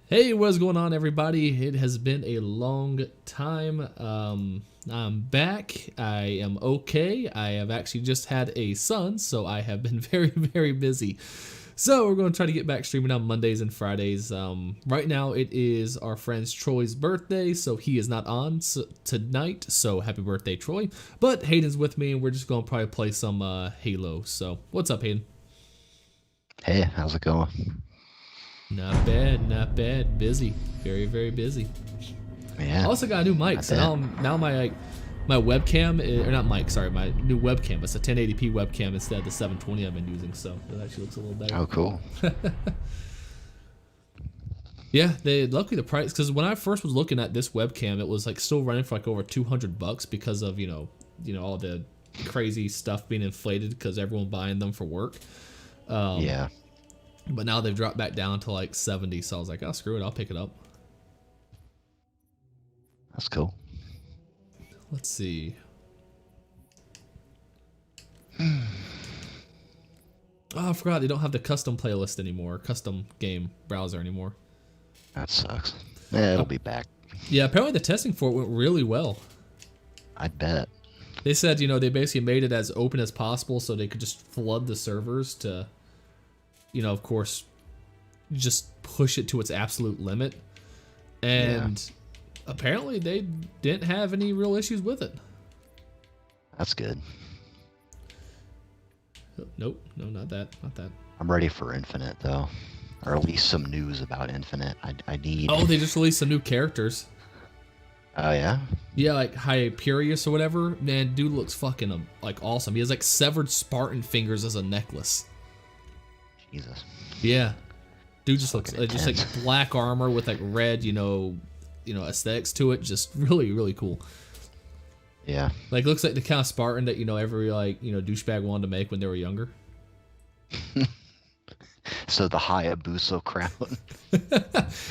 Hey, what's going on, everybody? It has been a long time. I'm back. I am okay. I have actually just had a son, so I have been very, very busy. So we're going to try to get back streaming on Mondays and Fridays. Right now, it is our friend's Troy's birthday, so he is not on tonight. So happy birthday, Troy! But Hayden's with me, and we're just going to probably play some Halo. So what's up, Hayden? Hey, how's it going? Not bad, not bad. Busy, very, very busy. Yeah. I also got a new mic, so now my webcam or not mic, sorry, my new webcam. It's a 1080p webcam instead of the 720 I've been using, so it actually looks a little better. Oh, cool. Yeah, they luckily the price, because when I first was looking at this webcam, it was like still running for like over $200 because of you know all the crazy stuff being inflated because everyone buying them for work. Yeah. But now they've dropped back down to like 70, so I was like, oh, screw it, I'll pick it up. That's cool. Let's see. Oh, I forgot they don't have the custom playlist anymore, custom game browser anymore. That sucks. Yeah, it'll be back. Yeah, apparently the testing for it went really well. I bet. They said, they basically made it as open as possible so they could just flood the servers to, of course, just push it to its absolute limit. And apparently they didn't have any real issues with it. That's good. Nope, no, not that. I'm ready for Infinite, though. Or at least some news about Infinite. I need... Oh, they just released some new characters. Oh, yeah? Yeah, like Hyperius or whatever. Man, dude looks fucking like awesome. He has like severed Spartan fingers as a necklace. Jesus. Yeah. Dude just looks Fucking just like black armor with like red, aesthetics to it. Just really, really cool. Yeah. Like looks like the kind of Spartan that every douchebag wanted to make when they were younger. So the Hayabusa crown.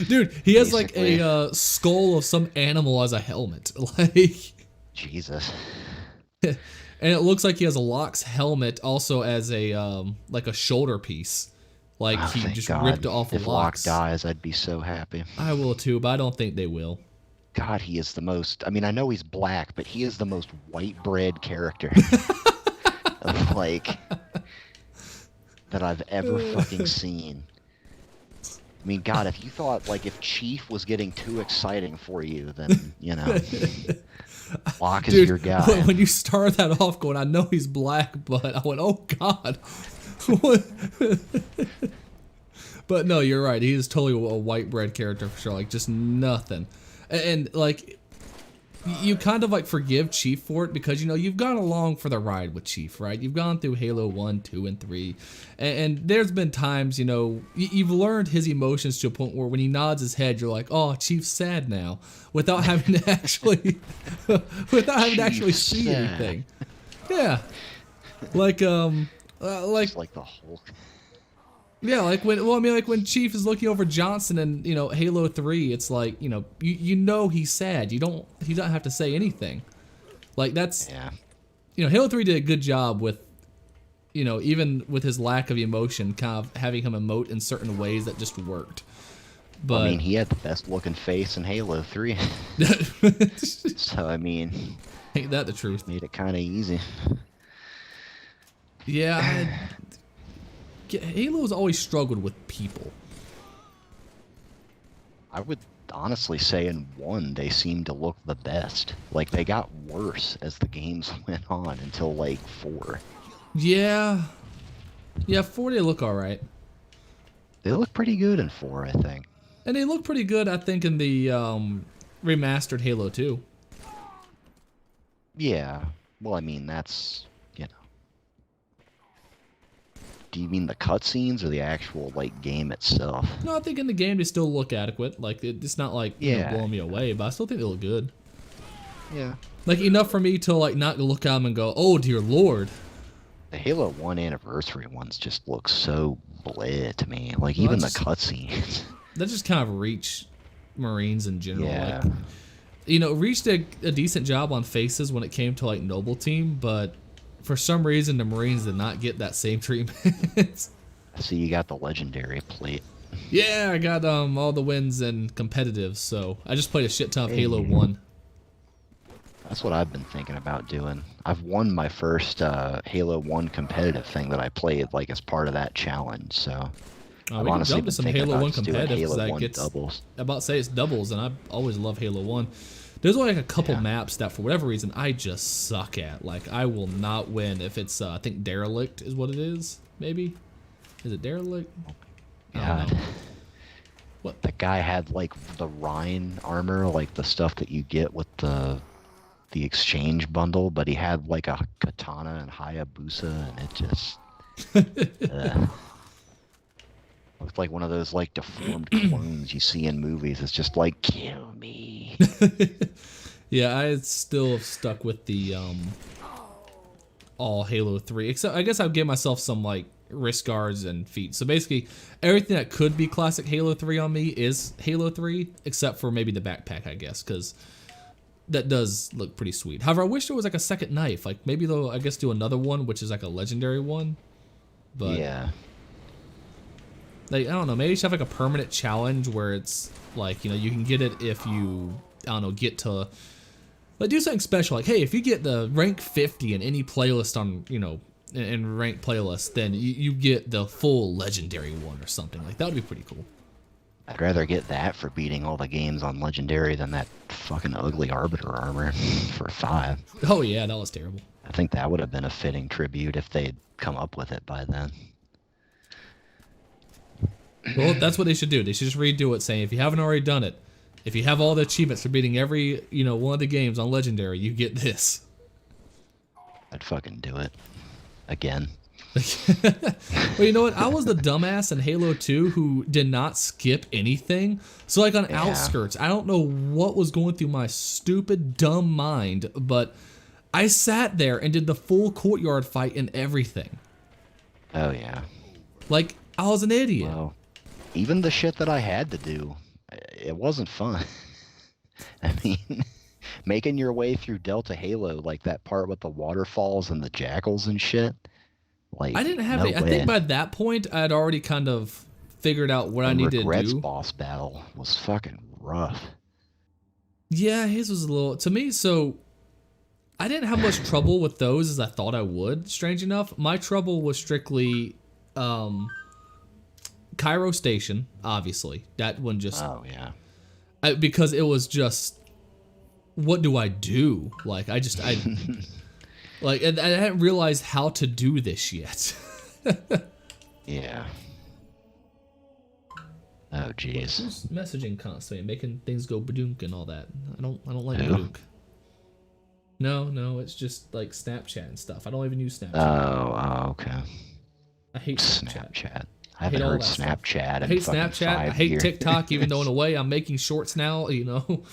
Dude, he has Basically. like a skull of some animal as a helmet. Like Jesus. and it looks like he has a Locke's helmet also as a like a shoulder piece. Like Oh, he thank just God. ripped it off of If Locke Locke's. dies, I'd be so happy. I will too, but I don't think they will. God, he is the most... I mean, I know he's black, but he is the most white bread character. Of, like... that I've ever fucking seen. I mean, God, if you thought, like, if Chief was getting too exciting for you, then, Locke is Dude, your guy. when you started that off going, I know he's black, but I went, oh God. But no, you're right. He is totally a white bread character for sure. Like, just nothing. And like, you kind of like forgive Chief for it because you've gone along for the ride with Chief, right? You've gone through Halo 1, 2, and 3, and there's been times you've learned his emotions to a point where when he nods his head, you're like, oh, Chief's sad now, without having to actually see anything. Yeah, like It's like the Hulk. yeah, like when Chief is looking over Johnson and Halo 3, it's like he's sad. He doesn't have to say anything. Like that's Halo 3 did a good job with even with his lack of emotion, kind of having him emote in certain ways that just worked. But I mean, he had the best looking face in Halo 3. So I mean, ain't that the truth? made it kind of easy. Yeah, Halo's always struggled with people. I would honestly say in 1 they seemed to look the best. Like they got worse as the games went on until like 4. Yeah, 4 they look all right. They look pretty good in 4, I think. And they look pretty good, I think, in the remastered Halo 2. Yeah. Well, I mean, that's, Do you mean the cutscenes or the actual, like, game itself? No, I think in the game they still look adequate. Like, it's not like blowing me away, but I still think they look good. Yeah. Like, enough for me to, like, not look at them and go, oh, dear Lord. The Halo 1 Anniversary ones just look so bleh to me. Like, Well, even the cutscenes. That just kind of Reach Marines in general. Yeah. Like, Reach did a decent job on faces when it came to, like, Noble Team, but for some reason the Marines did not get that same treatment. See, you got the legendary plate. Yeah, I got all the wins in competitive, so I just played a shit ton of Hey. Halo 1. That's what I've been thinking about doing. I've won my first Halo 1 competitive thing that I played like as part of that challenge, so I've We can honestly jump to been some thinking Halo about 1 just doing competitive Halo because 1 gets doubles. about to say it's doubles, and I always love Halo 1. There's only like a couple Yeah. maps that for whatever reason I just suck at. Like I will not win if it's I think Derelict is what it is. Maybe is it Derelict? I don't God. know. What? The guy had like the Rhine armor, like the stuff that you get with the exchange bundle, but he had like a katana and Hayabusa, and it just looked like one of those like deformed clones you see in movies. It's just like, kill me. Yeah, I still stuck with the all Halo 3. Except I guess I'll give myself some like wrist guards and feet. So basically everything that could be classic Halo 3 on me is Halo 3, except for maybe the backpack, I guess, because that does look pretty sweet. However, I wish there was like a second knife. Like maybe they'll, I guess, do another one, which is like a legendary one. But Yeah. like, I don't know, maybe you should have like a permanent challenge where it's like, you know, you can get it if you, I don't know, get to, like, do something special. Like, hey, if you get the rank 50 in any playlist on, you know, in ranked playlist, then you get the full legendary one or something. Like, that would be pretty cool. I'd rather get that for beating all the games on Legendary than that fucking ugly Arbiter armor for 5. Oh yeah, that was terrible. I think that would have been a fitting tribute if they'd come up with it by then. Well, that's what they should do. They should just redo it, saying if you haven't already done it, if you have all the achievements for beating every, you know, one of the games on Legendary, you get this. I'd fucking do it. Again. Well, you know what? I was the dumbass in Halo 2 who did not skip anything. So like on Yeah. Outskirts, I don't know what was going through my stupid, dumb mind, but I sat there and did the full courtyard fight and everything. Oh, yeah. Like, I was an idiot. Well, even the shit that I had to do, it wasn't fun. I mean, making your way through Delta Halo, like that part with the waterfalls and the jackals and shit. Like, I didn't have no it. I way. think by that point, I had already kind of figured out what I needed to Regrets do. boss battle was fucking rough. Yeah, his was a little, to me, so I didn't have much trouble with those as I thought I would, strange enough. My trouble was strictly Cairo Station, obviously. That one just, Oh, yeah. because it was just, what do I do? Like, I like, and I hadn't realized how to do this yet. Yeah. Oh, jeez. Who's messaging constantly, making things go badunk and all that? I don't like Who? badunk. No, it's just like Snapchat and stuff. I don't even use Snapchat. Oh, okay. I hate Snapchat. Snapchat. I haven't all heard that stuff. Snapchat I in hate fucking Snapchat. 5 I hate years. TikTok, even though in a way I'm making shorts now, you know.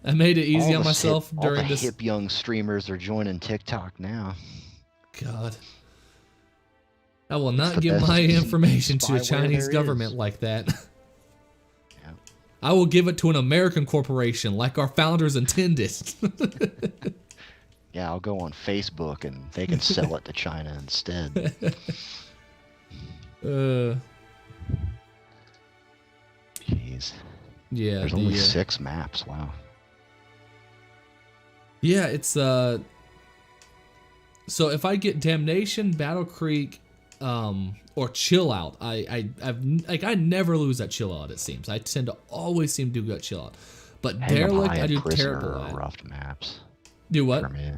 I made it easy All on the myself hip, during all the this. hip young streamers are joining TikTok now. God. I will not the give best my information to the spyware Chinese there government is. like that. Yeah. I will give it to an American corporation like our founders intended. Yeah, I'll go on Facebook and they can sell it to China instead. Jeez. Yeah. There's only 6 maps. Wow. Yeah, it's so if I get Damnation, Battle Creek, or Chill Out, I never lose at Chill Out. It seems I tend to always seem to do good at Chill Out, but Hang 'em Derelict High I and do Prisoner terrible are at. rough maps Do what? for me.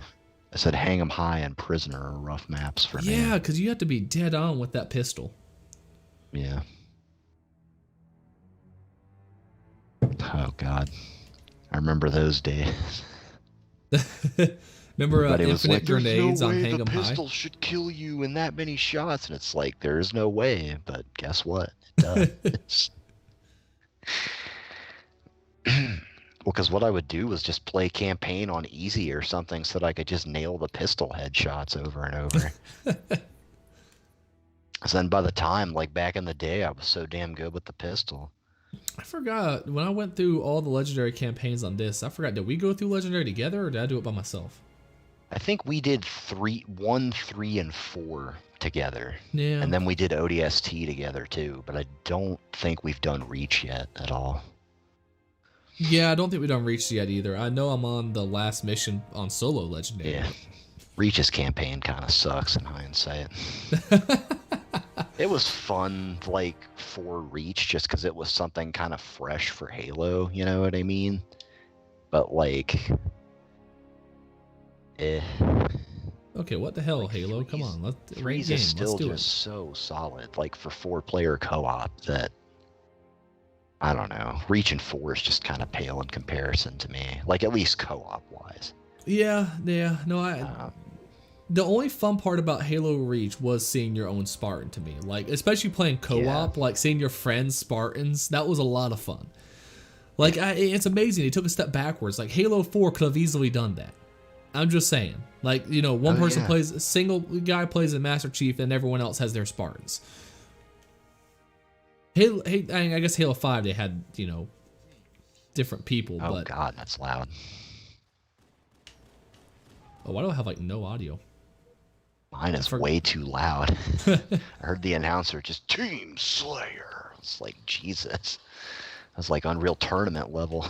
I said Hang 'em High and Prisoner are rough maps for me. Yeah, because you have to be dead on with that pistol. Yeah. Oh God. I remember those days. Remember Everybody was infinite like, "There's grenades no on way Hang the 'em High? pistol should kill you in that many shots," and it's like, there's no way. But guess what? It does. Well, because what I would do was just play campaign on easy or something so that I could just nail the pistol headshots over and over. So then by the time, like back in the day, I was so damn good with the pistol. I forgot when I went through all the legendary campaigns on this. I forgot, did we go through legendary together or did I do it by myself? I think we did 1, 3, and 4 together. Yeah. And then we did ODST together too, but I don't think we've done Reach yet at all. Yeah, I don't think we've done Reach yet either. I know I'm on the last mission on Solo Legendary. Yeah. Reach's campaign kind of sucks in hindsight. It was fun, like, for Reach, just because it was something kind of fresh for Halo, you know what I mean? But, like, Okay, what the hell, Like, Halo? Come on, let's Threes game. is still Let's do just it. so solid, like, for 4-player co-op that, I don't know, Reach and 4 is just kind of pale in comparison to me, like, at least co-op-wise. Yeah. No, Um, the only fun part about Halo Reach was seeing your own Spartan to me. Like, especially playing co-op, like seeing your friends Spartans, that was a lot of fun. Like, it's amazing. They took a step backwards. Like, Halo 4 could have easily done that. I'm just saying. Like, you know, one person plays, a single guy plays a Master Chief and everyone else has their Spartans. I guess Halo 5, they had, you know, different people, oh, but... God, that's loud. Oh, why do I have, like, no audio? Mine is way too loud. I heard the announcer just, Team Slayer. It's like, Jesus. That's like Unreal Tournament level.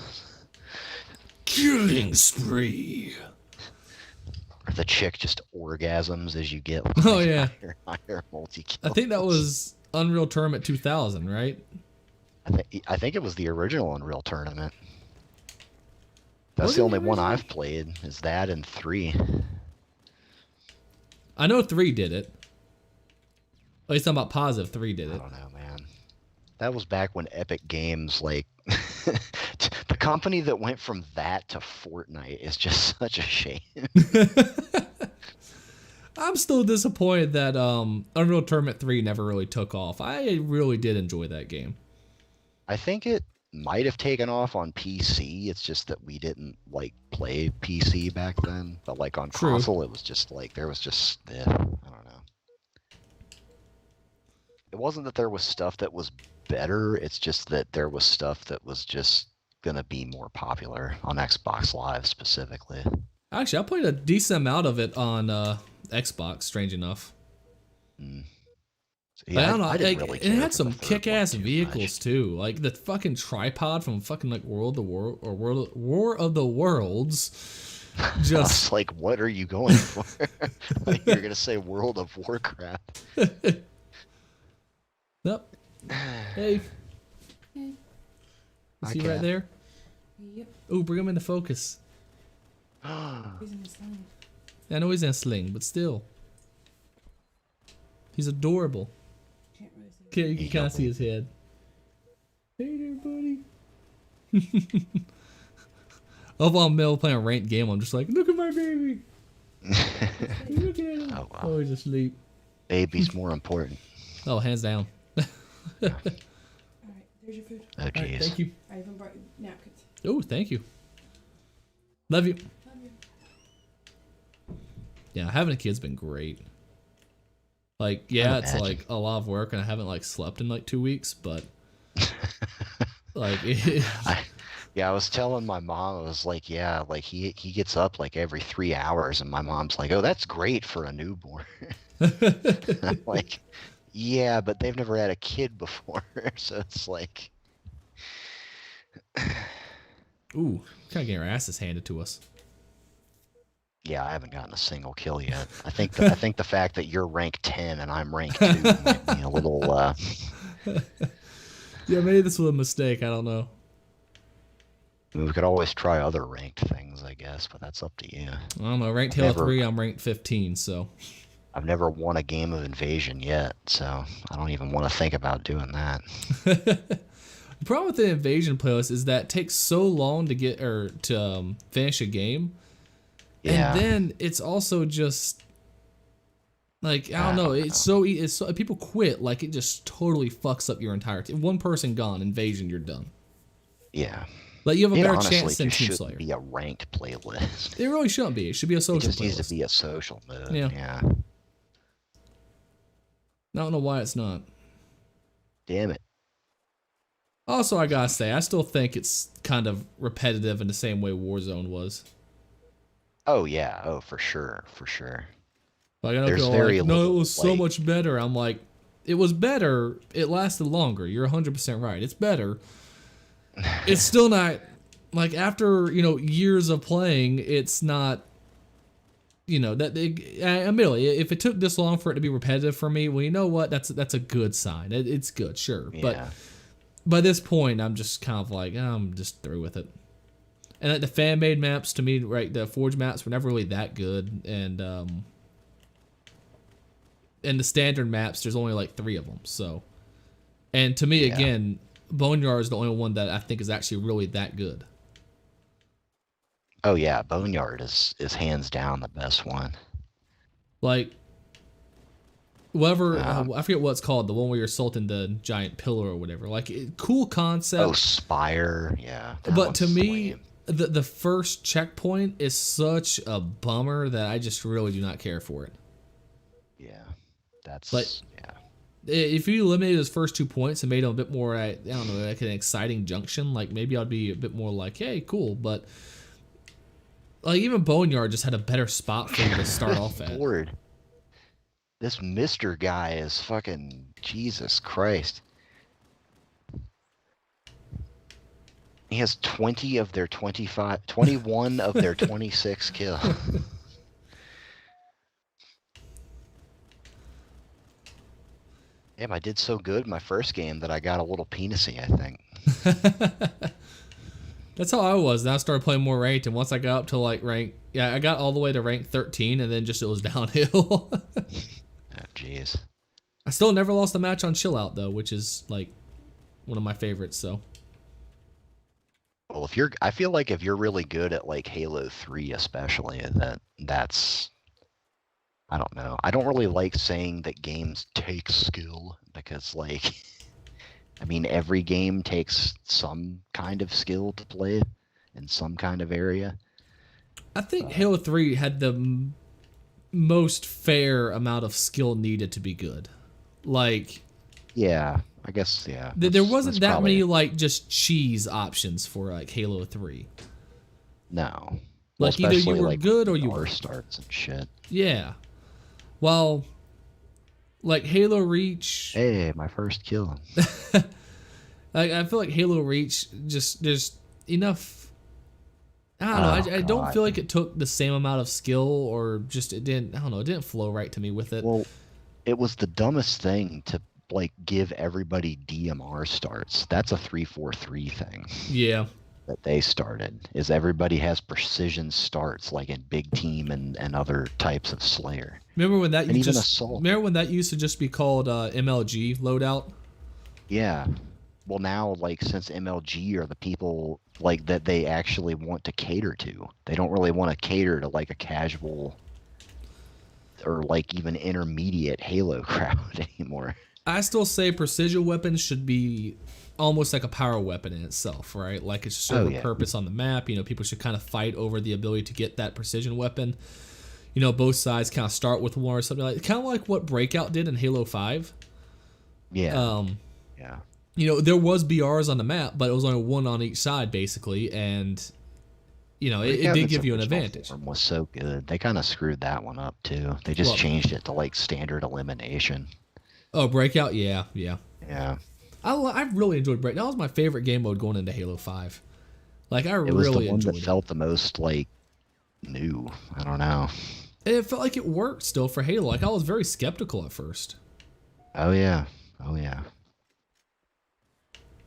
Killing spree. Or the chick just orgasms as you get like, Oh, yeah. higher multi-kills. I think that was Unreal Tournament 2000, right? I think it was the original Unreal Tournament. That's Was the it only the one original? I've played, is that and 3. I know 3 did it. At least I'm about positive 3 did I it. don't know, man. That was back when Epic Games, like, the company that went from that to Fortnite is just such a shame. I'm still disappointed that Unreal Tournament 3 never really took off. I really did enjoy that game. I think it might have taken off on PC. It's just that we didn't, like, play PC back then. But, like, on True. console, it was just, like, there was just, I don't know. It wasn't that there was stuff that was better. It's just that there was stuff that was just gonna be more popular on Xbox Live specifically. Actually, I played a decent amount of it on Xbox, strange enough. Mm. So, But I don't know, didn't like, really it care had for some the third one kick-ass too vehicles much. too. Like the fucking tripod from fucking like War of the Worlds. I was Just like, what are you going for? Like, you're gonna say World of Warcraft. Yep. Hey. Hey. Is Hi, he Cat. right there? Yep. Oh, bring him into focus. He's in the sling. I know he's in a sling, but still. He's adorable. Can't really see. Okay, you He can kind of got see his head. Hey there, buddy. While Mel playing a ranked game, I'm just like, look at my baby. Look at him. Oh, wow. Oh, he's asleep. Baby's more important. Oh, hands down. All right, there's your food. Oh, All right, jeez. thank you. I even brought you napkins. Oh, thank you. Love you. Love you. Yeah, having a kid's been great. Like, yeah, it's imagine. like a lot of work, and I haven't like slept in like 2 weeks, but like, Yeah, I was telling my mom, I was like, yeah, like he gets up like every 3 hours, and my mom's like, oh, that's great for a newborn. I'm like, yeah, but they've never had a kid before, so it's like, ooh, kind of getting our asses handed to us. yeah, I haven't gotten a single kill yet. I think the fact that you're rank 10 and I'm rank 2 might be a little. Yeah, maybe this was a mistake. I don't know. I mean, we could always try other ranked things, I guess, but that's up to you. I don't know. Ranked Halo Never. 3, I'm ranked 15, so. I've never won a game of Invasion yet, so I don't even want to think about doing that. The problem with the Invasion playlist is that it takes so long to get or to finish a game, Yeah. and then it's also just like I don't know. It's so people quit. Like it just totally fucks up your entire team. One person gone, Invasion, you're done. Yeah. Like you have a It better honestly chance than just Team shouldn't Slayer. be a ranked playlist. It really shouldn't be. It should be a It social just needs playlist. to be a social mode. Yeah. Yeah. I don't know why it's not. Damn it. Also, I gotta say, I still think it's kind of repetitive in the same way Warzone was. Oh yeah. Oh, for sure. For sure. Like I know There's people are very like, no, it little, was so like- much better. I'm like, it was better. It lasted longer. You're 100% right. It's better. It's still not like after years of playing. It's not. Admittedly, if it took this long for it to be repetitive for me, well, you know what? That's a good sign. It's good, sure. But Yeah. by this point, I'm just kind of like, I'm just through with it. And like, the fan made maps to me, right? The Forge maps were never really that good, and the standard maps, there's only like 3 of them. So, and to me, Yeah. again, Boneyard is the only one that I think is actually really that good. Oh yeah, Boneyard is hands down the best one. Like, whatever, Um, I forget what it's called, the one where you're assaulting the giant pillar or whatever. Like, cool concept. Oh, Spire, yeah. that But one's to me, lame. the first checkpoint is such a bummer that I just really do not care for it. Yeah, that's But- yeah. If you eliminated those first 2 points and made them a bit more, I don't know, like an exciting junction, like maybe I'd be a bit more like, hey, cool. But like even Boneyard just had a better spot for you to start off at. Lord, this Mister guy is fucking Jesus Christ. He has 20 of their 25, 21 of their 26 kills. Damn, I did so good my first game that I got a little penisy, I think. That's how I was. Then I started playing more ranked, and once I got up to like I got all the way to rank 13, and then just it was downhill. Oh, jeez. I still never lost a match on Chill Out though, which is like one of my favorites. So Well, I feel like if you're really good at like Halo 3 especially, that's, I don't know. I don't really like saying that games take skill because like, I mean, every game takes some kind of skill to play in some kind of area. I think Halo 3 had the most fair amount of skill needed to be good. Like, Yeah, I guess, yeah. there that's- wasn't that's that probably- many like just cheese options for like Halo 3. No. Like, either you especially, were like, good or you R were. starts and shit. Yeah. Well, like Halo Reach, Hey, my first kill. like I feel like Halo Reach just there's enough. I don't know. Oh, I don't God. feel like it took the same amount of skill, or just it didn't. I don't know. It didn't flow right to me with it. Well, it was the dumbest thing to like give everybody DMR starts. That's a 3-4-3 thing Yeah. that they started. Is everybody has precision starts like in Big Team and other types of Slayer. Remember when that And used even just Assault. remember when that used to just be called MLG loadout? Yeah. Well, now like since MLG are the people like that they actually want to cater to. They don't really want to cater to like a casual or like even intermediate Halo crowd anymore. I still say precision weapons should be almost like a power weapon in itself, right? Like it should serve Oh, a yeah. purpose on the map. People should kind of fight over the ability to get that precision weapon. Both sides kind of start with one or something kind of like what Breakout did in Halo 5. Yeah. Yeah. There was BRs on the map, but it was only one on each side basically, and it Breakout did its give you an original advantage. form was so good. They kind of screwed that one up too. They just Well- changed it to like standard elimination. Oh, Breakout, yeah. Yeah. I really enjoyed Breakout. That was my favorite game mode going into Halo 5. Like I It was really the one enjoyed that it. felt the most like new. I don't know. And it felt like it worked still for Halo. Like I was very skeptical at first. Oh yeah. Oh yeah.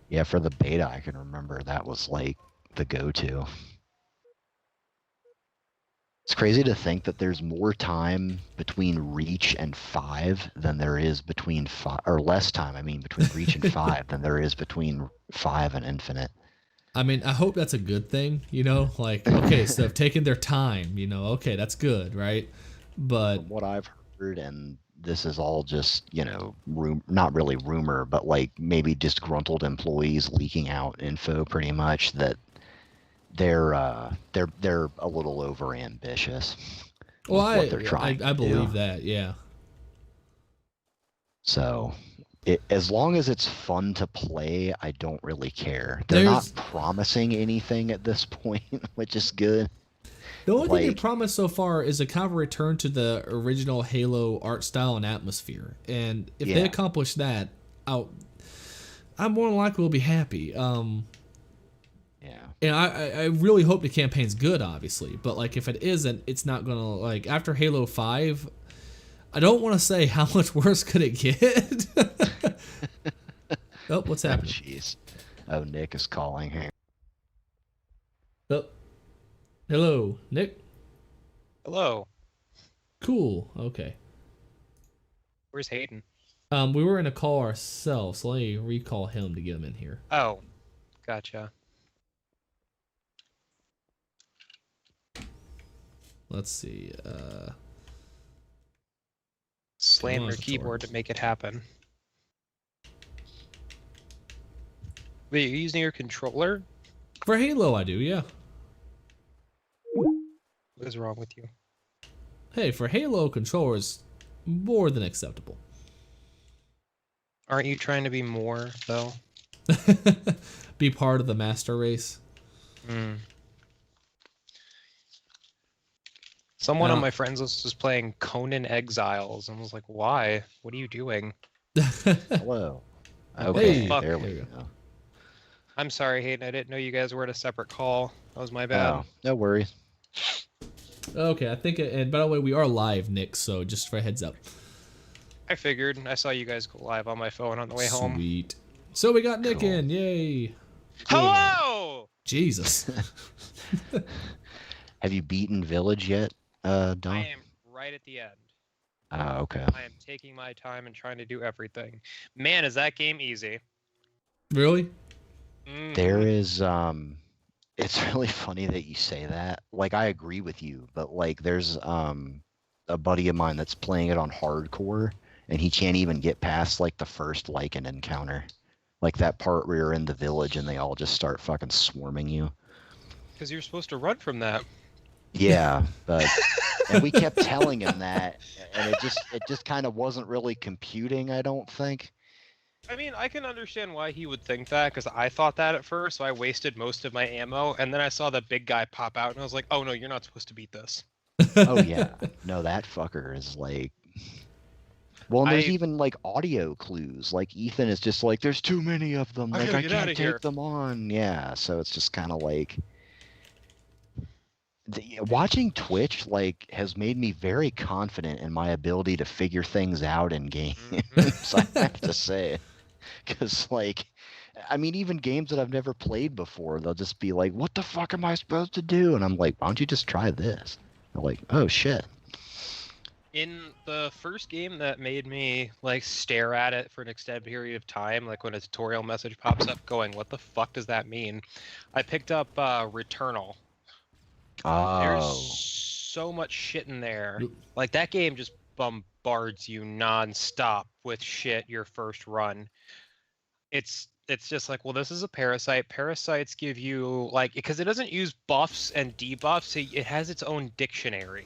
Yeah, for the beta I can remember that was like the go-to. It's crazy to think that there's more time between Reach and 5 than there is between 5, or less time, I mean, between Reach and 5 than there is between 5 and Infinite. I mean, I hope that's a good thing, Like, okay, so they've taken their time, okay, that's good, right? But From what I've heard, and this is all just, not really rumor, but like maybe disgruntled employees leaking out info pretty much that they're a little over ambitious. well, what they're trying I to do. believe that, yeah. So, as long as it's fun to play, I don't really care. They're There's- not promising anything at this point, which is good. The only thing they Like- promised so far is a kind of return to the original Halo art style and atmosphere. And if they Yeah. accomplish that, I'm more than likely will be happy. Yeah. And I really hope the campaign's good, obviously. But like, if it isn't, it's not gonna like after Halo 5. I don't want to say how much worse could it get. Oh, what's Oh, happening? jeez. Oh, Nick is calling. Hang Oh, hello, Nick. Hello. Cool. Okay. Where's Hayden? We were in a call ourselves, so let me recall him to get him in here. Oh, gotcha. Let's see. Slam on, your Thor. keyboard to make it happen. Wait, you're using your controller? For Halo, I do, yeah. What is wrong with you? Hey, for Halo, controllers more than acceptable. Aren't you trying to be more, though? Be part of the master race. Hmm. Someone on No. my friends list was playing Conan Exiles, and was like, why? What are you doing? Hello. Okay, Fuck. there There we you go. I'm sorry, Hayden. I didn't know you guys were in a separate call. That was my bad. Oh, no worries. Okay, I think, and by the way, we are live, Nick, so just for a heads up. I figured. I saw you guys go live on my phone on the way home. Sweet. So we got Nick Cool. in, yay. Hello! Jesus. Have you beaten Village yet, Don? I am right at the end. Oh, okay. I am taking my time and trying to do everything. Man, is that game easy. Really? Mhm. There is it's really funny that you say that. Like I agree with you, but like there's a buddy of mine that's playing it on hardcore and he can't even get past like the first Lycan encounter. Like that part where you're in the village and they all just start fucking swarming you. Because you're supposed to run from that. Yeah, but and we kept telling him that and it just kind of wasn't really computing, I don't think. I mean, I can understand why he would think that, because I thought that at first, so I wasted most of my ammo, and then I saw the big guy pop out, and I was like, oh no, you're not supposed to beat this. Oh yeah. No, that fucker is like well, and there's I- even like audio clues. Like Ethan is just like, there's too many of them. I Like gotta I get can't outta take here." them on. Yeah, so it's just kind of like watching Twitch like has made me very confident in my ability to figure things out in games. I have to say, because like, I mean, even games that I've never played before, they'll just be like, "What the fuck am I supposed to do?" And I'm like, "Why don't you just try this?" They're like, "Oh shit." In the first game that made me like stare at it for an extended period of time, like when a tutorial message pops up going, what the fuck does that mean? I picked up Returnal. There's Oh. so much shit in there. Yep. Like that game just bombards you nonstop with shit your first run. It's just like, well, this is a parasite. Parasites give you like, because it doesn't use buffs and debuffs, it has its own dictionary.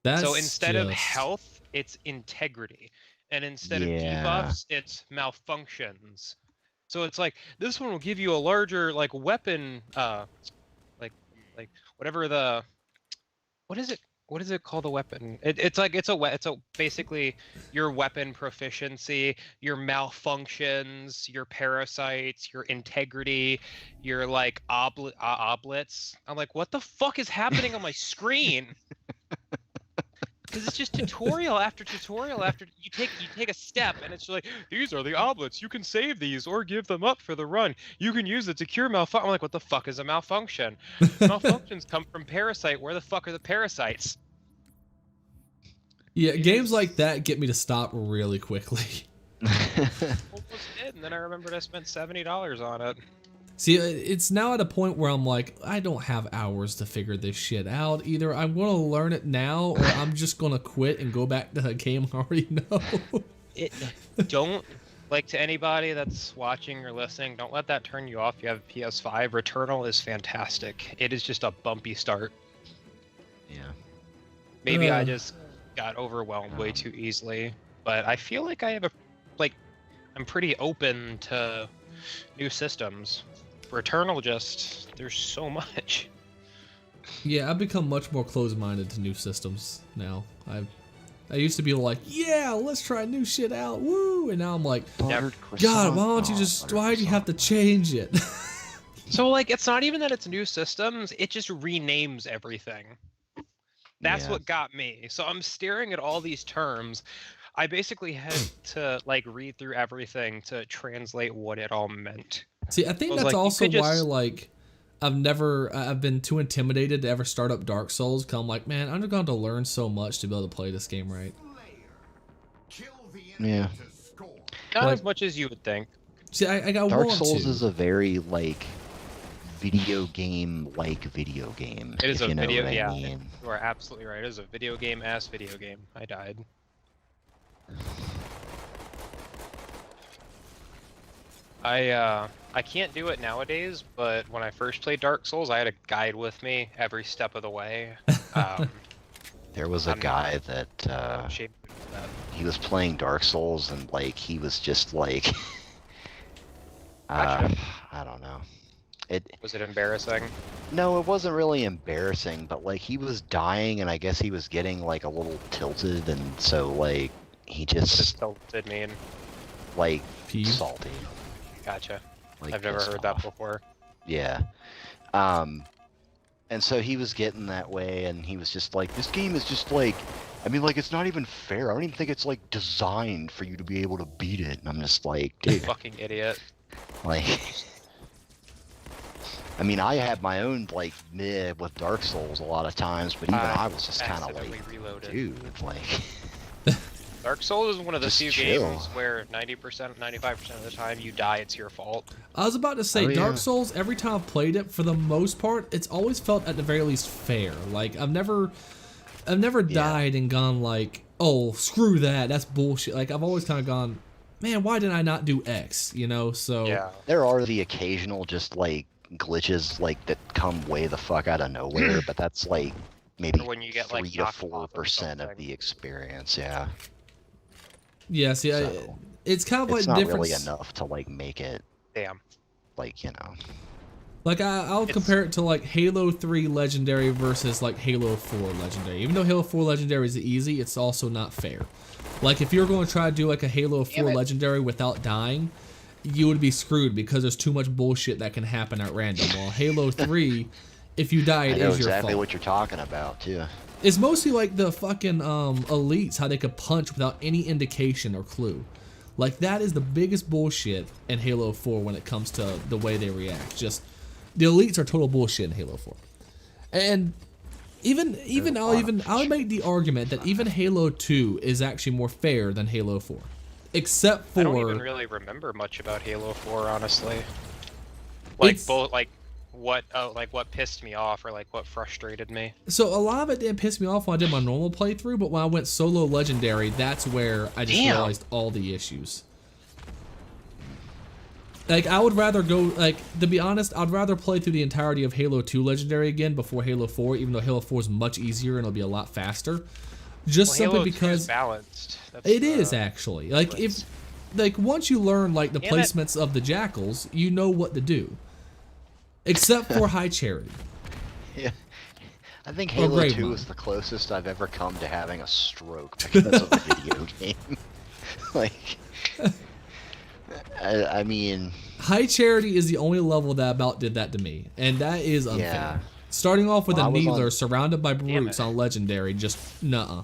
That's So instead of just- health, it's integrity. And instead of Yeah. debuffs, it's malfunctions. So it's like this one will give you a larger like weapon like whatever the what is it called, a weapon? It's like it's a basically your weapon proficiency, your malfunctions, your parasites, your integrity, your like oblets. I'm like, what the fuck is happening on my screen? Because it's just tutorial after tutorial after you take a step and it's like, these are the oblets, you can save these or give them up for the run, you can use it to cure malfunction. I'm like, what the fuck is a malfunction? Malfunctions come from parasite. Where the fuck are the parasites? Yeah, It games is- like that get me to stop really quickly. Almost did, and then I remembered I spent $70 on it. See, it's now at a point where I'm like, I don't have hours to figure this shit out. Either I'm going to learn it now, or I'm just going to quit and go back to a game I already know. Don't, like, to anybody that's watching or listening, don't let that turn you off. You have a PS5. Returnal is fantastic. It is just a bumpy start. Yeah. Maybe I Uh. just got overwhelmed way too easily, but I feel like I have I'm pretty open to new systems. Returnal, just there's so much. Yeah, I've become much more closed-minded to new systems now. I used to be like, yeah, let's try new shit out, woo, and now I'm like, Buttered God, croissant? why don't you Oh, just? buttered Why'd you have to croissant. change it? So like, it's not even that it's new systems; it just renames everything. That's Yeah. what got me. So I'm staring at all these terms. I basically had to like read through everything to translate what it all meant. See, I think I was that's like, you also could why, just- like, I've been too intimidated to ever start up Dark Souls. Cause I'm like, man, I'm just going to learn so much to be able to play this game right. Yeah. Not Like- as much as you would think. See, I got Dark want Souls to. is a very like video game video game. It is if a you know video. what I Yeah, mean. you are absolutely right. It is a video game ass video game. I died. I can't do it nowadays, but when I first played Dark Souls, I had a guide with me every step of the way. There was a I'm not- guy that I'm ashamed of that. he was playing Dark Souls and like he was just like Gotcha. I don't know. Was it embarrassing? No, it wasn't really embarrassing, but like he was dying and I guess he was getting like a little tilted and so like he What does just tilted mean? like Peeve. salty. Gotcha. Like I've never pissed heard that off. before. Yeah. And so he was getting that way and he was just like, this game is just like, I mean, like, it's not even fair. I don't even think it's like designed for you to be able to beat it. And I'm just like, dude, Fucking idiot. like, I mean, I had my own like meh with Dark Souls a lot of times, but even I was just kind of Accidentally like, reloaded. dude, like, Dark Souls is one of the Just few chill. games where 90%, 95% of the time you die, it's your fault. I was about to say, Oh, yeah. Dark Souls, every time I've played it, for the most part, it's always felt at the very least fair. Like, I've never died and gone like, oh, screw that, that's bullshit. Like, I've always kind of gone, man, why did I not do X, you know? So, Yeah. there are the occasional just like glitches like that come way the fuck out of nowhere, but that's like maybe Or when you get, like, 3 to knocked off of 4% of something. the experience. Yeah. yeah, see, So, it's kind of like it's the not difference. really enough to like make it Damn. like, you know. Like, I'll It's- compare it to, like, Halo 3 Legendary versus, like, Halo 4 Legendary. Even though Halo 4 Legendary is easy, it's also not fair. Like, if you're going to try to do, like, a Halo 4 Damn it. Legendary without dying, you would be screwed because there's too much bullshit that can happen at random. While Halo 3, if you die, I it know is your exactly fault. what you're talking about too. It's mostly like the fucking elites, how they could punch without any indication or clue. Like, that is the biggest bullshit in Halo 4 when it comes to the way they react. Just, the elites are total bullshit in Halo 4. And I'll make the argument that even Halo 2 is actually more fair than Halo 4. Except for I don't even really remember much about Halo 4, honestly. Like It's- both, like what pissed me off or like what frustrated me. So a lot of it didn't piss me off when I did my normal playthrough, but when I went solo legendary, that's where I just Damn. realized all the issues. Like, I would rather go, like, to be honest, I'd rather play through the entirety of Halo 2 legendary again before Halo 4, even though Halo 4 is much easier and it'll be a lot faster. Just Well, simply Halo 2 is because balanced. That's, it is actually. Like, if, like, once you learn, like, the Damn it. placements of the jackals, you know what to do. Except for High Charity. Yeah. I think Or Halo 2 Gravemind. is the closest I've ever come to having a stroke because of a video game. Like, I mean, High Charity is the only level that about did that to me, and that is unfair. Yeah. Starting off with Well, a I was Needler on- surrounded by Damn brutes it. on Legendary, just nuh-uh.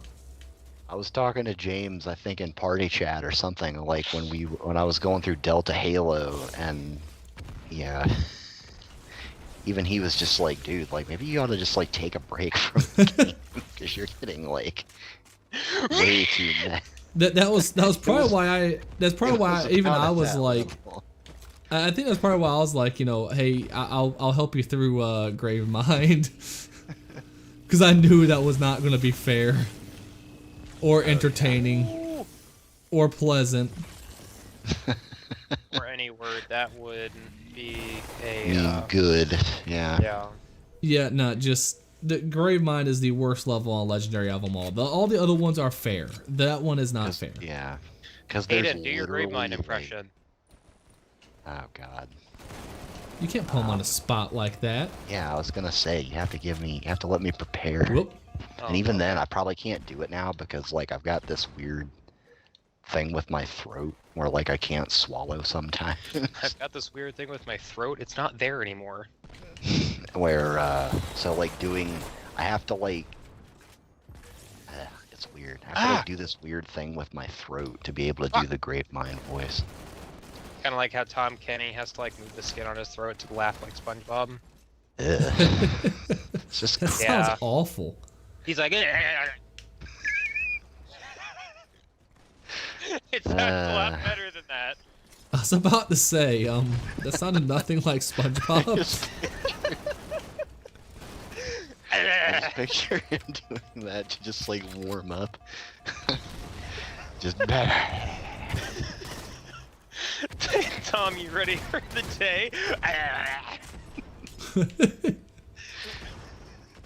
I was talking to James, I think in party chat or something, like when I was going through Delta Halo, and yeah, even he was just like, dude, like maybe you ought to just like take a break from the game because you're getting like way too mad. That was probably why I was like, I think that's probably why I was like, you know, hey, I'll help you through Gravemind, because I knew that was not going to be fair, or entertaining, or pleasant. or any word that would be a mean good, yeah. yeah. Yeah, no, just the Gravemind is the worst level on Legendary of them all. All the other ones are fair. That one is not 'Cause- fair. Yeah, because there's Aiden, do your literally, Gravemind like- impression. oh god. You can't pull him on a spot like that. Yeah, I was gonna say you have to let me prepare. Whoop. And even then, I probably can't do it now because like I've got this weird thing with my throat where like I can't swallow sometimes. I've got this weird thing with my throat. It's not there anymore. Where so like I have to like it's weird. I have to like do this weird thing with my throat to be able to do the grapevine voice. Kind of like how Tom Kenny has to like move the skin on his throat to laugh like SpongeBob. Ugh. It's just That Yeah. sounds awful. He's like, it sounds a lot better than that. I was about to say, that sounded nothing like SpongeBob. just I just picture him doing that to just like warm up. Just Tom, you ready for the day?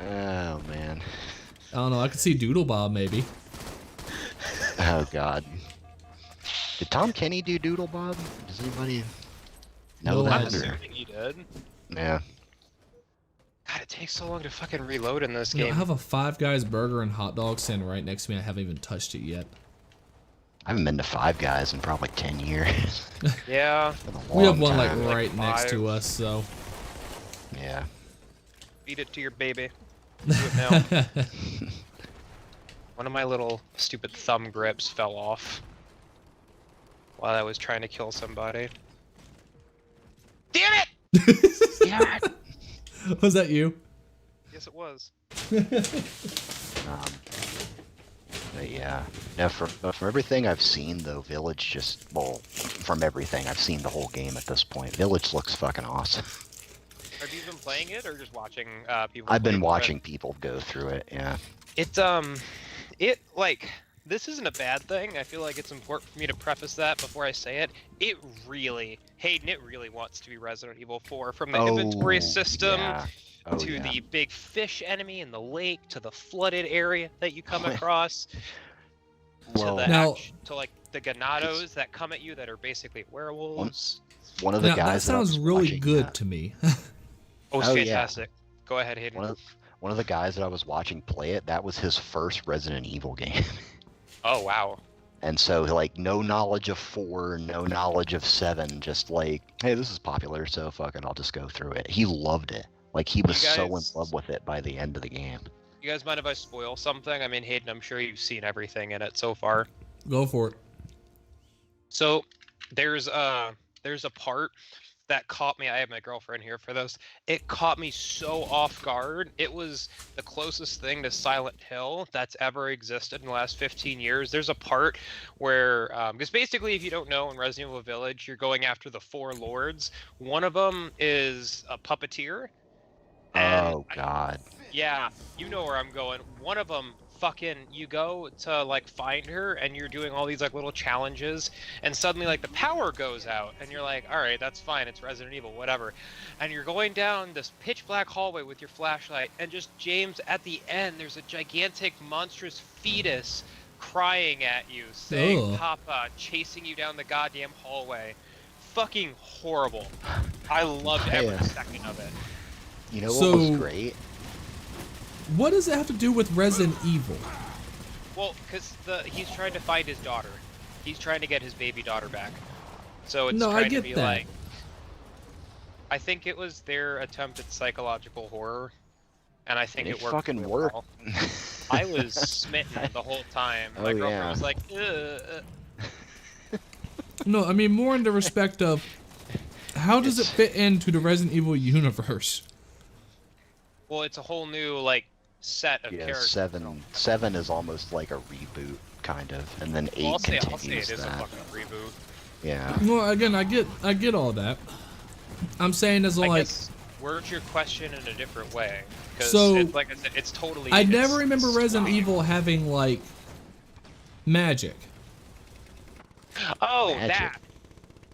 Oh man. I don't know. I could see Doodle Bob maybe. Oh god. Did Tom Kenny do Doodle Bob? Does anybody know No that? I'm idea. or- assuming he did. Yeah. God, it takes so long to fucking reload in this You know, game. I have a Five Guys burger and hot dog standing right next to me. I haven't even touched it yet. I haven't been to Five Guys in probably 10 years. Yeah, Been a We have long one like time. right next to 5. us, so. Yeah. feed it to your baby. Do it now. One of my little stupid thumb grips fell off while I was trying to kill somebody. Damn it! Yeah. Was that you? Yes, it was. Um, but yeah. No, from everything I've seen though, Village just from everything I've seen the whole game at this point, Village looks fucking awesome. Have you been playing it or just watching people? I've play been through it? watching people go through it. Yeah. It like this isn't a bad thing. I feel like it's important for me to preface that before I say it. It really, Hayden, it really wants to be Resident Evil 4 from the inventory system Yeah. Oh, to yeah. the big fish enemy in the lake to the flooded area that you come across Well, to the Now- to like the ganados that come at you that are basically werewolves. one of the Now, that guys I was sounds really watching, good to me. Oh, it's Oh, yeah. fantastic. Go ahead, Hayden. one of the guys that I was watching play it, that was his first Resident Evil game. Oh wow. And so, like, no knowledge of 4, no knowledge of 7, just like, hey, this is popular, so fuck it, I'll just go through it. He loved it. Like, he was You so in guys- love with it by the end of the game. You guys mind if I spoil something? I mean, Hayden, I'm sure you've seen everything in it so far. Go for it. So there's a part that caught me. I have my girlfriend here for this. It caught me so off guard. It was the closest thing to Silent Hill that's ever existed in the last 15 years. There's a part where, because basically, if you don't know, in Resident Evil Village, you're going after the 4 lords. One of them is a puppeteer. And Oh, God. yeah, you know where I'm going. One of them, fucking, you go to like find her, and you're doing all these like little challenges, and suddenly like the power goes out, and you're like, all right, that's fine, it's Resident Evil, whatever. And you're going down this pitch black hallway with your flashlight, and just James, at the end, there's a gigantic, monstrous fetus crying at you, saying, Ugh. "Papa," chasing you down the goddamn hallway. Fucking horrible. I loved every Yeah. second of it. You know what So- was great? What does it have to do with Resident Evil? Well, because he's trying to find his daughter. He's trying to get his baby daughter back. So it's No, I trying get to be that. like. I think it was their attempt at psychological horror, and I think It it worked. fucking really worked. well. I was smitten the whole time. My Oh, girlfriend yeah. was like, "Ugh." No, I mean more in the respect of how does it It's- fit into the Resident Evil universe? Well, it's a whole new like set of Yeah, characters. 7 is almost like a reboot, kind of, and then 8 Well, I'll say continues it is a that. fucking reboot. Yeah. Well, again, I get all that. I'm saying as I like guess word your question in a different way. 'Cause So, it's, like I said, it's totally. I it's- never remember it's Resident fine. Evil having like magic. Oh, Magic. that.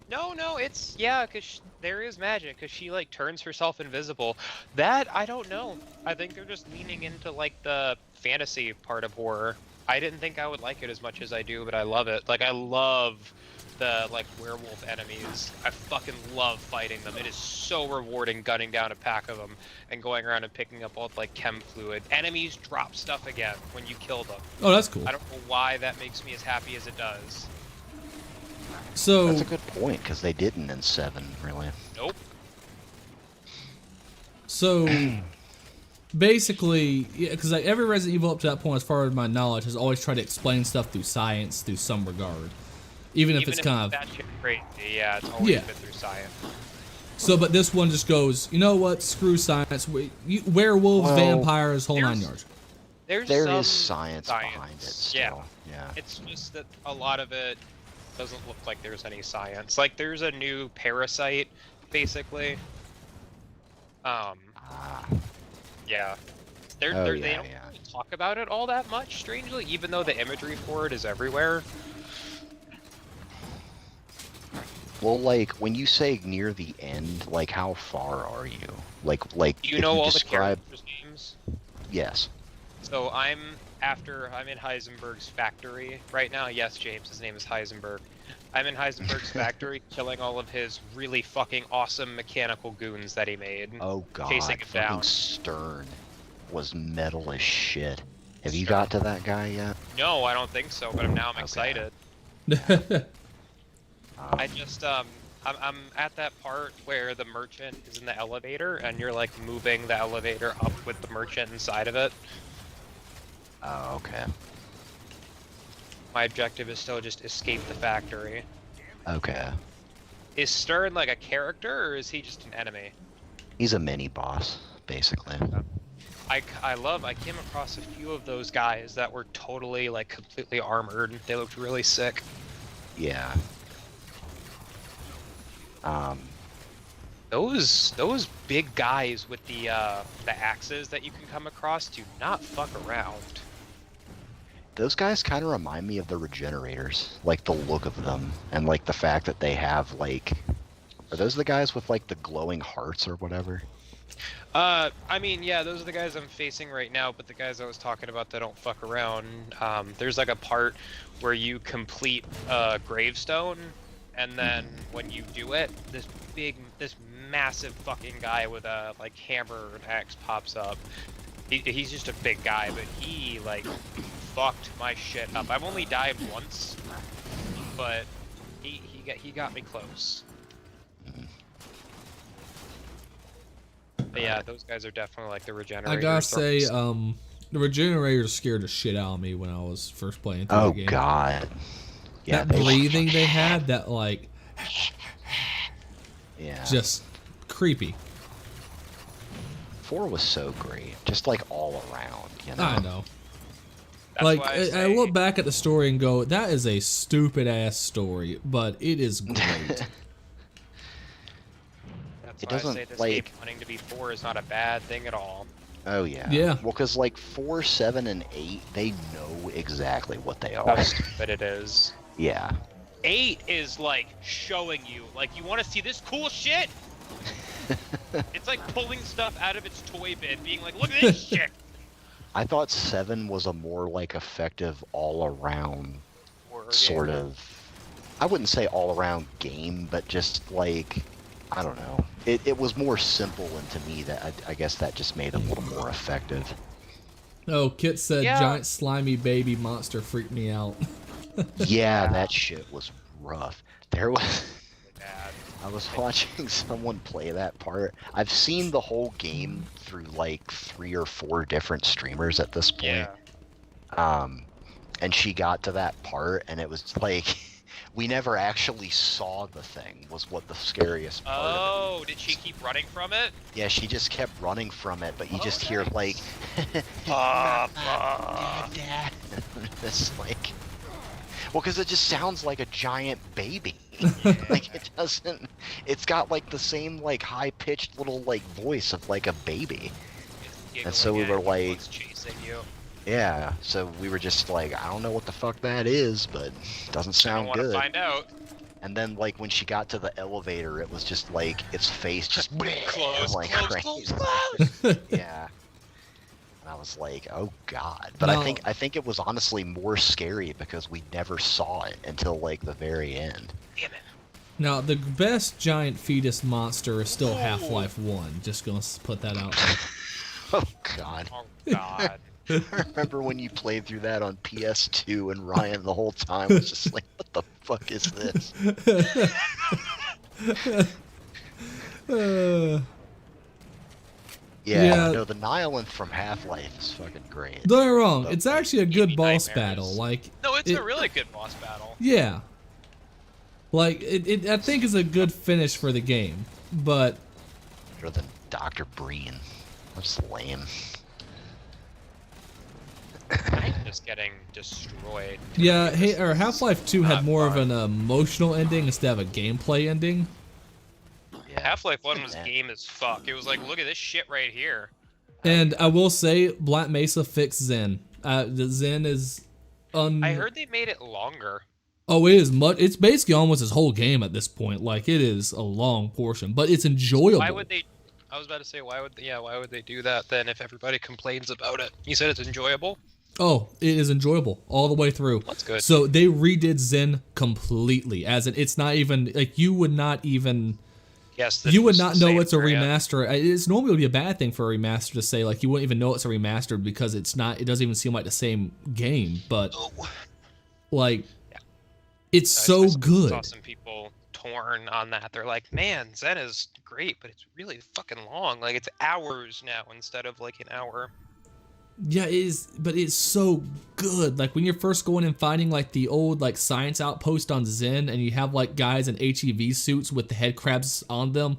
No, it's yeah, cause there is magic, cause she like turns herself invisible. That I don't know. I think they're just leaning into like the fantasy part of horror. I didn't think I would like it as much as I do, but I love it. Like I love the like werewolf enemies. I fucking love fighting them. It is so rewarding gunning down a pack of them and going around and picking up all like chem fluid. Enemies drop stuff again when you kill them. Oh, that's cool. I don't know why that makes me as happy as it does. So That's a good point, because they didn't in 7, really. Nope. So basically, yeah, because like every Resident Evil up to that point, as far as my knowledge, has always tried to explain stuff through science, through some regard, even if it's kind of. that shit crazy, yeah, it's always Yeah. been through science. So, but this one just goes, you know what? Screw science. Werewolves, Well, vampires, whole nine there's- yards. There's There some is science behind it still. Yeah. It's just that a lot of it doesn't look like there's any science. Like there's a new parasite, basically. Ah, Yeah. They Oh, don't yeah, really yeah. talk about it all that much, strangely, even though the imagery for it is everywhere. well, like, when you say near the end, like, how far are you? Like, Do you if know all describe... the characters' names? Yes. So I'm in Heisenberg's factory right now. Yes, James, his name is Heisenberg. I'm in Heisenberg's factory killing all of his really fucking awesome mechanical goons that he made. Oh, God. Chasing it fucking down. Stern was metal as shit. Have you Stern. got to that guy yet? No, I don't think so, but now I'm Okay. excited. I just I'm at that part where the merchant is in the elevator and you're like moving the elevator up with the merchant inside of it. Oh, okay. My objective is still just escape the factory. Okay. Is Stern like a character or is he just an enemy? He's a mini boss, basically. I came across a few of those guys that were totally like completely armored. They looked really sick. Yeah. Those big guys with the axes that you can come across do not fuck around. Those guys kind of remind me of the Regenerators, like the look of them, and like the fact that they have like, are those the guys with like the glowing hearts or whatever? I mean, yeah, those are the guys I'm facing right now, but the guys I was talking about that don't fuck around, there's like a part where you complete a gravestone, and then when you do it, this massive fucking guy with a like hammer and axe pops up. He's just a big guy, but he like fucked my shit up. I've only died once, but he got me close. But yeah, those guys are definitely like the Regenerators. I gotta say, the Regenerators scared the shit out of me when I was first playing through Oh the game. God. Yeah. That breathing they had, that like, Yeah. just creepy. 4 was so great, just like all around. You know. I know. That's Like, why I say- look back at the story and go, that is a stupid ass story, but it is great. That's It why I doesn't, say this like- game wanting to be 4 is not a bad thing at all. Oh yeah. Yeah. Well, because like 4, 7, and 8, they know exactly what they How are. stupid it is. Yeah. 8 is like showing you, like, you want to see this cool shit? It's like pulling stuff out of its toy bin, being like, look at this shit. I thought 7 was a more like effective all-around Or, sort yeah. of, I wouldn't say all-around game, but just like, I don't know. It was more simple, and to me that I guess that just made it a little more effective. Oh, Kit said, Yeah. giant slimy baby monster freaked me out. Yeah, that shit was rough. There was, Bad. I was watching someone play that part. I've seen the whole game through like 3 or 4 different streamers at this point. Yeah. And she got to that part, and it was like, we never actually saw the thing, was what the scariest part of Oh, did she keep running from it? it. Yeah, she just kept running from it, but you just hear like, Papa. Dad. It's like, well, because it just sounds like a giant baby. Like it doesn't, it's got like the same like high-pitched little like voice of like a baby. And so we were like- chasing you. Yeah, so we were just like, I don't know what the fuck that is, but it doesn't I sound want to good. find out. And then like when she got to the elevator, it was just like its face just Close, like close, crazy. close, close. Yeah. And I was like, oh god. But No. I think it was honestly more scary because we never saw it until like the very end. Damn it. Now, the best giant fetus monster is still Half-Life 1. Just gonna put that out there. Oh god. Oh God. I remember when you played through that on PS2 and Ryan the whole time was just like, what the fuck is this? Yeah, Yeah. no, the Nihilith from Half-Life is fucking great. Don't get me wrong, But, it's like, actually a give good me boss nightmares. battle. Like, No, it's It- a really good boss battle. yeah. Like, I think is a good finish for the game. But, Better than Dr. Breen. That's lame. I'm just getting destroyed. yeah, Half-Life 2 had Not more of fun. an emotional ending instead of a gameplay ending. Yeah. Half-Life 1 was Yeah. game as fuck. It was like, look at this shit right here. And I will say, Black Mesa fixed Zen. The Zen is I heard they made it longer. Oh, it is much. It's basically almost his whole game at this point. Like, it is a long portion, but it's enjoyable. Why would they? I was about to say, why would they do that then if everybody complains about it? You said it's enjoyable. Oh, it is enjoyable all the way through. That's good. So they redid Zen completely, as in it's not even like you would not even Yes, you would this not is the know same it's a area. remaster. It's normally would be a bad thing for a remaster to say like you wouldn't even know it's a remastered because it's not. It doesn't even seem like the same game, but like it's I so saw good. some people torn on that. They're like, man, Zen is great, but it's really fucking long. Like it's hours now instead of like an hour. Yeah, it is, but it's so good. Like when you're first going and finding like the old like science outpost on Zen, and you have like guys in HEV suits with the head crabs on them,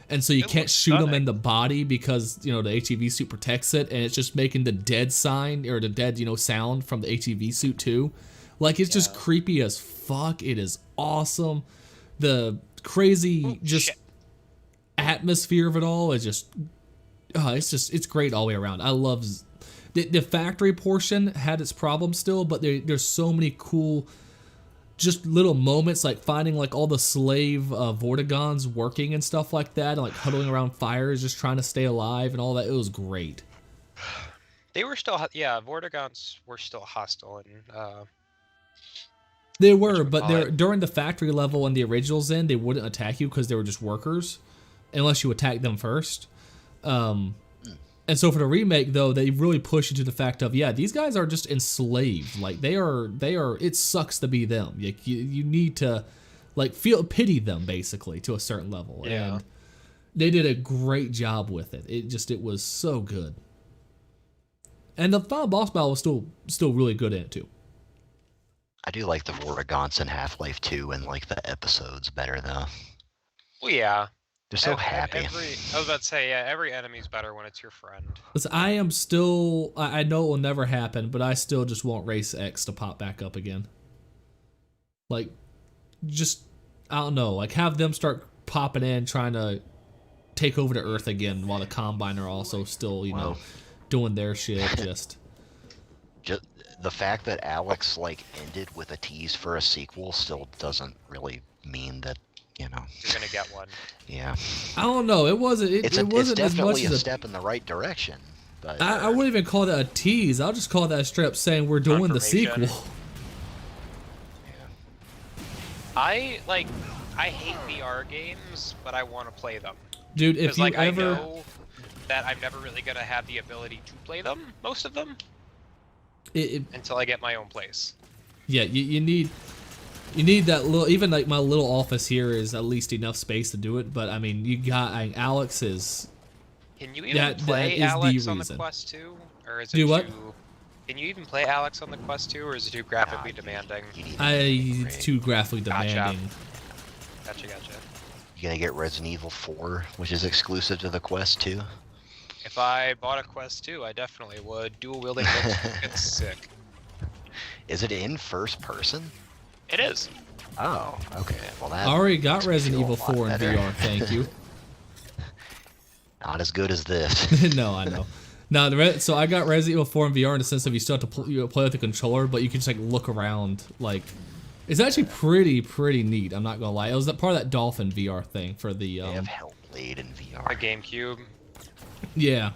and so you It can't looks shoot them in stunning. the body because the HEV suit protects it, and it's just making the dead sign or the dead sound from the HEV suit too. Like it's just creepy as fuck. It is awesome. The crazy Oh, just shit. atmosphere of it all is just it's great all the way around. I love the factory portion had its problems still, but there's so many cool just little moments like finding like all the slave Vortigons working and stuff like that, and like huddling around fires just trying to stay alive and all that. It was great. They were still, Vortigons were still hostile, and They were, but Whatchamacallit. they're during the factory level in the original Zen, they wouldn't attack you because they were just workers, unless you attacked them first. And so for the remake, though, they really push you to the fact of these guys are just enslaved. Like they are. It sucks to be them. Like you need to, like pity them basically to a certain level. Yeah. And they did a great job with it. It was so good. And the final boss battle was still really good in it too. I do like the Vortigons in Half-Life 2 and like the episodes better though. well, yeah. They're so Ev- happy. I was about to say, every enemy's better when it's your friend. Listen, I am still. I know it will never happen, but I still just want Race X to pop back up again. Like, just I don't know. Like, have them start popping in, trying to take over the Earth again, while the Combine are also still, Wow. doing their shit. Just Just the fact that Alex like ended with a tease for a sequel still doesn't really mean that You're gonna get one. yeah. I don't know. It wasn't. It It's wasn't as much definitely as a a. step in the right direction. But I wouldn't even call that a tease. I'll just call that straight up saying we're doing the Confirmation. sequel. I hate VR games, but I want to play them. Dude, if Because you like I ever. know that I'm never really gonna have the ability to play them, most of them, It, until I get my own place. Yeah, you need that little. Even like my little office here is at least enough space to do it. But I mean, Alex is. Can you even That play is the Alex on the reason. Quest 2? Or is it Do what? Can you even play Alex on the Quest 2, or is it too graphically you demanding? need It's too graphically Gotcha. demanding. Gotcha. You gonna get Resident Evil 4, which is exclusive to the Quest 2? If I bought a Quest 2, I definitely would. Dual wielding looks it's sick. Is it in first person? It is. Oh, okay. Well, that I already got makes me Resident feel Evil a lot 4 in better. VR. Thank you. Not as good as this. No, I know. No, so I got Resident Evil 4 in VR in the sense of you still have to play with the controller, but you can just like look around. Like, it's actually pretty neat. I'm not gonna lie. It was part of that Dolphin VR thing for the. They have Hellblade in A VR. GameCube. Yeah.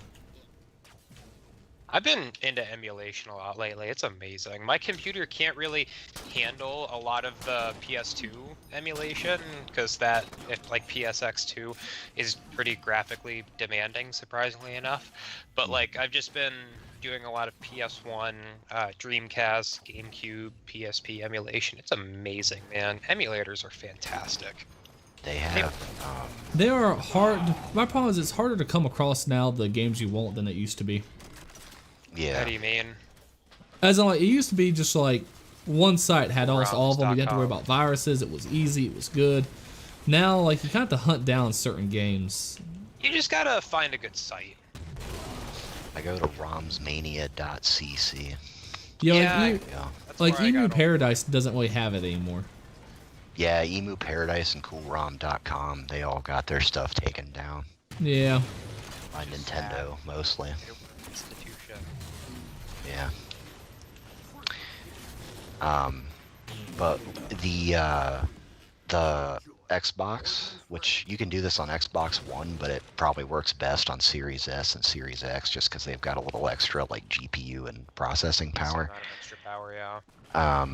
I've been into emulation a lot lately. It's amazing. My computer can't really handle a lot of the PS2 emulation because like PSX2 is pretty graphically demanding, surprisingly enough. But like I've just been doing a lot of PS1, Dreamcast, GameCube, PSP emulation. It's amazing, man. Emulators are fantastic. They have. They are hard. My problem is it's harder to come across now the games you want than it used to be. Yeah. How do you mean? As in, like, it used to be just like one site had almost all of them. You didn't have to worry ROMs.com. about viruses. It was easy. It was good. Now, like, you kind of have to hunt down certain games. You just gotta find a good site. I go to romsmania.cc. Yeah, Yeah, like, Yeah. That's like where I Emu got all- Paradise doesn't really have it anymore. Yeah, Emu Paradise and CoolROM.com, they all got their stuff taken down Yeah. by Nintendo, mostly. Institution. Yeah. But the Xbox, which you can do this on Xbox One, but it probably works best on Series S and Series X just because they've got a little extra like GPU and processing Decent power. amount of extra power, yeah.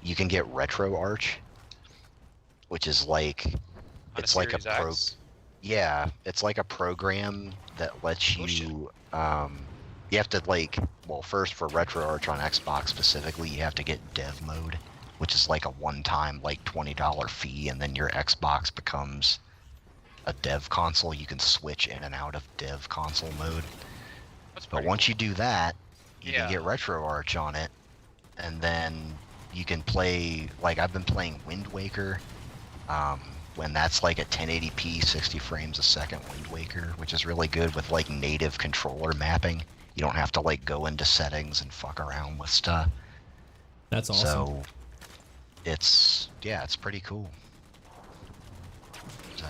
You can get RetroArch, which is like On it's like a Series pro. X. Yeah, it's like a program that lets Oh, shit. you. You have to like. Well, first for RetroArch on Xbox specifically, you have to get Dev mode, which is like a one-time like $20 fee, and then your Xbox becomes a Dev console. You can switch in and out of Dev console mode. That's But pretty once cool. you do that, you Yeah. can get RetroArch on it, and then you can play. Like I've been playing Wind Waker. When that's like a 1080p 60 frames a second Wind Waker, which is really good with like native controller mapping. You don't have to like go into settings and fuck around with stuff. That's awesome. So it's pretty cool. So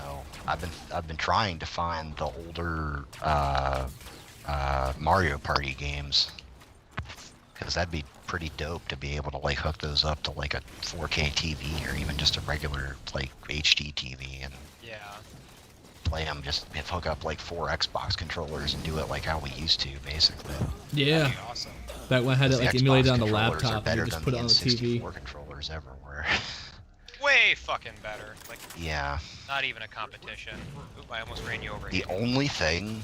I've been trying to find the older Mario Party games, because that'd be pretty dope to be able to like hook those up to like a 4K TV or even just a regular like HD TV and Yeah. play them. Just hook up like 4 Xbox controllers and do it like how we used to, basically. Yeah. That'd be awesome. Back when I had it The like Xbox emulated on the controllers are laptop, and better you just than put it on the TV. N64 controllers ever were. Way fucking better. Like, Yeah. not even a competition. Oop, I almost ran you over The here. only 3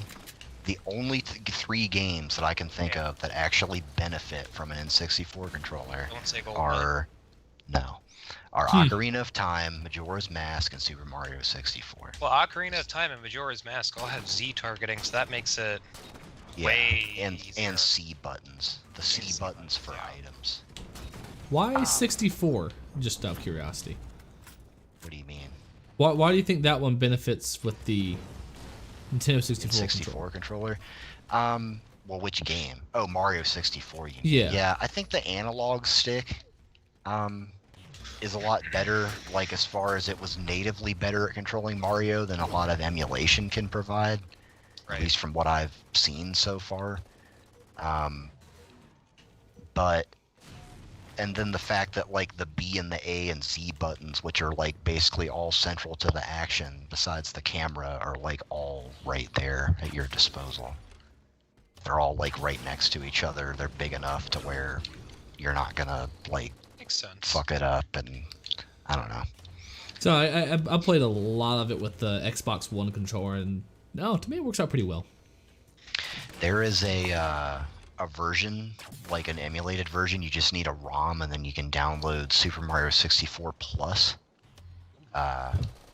games that I can think Yeah. of that actually benefit from an N64 controller Don't say Gold Run. are Ocarina of Time, Majora's Mask, and Super Mario 64. Well, Ocarina of Time and Majora's Mask all have Z targeting, so that makes it Yeah, way easier. and C buttons. The C C buttons for yeah. items. Why 64? Just out of curiosity. What do you mean? Why do you think that one benefits with the Nintendo 64 64 controller? Well, which game? Oh, Mario 64. You mean. Yeah. Yeah, I think the analog stick, is a lot better. Like as far as it was natively better at controlling Mario than a lot of emulation can provide. At Right. least from what I've seen so far. But and then the fact that like the B and the A and Z buttons, which are like basically all central to the action besides the camera, are like all right there at your disposal. They're all like right next to each other. They're big enough to where you're not gonna like Makes sense. fuck it up, and I don't know. So I played a lot of it with the Xbox One controller, and no, to me it works out pretty well. There is a version, like an emulated version. You just need a ROM, and then you can download Super Mario 64 Plus.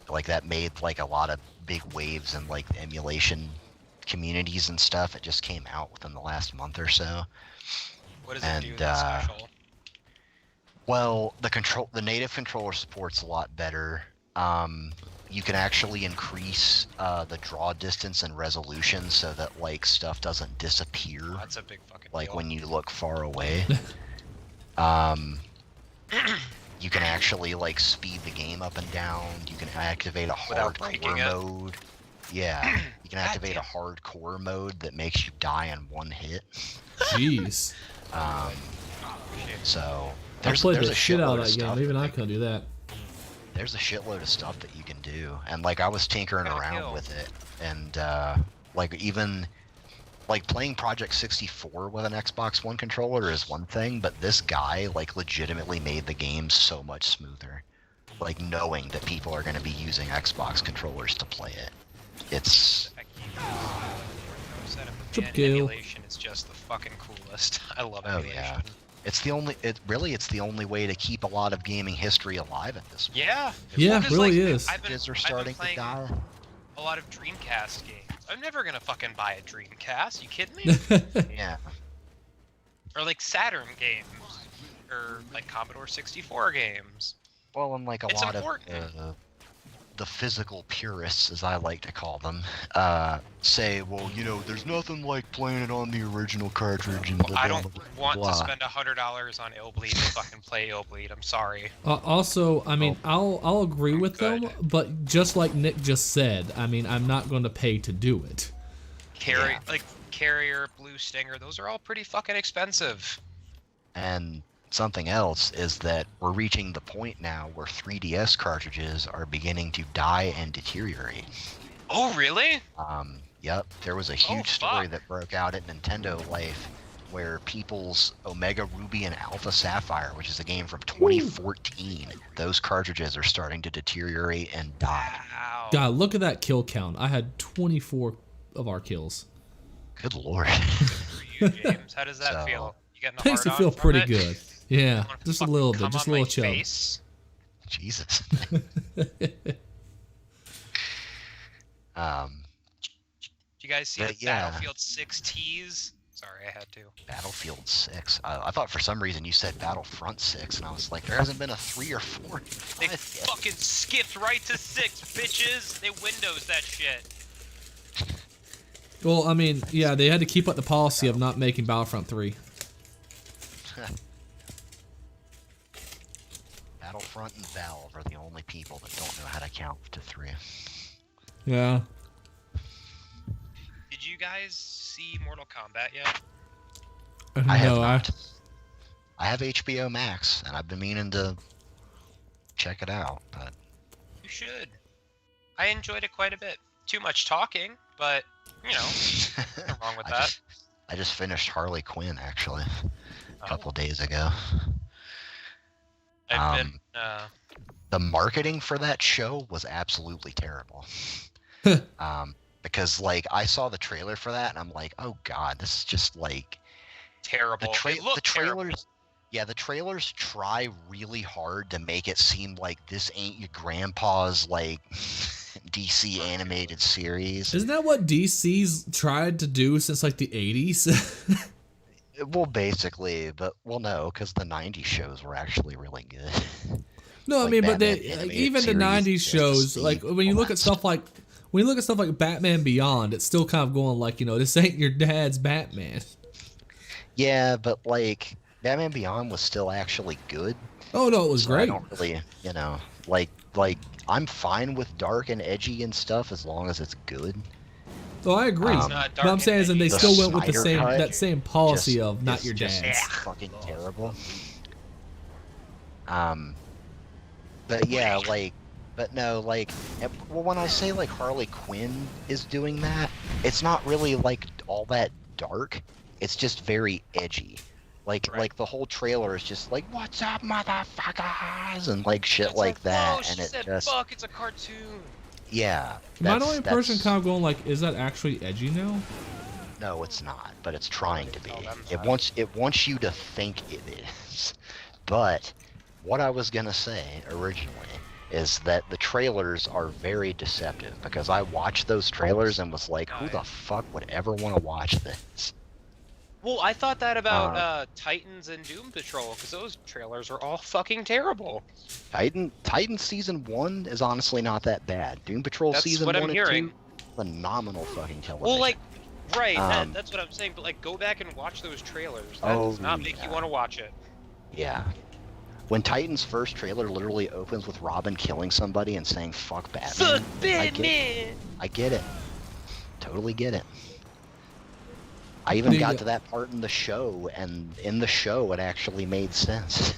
Like that made like a lot of big waves in like the emulation communities and stuff. It just came out within the last month or so. What does it do and, that's special? Well, the native controller support's a lot better. You can actually increase the draw distance and resolution so that like stuff doesn't disappear That's a big fucking like deal. when you look far away. You can actually like speed the game up and down. You can activate a Without breaking hardcore it. mode. Yeah, you can activate a damn. hardcore mode that makes you die in one hit. Jeez. Shit. So I there's played a the shit out shitload of of that game. stuff. Even I couldn't do that. There's a shitload of stuff that you can do, and like I was tinkering Gotta around kill. with it, and like even like playing Project 64 with an Xbox One controller is one thing, but this guy like legitimately made the game so much smoother. Like knowing that people are going to be using Xbox controllers to play it. It's I keep setup, but Chip man, kill. emulation is just the fucking coolest. I love Oh, emulation. yeah. it's the only way to keep a lot of gaming history alive at this point. Yeah. Yeah, Well, 'cause, really like, is. Kids are I've been starting to playing die. a lot of Dreamcast games. I'm never gonna fucking buy a Dreamcast. You kidding me? Yeah. Or like Saturn games, or like Commodore 64 games. Well, and like a It's lot important. of the physical purists, as I like to call them, say, well, you know, there's nothing like playing it on the original cartridge. And I blah, don't blah, want blah. to spend $100 on Illbleed to fucking play Illbleed. I'm sorry. Also, I mean, I'll agree with them, Good. but just like Nick just said, I mean, I'm not going to pay to do it. Yeah. Like Carrier, Blue Stinger, those are all pretty fucking expensive. And something else is that we're reaching the point now where 3DS cartridges are beginning to die and deteriorate. Oh, really? Yep, there was a huge story fuck. that broke out at Nintendo Life where people's Omega Ruby and Alpha Sapphire, which is a game from 2014, those cartridges are starting to deteriorate and die. Wow. God, look at that kill count. I had 24 of our kills. Good lord. For you, James, how does that So- feel? You getting a Makes it hard-on feel from pretty it? good. Yeah, Wanna just a fucking little bit, come just a on little my chub. face? Jesus. Did you guys see But the yeah. Battlefield 6 tease? Sorry, I had to. Battlefield 6. I thought for some reason you said Battlefront 6, and I was like, there hasn't been a 3 or 4. They What? Yeah. fucking skipped right to 6, bitches! They Windows that shit. Well, I mean, yeah, they had to keep up the policy of not making Battlefront 3. Battlefront and Valve are the only people that don't know how to count to 3. Yeah. Did you guys see Mortal Kombat yet? I have No, not. I have HBO Max, and I've been meaning to check it out, but You should. I enjoyed it quite a bit. Too much talking, but, you know, nothing wrong with that. I just finished Harley Quinn, actually, a Oh. couple days ago. I've been, The marketing for that show was absolutely terrible. Because, like, I saw the trailer for that, and I'm like, oh god, this is just, like... terrible. It The looked terrible. trailers... Yeah, the trailers try really hard to make it seem like this ain't your grandpa's, like, DC animated series. Isn't that what DC's tried to do since like the 80s? Well, basically, but, well, no, because the 90s shows were actually really good. No, I Like mean, but Batman they animated even the series, 90s Justice shows, League, like when you all look that at stuff like Batman Beyond, it's still kind of going like, you know, this ain't your dad's Batman. Yeah, but, like, Batman Beyond was still actually good. Oh no, it was So I great. don't really, you know, like, I'm fine with dark and edgy and stuff as long as it's good. Oh, I agree. It's not But I'm dark saying is, and they and The still went with the Snyder same Cut that same policy just of not is your just dad's. fucking terrible. But yeah, like, but no, like, well, when I say like Harley Quinn is doing that, it's not really like all that dark. It's just very edgy. Like the whole trailer is just like, "What's up, motherfuckers?" and like shit It's like that, oh, she and it said just, fuck, it's a cartoon. yeah. Am I the that's- only person that's- kind of going like, is that actually edgy now? No, it's not, but it's trying to be. Tell them It that. wants you to think it is. But what I was gonna say originally is that the trailers are very deceptive because I watched those trailers and was like, who the fuck would ever want to watch this? Well, I thought that about Titans and Doom Patrol, because those trailers are all fucking terrible. Titan season 1 is honestly not that bad. Doom Patrol That's season what 1 I'm and hearing. 2, phenomenal fucking television. Well, like, right, Um, that's what I'm saying, but like, go back and watch those trailers. That Oh, does not make yeah. you want to watch it. Yeah. When Titan's first trailer literally opens with Robin killing somebody and saying "fuck Batman," I get it. Totally get it. I even Yeah. got to that part in the show, and in the show it actually made sense.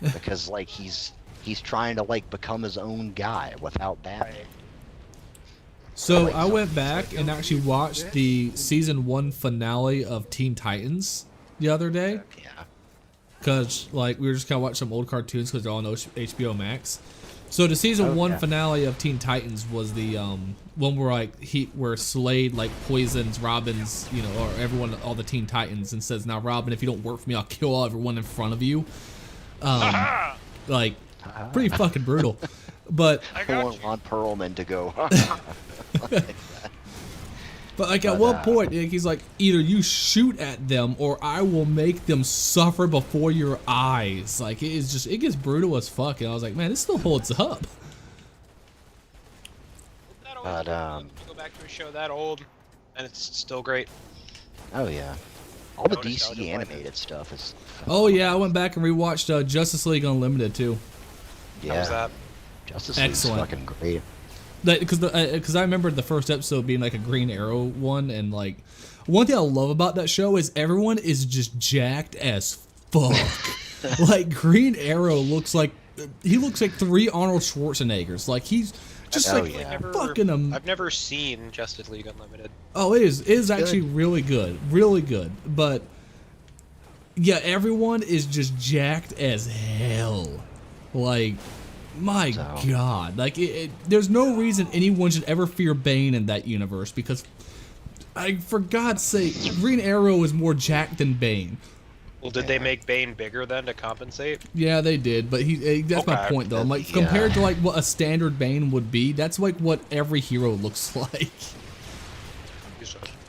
Because like he's trying to like become his own guy without Batman. So like I went something back and actually watched the season 1 finale of Teen Titans the other day. Yeah. Because, like, we were just kind of watching some old cartoons because they're all on HBO Max. So the season Oh, 1 yeah. finale of Teen Titans was the one where, like, where Slade, like, poisons Robin's, you know, or everyone, all the Teen Titans, and says, "Now, Robin, if you don't work for me, I'll kill everyone in front of you." Like, pretty fucking brutal. But I I got want you. Ron Perlman to go. But like at But, one point, like, he's like, either you shoot at them or I will make them suffer before your eyes. Like, it is just, it gets brutal as fuck. And I was like, man, this still holds up. That old, But, you go back to a show that old, and it's still great. Oh yeah. All the Noticed how DC it animated stuff is. Oh yeah, I went back and rewatched Justice League Unlimited too. Yeah. How was that? Justice League's Excellent. fucking great. Because I remember the first episode being like a Green Arrow one, and like one thing I love about that show is everyone is just jacked as fuck. Like Green Arrow looks like he looks like 3 Arnold Schwarzeneggers. Like he's just Oh, like yeah. fucking I've never seen Justice League Unlimited. Oh, it is actually really good, but yeah, everyone is just jacked as hell. Like, my So- God, like there's no reason anyone should ever fear Bane in that universe because, for God's sake, Green Arrow is more jacked than Bane. Well, did they make Bane bigger then to compensate? Yeah, they did, but that's my Okay. point though. Like Yeah. compared to like what a standard Bane would be, that's like what every hero looks like.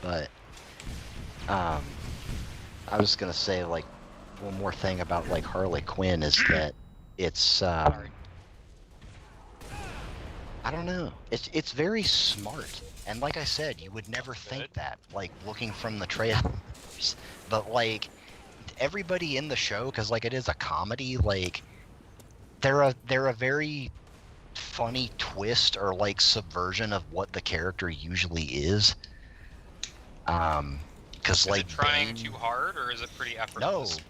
But I was gonna say like one more thing about like Harley Quinn is that it's I don't know. It's very smart. And like I said, you would never think that, like looking from the trailers. But like everybody in the show, because like it is a comedy, like they're a very funny twist or like subversion of what the character usually is. Because Is like it trying Bane- too hard, or is it pretty no, effortless?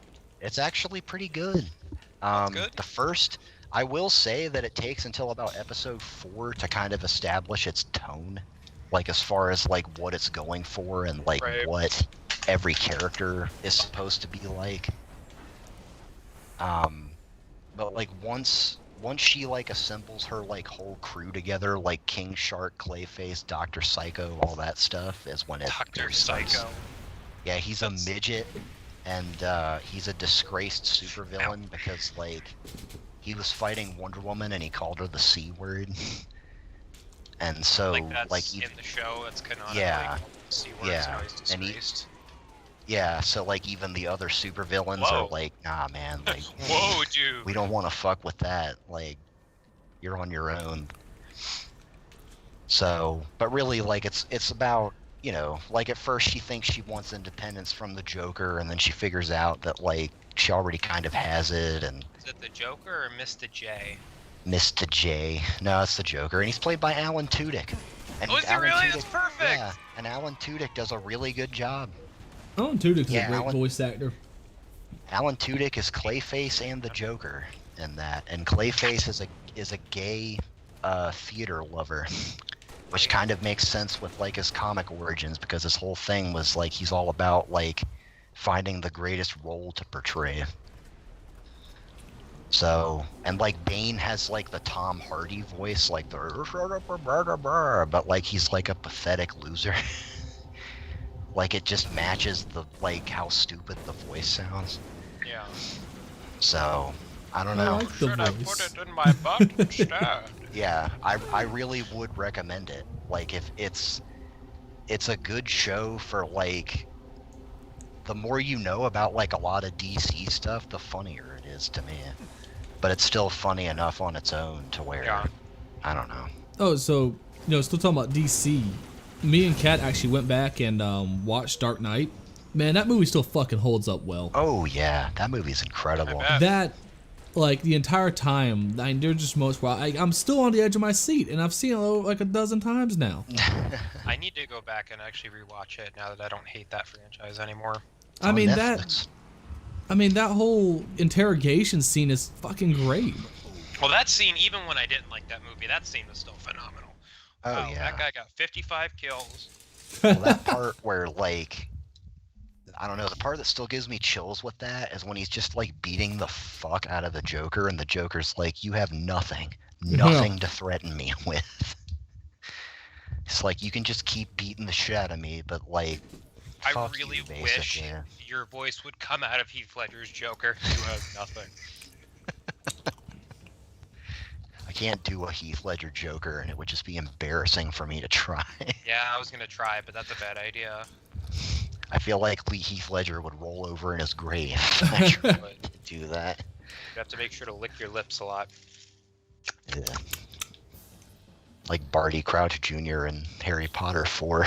it's actually pretty good. good. The first, I will say that it takes until about episode 4 to kind of establish its tone, like as far as like what it's going for and like Right. what every character is supposed to be like. But like once she like assembles her like whole crew together, like King Shark, Clayface, Dr. Psycho, all that stuff, is when it Dr. really starts. Psycho. Yeah, he's a That's- midget, and he's a disgraced supervillain because like he was fighting Wonder Woman and he called her the C word, and so Like that's like in the show. It's canonically Yeah. C word, Yeah. so now he's And he- disgraced. yeah, so like even the other supervillains are Whoa. like, nah, man, like Whoa, dude. we don't want to fuck with that. Like you're on your own. So, but really, like it's about, you know, like at first she thinks she wants independence from the Joker, and then she figures out that like she already kind of has it, and Is it the Joker or Mr. J? Mr. J. No, it's the Joker, and he's played by Alan Tudyk. And Oh, is he Alan really? Tudyk- That's perfect. Yeah, and Alan Tudyk does a really good job. Alan Tudyk's Yeah, a great Alan- voice actor. Alan Tudyk is Clayface and the Joker in that, and Clayface is a gay theater lover, which kind of makes sense with like his comic origins because his whole thing was like he's all about like finding the greatest role to portray. So, and like Bane has like the Tom Hardy voice, like the but like he's like a pathetic loser. Like it just matches the like how stupid the voice sounds. Yeah. So, I don't I know. like the Should I voice. put it in my butt instead? Yeah, I really would recommend it. Like if it's a good show for like the more you know about like a lot of DC stuff, the funnier it is to me. But it's still funny enough on its own to where Yeah. I don't know. Oh, so you know, still talking about DC. Me and Kat actually went back and watched Dark Knight. Man, that movie still fucking holds up well. Oh yeah, that movie's incredible. I bet. That, like the entire time, I mean, there's just moments where I'm still on the edge of my seat, and I've seen it like a dozen times now. I need to go back and actually rewatch it now that I don't hate that franchise anymore. I On mean Netflix. that whole interrogation scene is fucking great. Well, that scene, even when I didn't like that movie, that scene was still phenomenal. Oh yeah. That guy got 55 kills. Well, that part where like, I don't know, the part that still gives me chills with that is when he's just like beating the fuck out of the Joker, and the Joker's like, "You have nothing to threaten me with." It's like, you can just keep beating the shit out of me, but like, I fuck really you, wish basically. your voice would come out of Heath Ledger's Joker. You have nothing. I can't do a Heath Ledger Joker, and it would just be embarrassing for me to try. Yeah, I was gonna try, but that's a bad idea. I feel like Heath Ledger would roll over in his grave if I tried But to do that. you have to make sure to lick your lips a lot. Yeah. Like Barty Crouch Jr. in Harry Potter 4.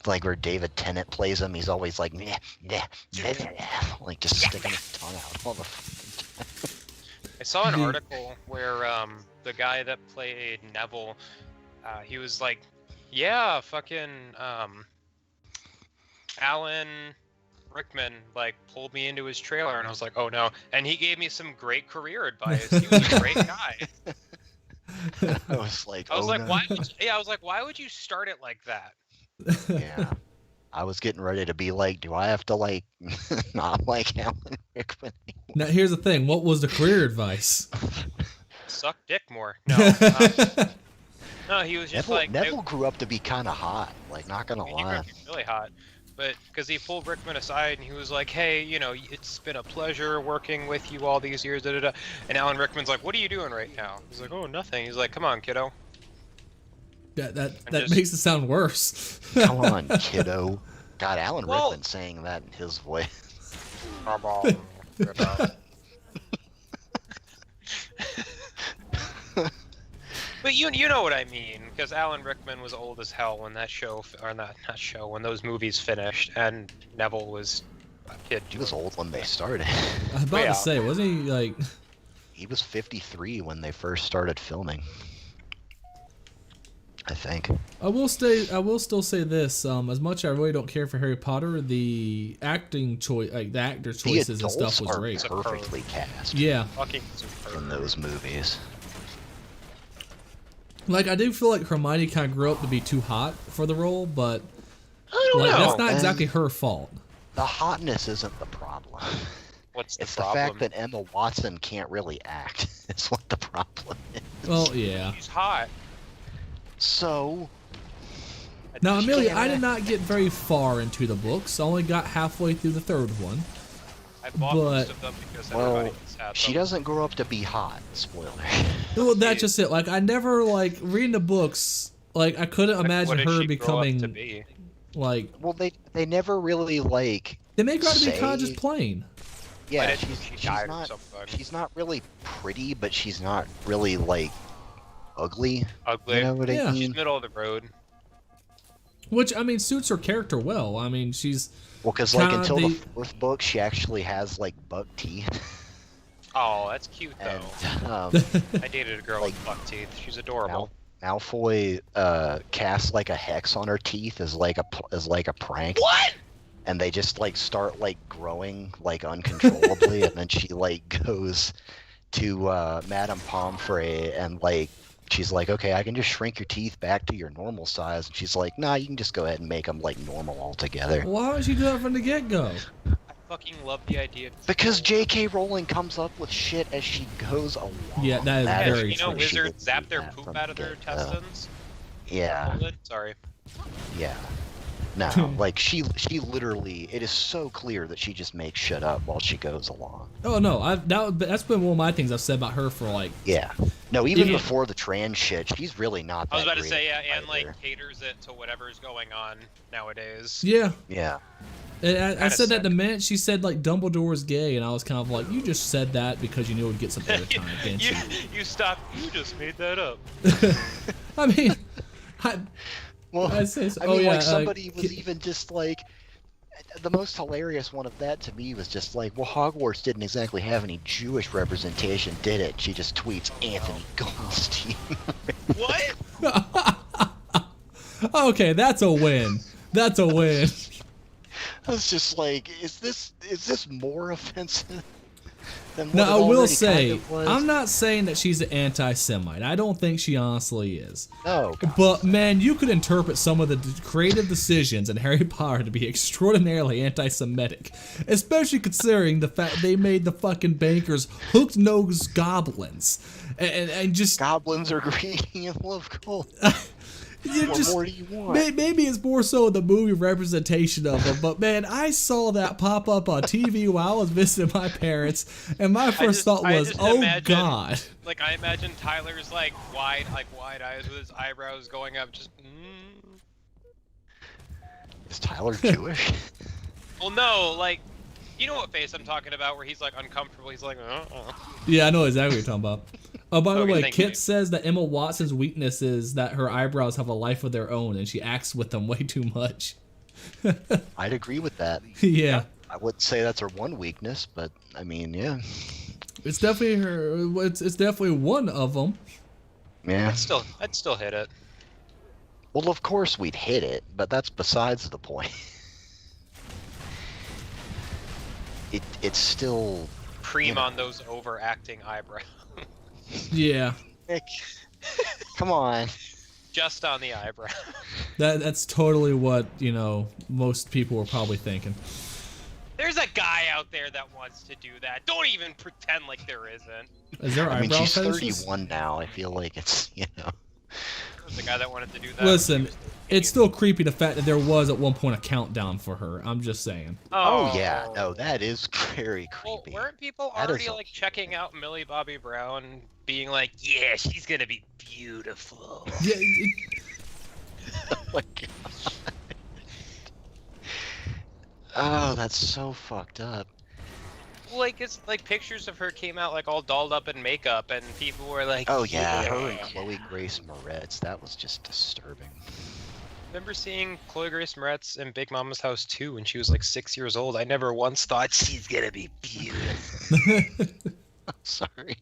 Like where David Tennant plays him, he's always like, "Meh, meh, meh, meh," like just sticking his tongue out all the fucking time. I saw an The- article where the guy that played Neville, he was like, yeah, fucking Alan Rickman like pulled me into his trailer, and I was like, oh no. And he gave me some great career advice. He was a great guy. I was like, I was oh, like, no. why would you, I was like, why would you start it like that? Yeah. I was getting ready to be like, do I have to like not like Alan Rickman? Now here's the thing. What was the career advice? Suck dick more. No, no, he was just Neville, like Neville grew up to be kind of hot, like not gonna he grew lie. up to be really hot, but because he pulled Rickman aside and he was like, hey, you know, it's been a pleasure working with you all these years, da da da. And Alan Rickman's like, what are you doing right now? He's like, oh, nothing. He's like, come on, kiddo. That just- makes it sound worse. Come on, kiddo. God, Alan Well- Rickman saying that in his voice. But you know what I mean, because Alan Rickman was old as hell when that show, or not show, when those movies finished, and Neville was a kid. He was old when they started. I was about Yeah. to say, wasn't he like? He was 53 when they first started filming. I think. I will still say this. As much as I really don't care for Harry Potter, the acting choice, like the actor The choices and adults stuff, was are great. perfectly cast Yeah, Fucking superb. in those movies. like I do feel like Hermione kind of grew up to be too hot for the role, but I don't like know. that's not and- exactly her fault. The hotness isn't the problem. What's the It's problem? the fact that Emma Watson can't really act. Is what the problem is. Well, yeah. She's hot. So, Now, She Amelia, can't I did act. not get very far into the books. I only got halfway through the third one. I bought But- most of them because well, everybody was had she them. doesn't grow up to be hot. Spoiler. Well, that's just it. Like, I never, like, reading the books, like, I couldn't Like, imagine what did her she grow up to becoming, be? like, Well, they never really like. they make her out to be kind of Say- just plain. Yeah, didn't think she she's died or not. something. She's not really pretty, but she's not really like ugly. Ugly. You know what Yeah. I She's mean? middle of the road. Which, I mean, suits her character well. I mean, she's, Well, because like Kinda until the the- fourth book, she actually has like buck teeth, Oh, that's cute and though. I dated a girl Like, with buck teeth. She's adorable. Malfoy casts like a hex on her teeth as like a prank. What? And they just like start like growing like uncontrollably, and then she like goes to Madame Pomfrey and like she's like, okay, I can just shrink your teeth back to your normal size, and she's like, nah, you can just go ahead and make them like normal altogether. why would she do that from the get-go? I fucking love the idea. Of Because J.K. Rowling comes up with shit as she goes along. Yeah, that is yeah, very you know, true. She wizards did zap do their that poop from out of their the get-go. intestines. Yeah, Sorry. yeah. No, like she literally, it is so clear that she just makes shit up while she goes along. Oh, no, that's been one of my things I've said about her for, like, Yeah. No, even Yeah. before the trans shit, she's really not that I was about to great say, yeah, and like either. caters it to whatever's going on nowadays. yeah. Yeah. And I Kinda said that the sick. minute she said, like, Dumbledore's gay, and I was kind of like, you just said that because you knew it would get some airtime against you, you. you stop. You just made that up. I mean, Well, I'd say so. I Oh, mean, yeah, like somebody was ki- even just like, the most hilarious one of that to me was just like, well, Hogwarts didn't exactly have any Jewish representation, did it? She just tweets Anthony Goldstein. What? okay, that's a win. That's a win. I was just like, is this more offensive than what Now, it I will already say, kind of was. I'm not saying that she's an anti-Semite. I don't think she honestly is. No, God. But man, you could interpret some of the creative decisions in Harry Potter to be extraordinarily anti-Semitic, especially considering the fact they made the fucking bankers hook-nosed goblins, and just Goblins are greedy and love gold. you What just. more do you want? Maybe it's more so the movie representation of them, but man, I saw that pop up on TV while I was visiting my parents, and my first thought I was, just "Oh imagine- God!" Like I imagine Tyler's like wide eyes with his eyebrows going up, just. Is Tyler Jewish? Well, no, like, you know what face I'm talking about, where he's like uncomfortable. He's like, Yeah, I know exactly what you're talking about. Oh, by the Okay, way, thank Kit you. says that Emma Watson's weakness is that her eyebrows have a life of their own, and she acts with them way too much. I'd agree with that. Yeah, I wouldn't say that's her one weakness, but I mean, yeah. it's definitely her. It's definitely one of them. Yeah. I'd still hit it. Well, of course we'd hit it, but that's besides the point. It's still Cream Yeah. on those overacting eyebrows. Yeah, Nick. Come on. Just on the eyebrow. that's totally what most people were probably thinking. There's a guy out there that wants to do that. Don't even pretend like there isn't. Is there I mean, eyebrow she's fetishes? 31 now. I feel like it's, There's a guy that wanted to do that. Listen, it's still creepy the fact that there was at one point a countdown for her. I'm just saying. Oh, yeah. No, that is very Well, creepy. weren't people That is already a- like checking out Millie Bobby Brown, being like, "Yeah, she's gonna be beautiful." Yeah, Oh my God. Oh, that's so fucked up. Like it's like pictures of her came out like all dolled up in makeup, and people were like, Oh yeah, her and Chloe Grace Moretz. That was just disturbing. Remember seeing Chloe Grace Moretz in Big Mama's House 2 when she was like 6 years old? I never once thought she's gonna be beautiful. I'm sorry.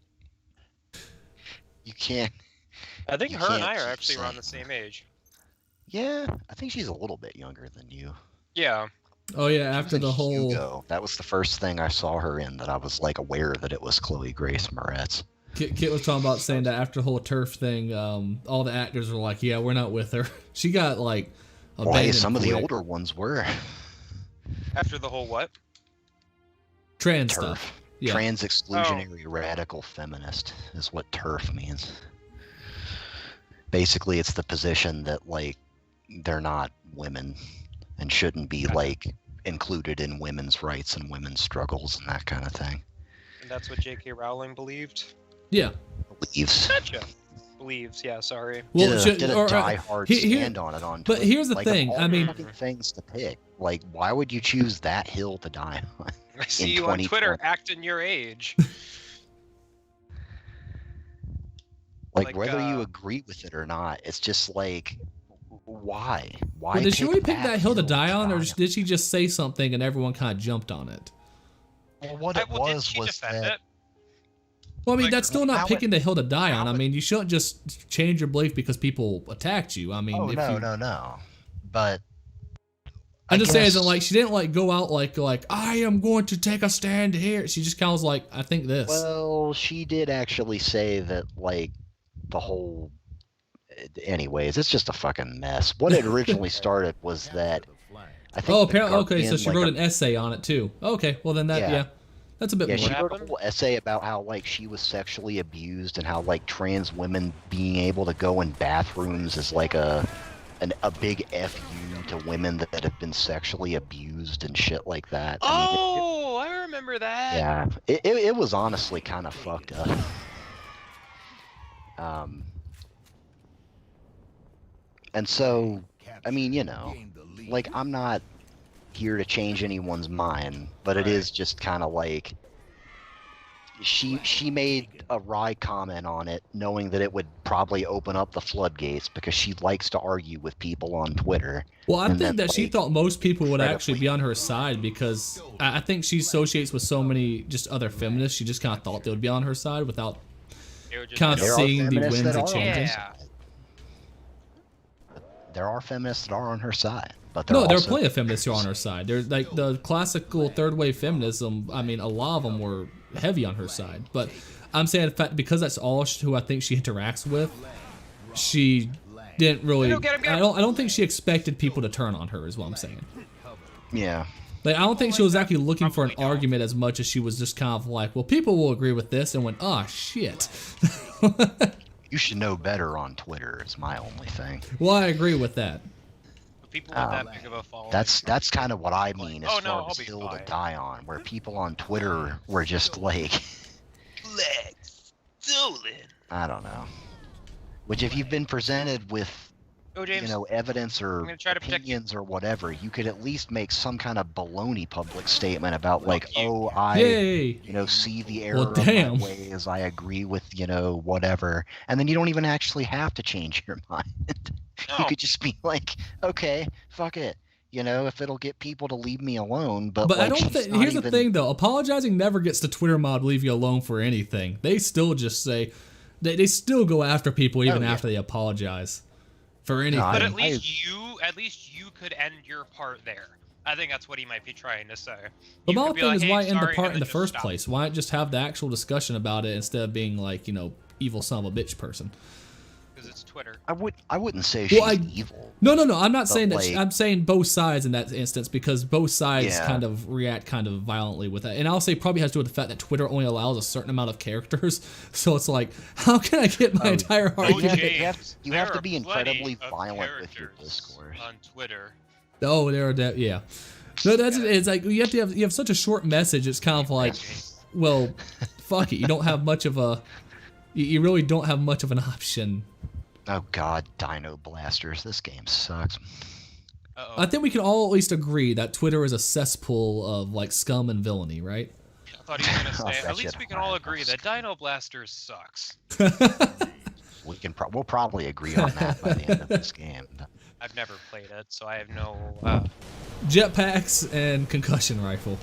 You can't. I think You her and can't I are keep actually around the saying same age. Yeah, I think she's a little bit younger than you. Yeah. oh yeah, She was after in the whole Hugo. That was the first thing I saw her in that I was like aware that it was Chloe Grace Moretz. Kit was talking about saying that after the whole turf thing, all the actors were like, "Yeah, we're not with her." She got like Well, hey, abandoned some of the quick. older ones were. After the whole what? trans TERF. stuff. Yeah, Trans exclusionary radical feminist is what TERF means. Basically, it's the position that like they're not women and shouldn't be like included in women's rights and women's struggles and that kind of thing. And that's what J.K. Rowling believed. yeah. Believes. Gotcha. Believes, yeah. Sorry. Well, did a or, die-hard here- stand on it on but Twitter. here's the Like, of thing, all I mean- fucking things to pick. Like, why would you choose that hill to die on? I see you on 2020. Twitter acting your age. Like, Like, whether you agree with it or not, it's just like, why? Why? Well, did she really pick that hill to die on, or die did she just say something and everyone kind of jumped on it? Well, what it Well, did was she was defend that it? Well, I mean, Like, that's still how not it- picking the hill to die on. how I it- mean, you shouldn't just change your belief because people attacked you. I mean, Oh if no, you, no. But I'm just saying, guess- isn't like she didn't like go out like I am going to take a stand here. She just kind of was like, I think this. Well, she did actually say that, like, the whole. Anyways, it's just a fucking mess. What it originally started was that. I think Oh, the apparently, okay. So Guardian, she like, wrote an essay on it too. Okay, well then Yeah. that's a bit Yeah, more. she What wrote a happened? whole essay about how like she was sexually abused and how like trans women being able to go in bathrooms is like a big fu to women that have been sexually abused and shit like that. I mean, Oh, I remember that. yeah, it was honestly kind of fucked up. And so, I mean, like I'm not here to change anyone's mind, but it Right. is just kind of like she made a wry comment on it, knowing that it would probably open up the floodgates because she likes to argue with people on Twitter. Well, I and think then, that she like, thought most people would incredibly- actually be on her side because I think she associates with so many just other feminists. She just kind of thought they would be on her side without It would just kind be of There are seeing the feminists winds that of are on her changes. Yeah. side. There are feminists that are on her side, but there No, are there are also plenty of feminists who are on her side. There's like the classical third wave feminism. I mean, a lot of them were heavy on her side. But I'm saying, in fact, because that's all who I think she interacts with, she didn't really. Get him, get him. I don't think she expected people to turn on her. Is what I'm saying. Yeah. Like, I don't think she was actually looking for an Probably don't. argument as much as she was just kind of like, well, people will agree with this, and went, oh shit. You should know better on Twitter. Is my only thing. Well, I agree with that. People with that big of a following. That's kind of what I mean as Oh, no, far I'll as be hill to fine. die on, where people on Twitter were just like, Legs stolen. I don't know. Which if you've been presented with, Go, James. you know, evidence or gonna try to protect you. opinions or whatever, you could at least make some kind of baloney public statement about like, Fuck you. oh, I, Yay! you know, see the error Well, of damn. my ways. I agree with, you know, whatever. And then you don't even actually have to change your mind. You No. could just be like, okay, fuck it. You know, if it'll get people to leave me alone. But But like, I don't she's think. not Here's the even- thing, though. Apologizing never gets the Twitter mob leave you alone for anything. They still just say, they still go after people even yeah. after they apologize for anything. But I- at least you could end your part there. I think that's what he might be trying to say. But You my could be thing like, is, "Hey, why end the sorry," part and in the then just first stop. place? Why not just have the actual discussion about it instead of being like, you know, evil son of a bitch person? Because it's Twitter. I wouldn't say Well, she's I- evil. No. I'm not But, saying that. like- I'm saying both sides in that instance, because both sides Yeah. kind of react kind of violently with that. And I'll say probably has to do with the fact that Twitter only allows a certain amount of characters. So it's like, how can I get my entire Oh, argument? you have to there be are plenty incredibly of violent with your characters discourse. on Twitter. Oh, there are that. Yeah. No, that's it's like you have such a short message. It's kind of like, well, fuck it. You don't have much of a. You really don't have much of an option. Oh god, Dino Blasters. This game sucks. Uh-oh. I think we can all at least agree that Twitter is a cesspool of like scum and villainy, right? I thought he was gonna I'll say. bet At you least we the can all fire agree mask. that Dino Blasters sucks. We'll probably agree on that by the end of this game. I've never played it, so I have no. Jetpacks and concussion rifle.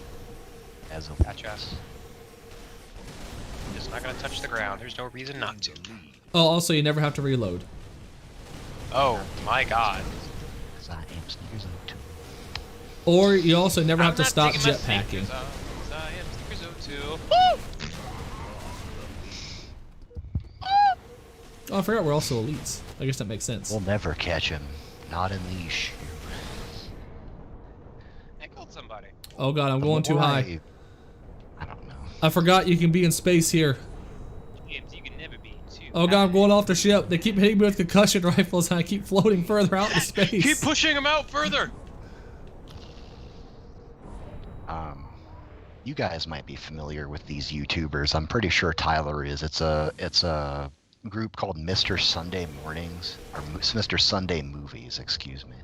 As a Gotcha. I'm just not gonna touch the ground. There's no reason not to. Oh, also you never have to reload. Oh my God. As I am Sneakers Oak too. Or you also never have I'm to not stop taking my jetpacking. sneakers off, 'cause I am Sneakers Oak too. Oh, I forgot we're also elites. I guess that makes sense. We'll never catch him. Not in these shoes. I killed somebody. Oh god, I'm going too high. Why? I don't know. I forgot you can be in space here. James, you can never be too. Oh god, I'm going off the ship. They keep hitting me with concussion rifles and I keep floating further out into space. Keep pushing him out further. You guys might be familiar with these YouTubers. I'm pretty sure Tyler is. It's a group called Mr. Sunday Mornings or Mr. Sunday Movies. Excuse me.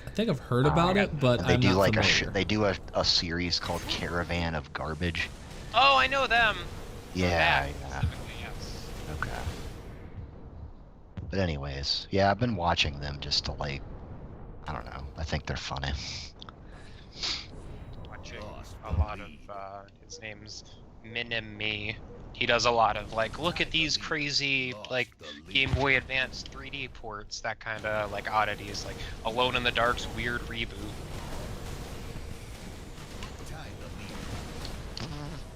I think I've heard about it, but And they I'm do not like familiar. they do a series called Caravan of Garbage. Oh, I know them. Yeah, That yeah. specifically, yes. Okay. But anyways, yeah, I've been watching them just to like, I don't know. I think they're funny. Watching a lot of his name's Minimi. He does a lot of like, look at these crazy like Game Boy Advance 3D ports, that kind of like oddities, like Alone in the Dark's weird reboot.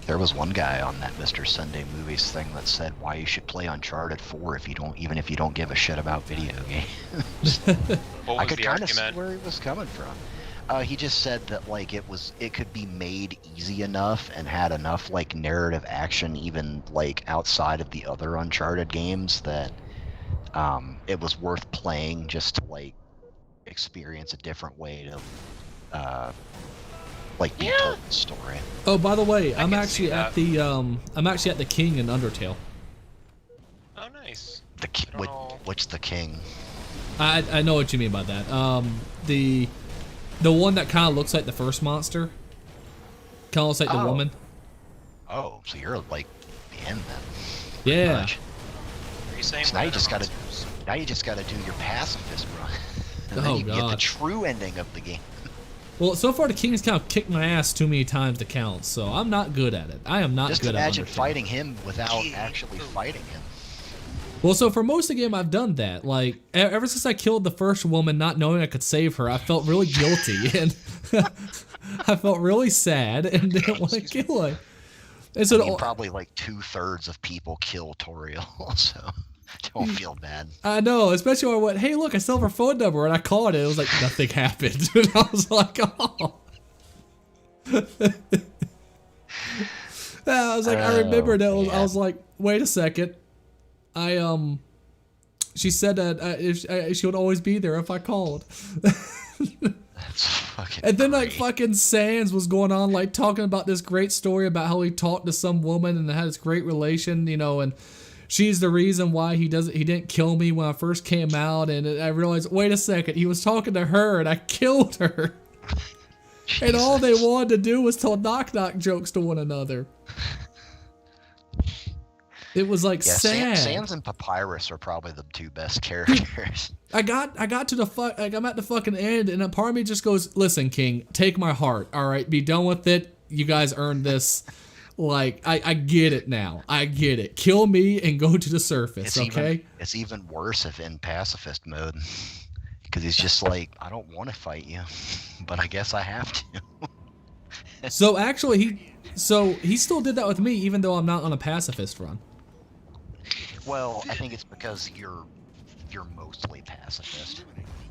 There was one guy on that Mr. Sunday Movies thing that said why you should play Uncharted 4 even if you don't give a shit about video games. What I was could the kind of see argument? where he was coming from. He just said that like it could be made easy enough and had enough like narrative action even like outside of the other Uncharted games that it was worth playing just to like experience a different way to like be told the story. Oh, by the way, I'm can see actually at that. I'm actually at the King in Undertale. Oh, nice. The I don't know. what's the king? I know what you mean by that. The one that kind of looks like the first monster. Kind of looks like the Oh. woman. Oh, so you're like the end then. Yeah. Much. Are you saying So now we're you just gotta monsters? do your pacifist run. And then Oh, you can get the God. true ending of the game. Well, so far the King has kind of kicked my ass too many times to count, so I'm not good at it. I am not Just good imagine at Undertale. fighting him without actually fighting him. Well, so for most of the game, I've done that. Like, ever since I killed the first woman, not knowing I could save her, I felt really guilty, and I felt really sad, and didn't want to kill her. And so I mean, probably like 2/3 of people kill Toriel, so don't feel bad. I know, especially when I went, hey, look, I still have her phone number, and I called it. It was like nothing happened. And I was like, oh. I was like, I remember that. I was like, wait a second. She said that she would always be there if I called. That's fucking. And then like great. fucking Sans was going on like talking about this great story about how he talked to some woman and had this great relation, you know, and she's the reason why he didn't kill me when I first came out. And I realized, wait a second, he was talking to her and I killed her. And all they Jesus. wanted to do was tell knock-knock jokes to one another. It was like Yeah, sad. Sans and Papyrus are probably the two best characters. I got to the like I'm at the fucking end, and a part of me just goes, "Listen, King, take my heart. All right, be done with it. You guys earned this. Like, I get it now. I get it. Kill me and go to the surface, okay?" It's even worse if in pacifist mode, because he's just like, I don't want to fight you, but I guess I have to. So actually, he still did that with me, even though I'm not on a pacifist run. Well, I think it's because you're mostly pacifist.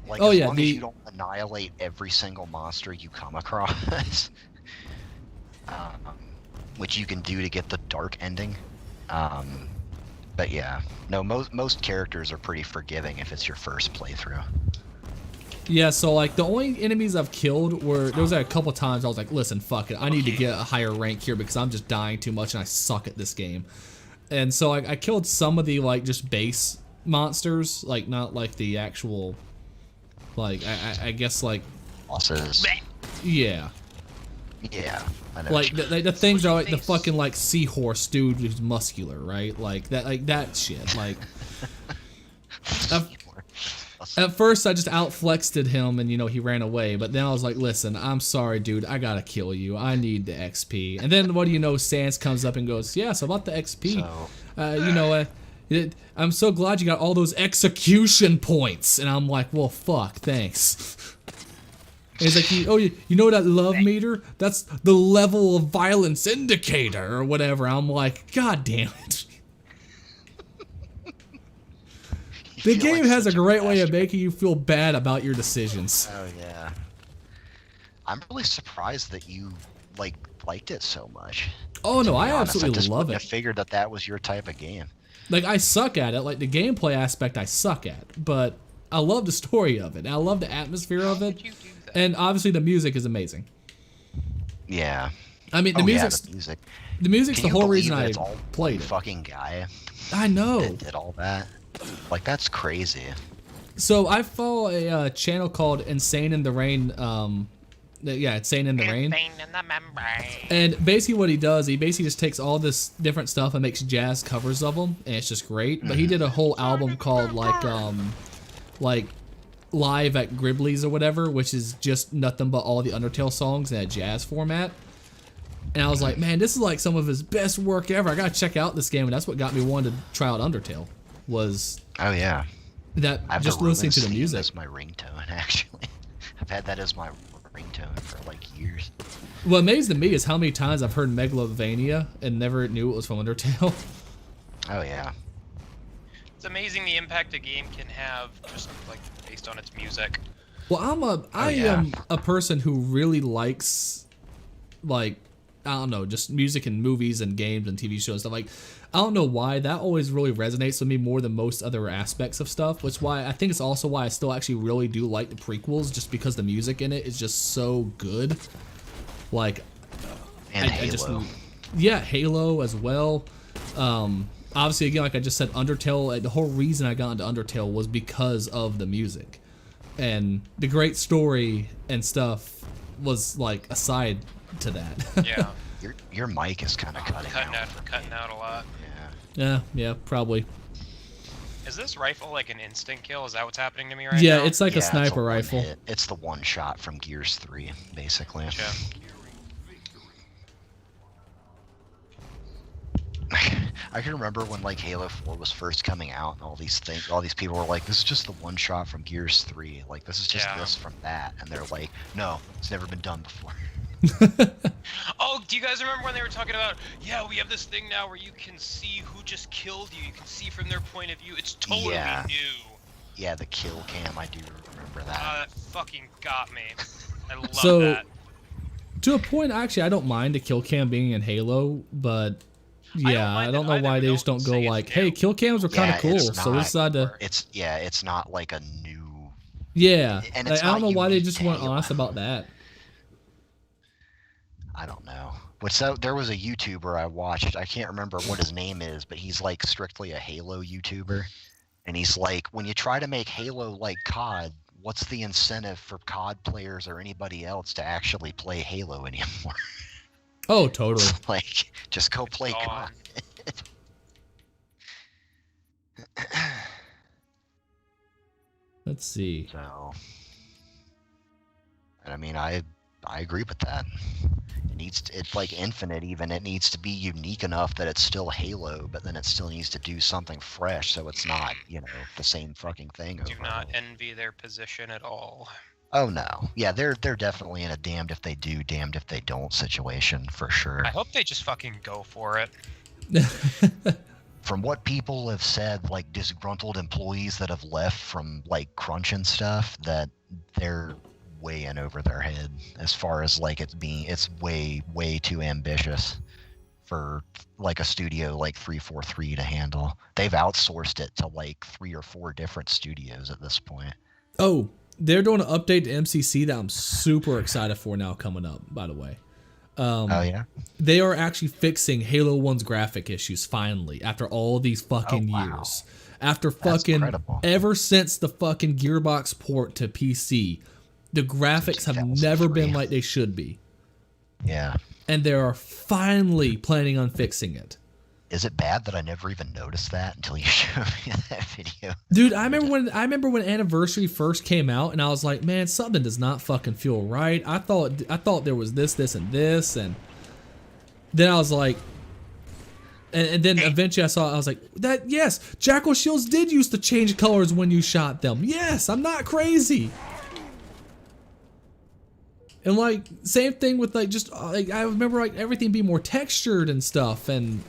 Like, Oh, as yeah, long as you don't annihilate every single monster you come across, which you can do to get the dark ending. But yeah, no, most characters are pretty forgiving if it's your first playthrough. Yeah, so like the only enemies I've killed were there was like a couple times I was like, listen, fuck it, I need to get a higher rank here because I'm just dying too much and I suck at this game. And so I killed some of the like just base monsters, like not like the actual, like I guess like Bosses. yeah, Yeah, I know. like the things are like the fucking like seahorse dude who's muscular, right? Like that shit. Like at first I just outflexed him and, you know, he ran away. But then I was like, listen, I'm sorry, dude. I gotta kill you. I need the XP. And then what do you know? Sans comes up and goes, yeah, so about the XP. You know, I'm so glad you got all those execution points. And I'm like, well, fuck, thanks. And he's like, you know that love meter? That's the level of violence indicator or whatever. I'm like, god damn it. The feel game like has a such great way of bastard. making you feel bad about your decisions. Oh yeah. I'm really surprised that you liked it so much. Oh no, To be I honest, absolutely just love wouldn't have it. figured that was your type of game. Like, I suck at it. Like, the gameplay aspect I suck at. But I love the story of it. I love the atmosphere of it. You do that. And obviously the music is amazing. Yeah. I mean, the Oh, yeah, music's the music. the music's Can the you whole believe reason that I it's all played one it. fucking guy I know. that did all that? Like, that's crazy. So I follow a channel called Insane in the Rain. Yeah, Insane in the Rain. Insane in the membrane. And basically what he does, he basically just takes all this different stuff and makes jazz covers of them, and it's just great. But he did a whole album called like Live at Gribley's or whatever, which is just nothing but all the Undertale songs in a jazz format. And I was like, man, this is like some of his best work ever. I gotta check out this game, and that's what got me wanting to try out Undertale. Was Oh yeah. that I've just listening to the music? That's my ringtone, actually. I've had that as my ringtone for like years. What amazed me is how many times I've heard Megalovania and never knew it was from Undertale. Oh yeah. It's amazing the impact a game can have just like based on its music. Well, I yeah. am a person who really likes, like, I don't know, just music and movies and games and TV shows and stuff. Like, I don't know why that always really resonates with me more than most other aspects of stuff. Which is why I think it's also why I still actually really do like the prequels, just because the music in it is just so good. Like, And I just, Halo. yeah, Halo as well. Obviously, again, like I just said, Undertale. The whole reason I got into Undertale was because of the music, and the great story and stuff was like aside to that. Yeah. Your mic is kind of cutting out. Cutting out a lot. Yeah. yeah, probably. Is this rifle like an instant kill? Is that what's happening to me right Yeah, now? it's like a Yeah, sniper one rifle. hit. It's the one shot from Gears 3, basically. Gotcha. I can remember when like Halo 4 was first coming out, and all these people were like, "This is just the one shot from Gears 3. Like, this is just Yeah. this from that," and they're like, "No, it's never been done before." Oh, do you guys remember when they were talking about, yeah, we have this thing now where you can see who just killed you. You can see from their point of view. It's totally Yeah. new. Yeah, the kill cam. I do remember that. That fucking got me. I love So- that. To a point, actually, I don't mind the kill cam being in Halo, but yeah, I mind don't it know either, why but they just don't don't go say it's like, new. hey, kill cams are kind of Yeah, cool, it's so we not. decided to. It's not like a new. Yeah, And like, it's I don't not know why they unique just to weren't Halo. honest about that. I don't know. But so there was a YouTuber I watched. I can't remember what his name is, but he's like strictly a Halo YouTuber. And he's like, when you try to make Halo like COD, what's the incentive for COD players or anybody else to actually play Halo anymore? Oh, totally. Like, just go play COD. Gone. Let's see. So, and I mean, I agree with that. It needs to, it's like Infinite even. It needs to be unique enough that it's still Halo, but then it still needs to do something fresh, so it's not, you know, the same fucking thing. Do over not and over. envy their position at all. Oh no, yeah, they're definitely in a damned if they do, damned if they don't situation for sure. I hope they just fucking go for it. From what people have said, like disgruntled employees that have left from like Crunch and stuff, that they're way in over their head as far as like it's way too ambitious for like a studio like 343 to handle. They've outsourced it to like 3 or 4 different studios at this point. Oh, they're doing an update to MCC that I'm super excited for now coming up, by the way. Oh yeah. They are actually fixing Halo 1's graphic issues finally after all these fucking Oh, wow. years. After That's fucking incredible. ever since the fucking Gearbox port to PC, the graphics have never been 2003. like they should be. Yeah. And they are finally planning on fixing it. Is it bad that I never even noticed that until you showed me that video? Dude, I remember when Anniversary first came out, and I was like, man, something does not fucking feel right. I thought there was this, and this, and then I was like, and then eventually I was like, that yes, Jackal shields did used to change colors when you shot them. Yes, I'm not crazy. And like same thing with like just like I remember like everything being more textured and stuff, and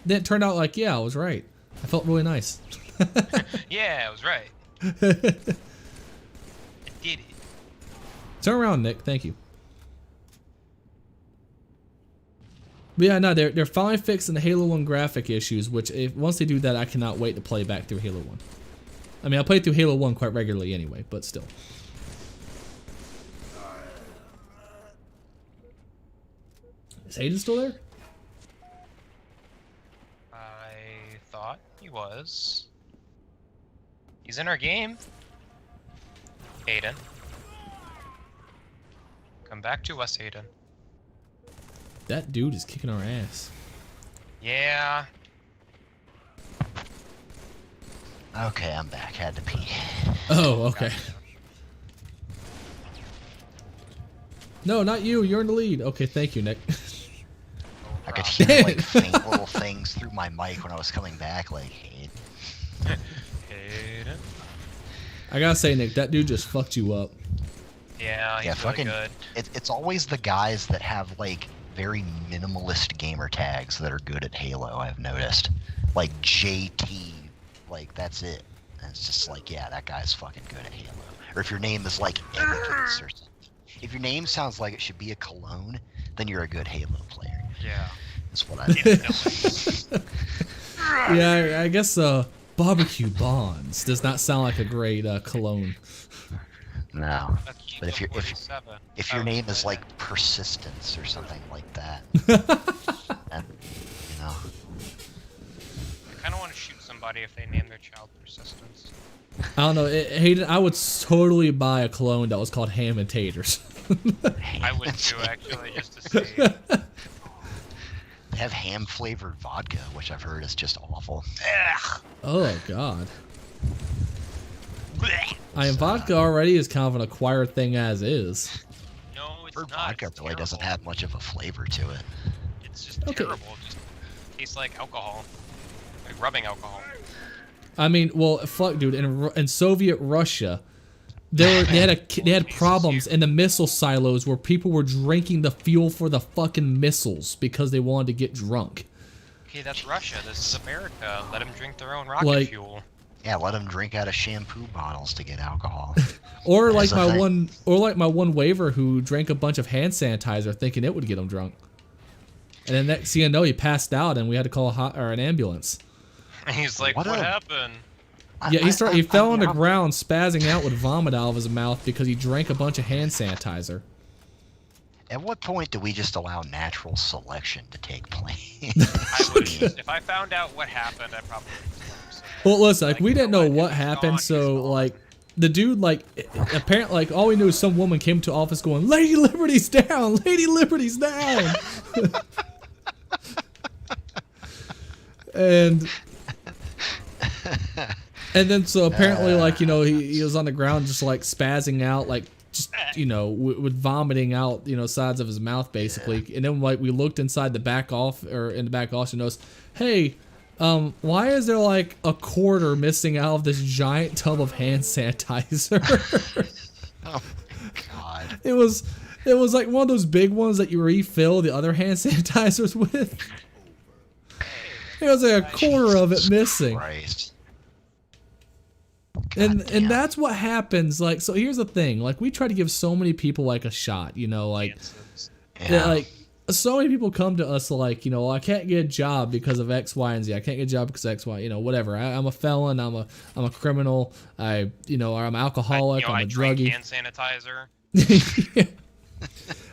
then it turned out like yeah, I was right. I felt really nice. Yeah, I was right. I did it. Turn around, Nick. Thank you. But yeah, no, they're finally fixing the Halo 1 graphic issues, which once they do that, I cannot wait to play back through Halo 1. I mean, I play through Halo 1 quite regularly anyway, but still. Is Hayden still there? I thought he was. He's in our game. Aiden. Come back to us, Aiden. That dude is kicking our ass. Yeah. Okay, I'm back. Had to pee. Oh, okay. No, not you. You're in the lead. Okay, thank you, Nick. I could hear like faint little things through my mic when I was coming back, like, hey. Aiden. I gotta say, Nick, that dude just fucked you up. Yeah, he's Yeah, really fucking. good. It's always the guys that have like very minimalist gamer tags that are good at Halo. I've noticed, like JT, like that's it. And it's just like, yeah, that guy's fucking good at Halo. Or if your name is like Evidence or something. If your name sounds like it should be a cologne, then you're a good Halo player. Yeah. That's what I do. Yeah, I guess Barbecue Bonds does not sound like a great cologne. No. That's But if you're- 47. If your Oh, name is yeah. like Persistence or something like that, then, you know. I kind of want to shoot somebody if they name their child Persistence. I don't know, Hayden. I would totally buy a cologne that was called Ham and Taters. I would too, actually, just to see. They have ham flavored vodka, which I've heard is just awful. Oh God. I mean, vodka already is kind of an acquired thing as is. No, it's I've heard not. vodka It's really doesn't terrible. have much of a flavor to it. It's just Okay. terrible. It just tastes like alcohol. Like rubbing alcohol. I mean, well, fuck, dude. In Soviet Russia, they had problems in the missile silos where people were drinking the fuel for the fucking missiles because they wanted to get drunk. Okay, that's Russia. This is America. Let them drink their own rocket Like- fuel. Yeah, let them drink out of shampoo bottles to get alcohol. Or like That's the thing. my one waiver who drank a bunch of hand sanitizer thinking it would get him drunk. And then next thing you know, he passed out and we had to call an ambulance. And he's like, What what a- happened? Yeah, he fell on the I'm- ground spazzing out with vomit out of his mouth because he drank a bunch of hand sanitizer. At what point do we just allow natural selection to take place? I would, if I found out what happened, I probably would. So, Well, listen, like like, we you didn't know know what? what If he's happened, gone, so he's gone. like the dude, like apparently, like all we knew is some woman came to office going, "Lady Liberty's down, Lady Liberty's down," and then so apparently, like, you know, he was on the ground just like spazzing out, like just, you know, with vomiting out, you know, sides of his mouth basically. And then like we looked inside the back off or in the back office and noticed, hey. Why is there like a quarter missing out of this giant tub of hand sanitizer? Oh my god. It was like one of those big ones that you refill the other hand sanitizers with. There was like a quarter of it missing. Christ. And Goddamn. that's what happens. Like, so here's the thing. Like, we try to give so many people like a shot, you know, like Yeah. like so many people come to us like, you know, I can't get a job because of X, Y, and Z. I can't get a job because of X, Y, you know, whatever. I'm a felon. I'm a criminal. I'm alcoholic. I'm a drink druggie. hand sanitizer.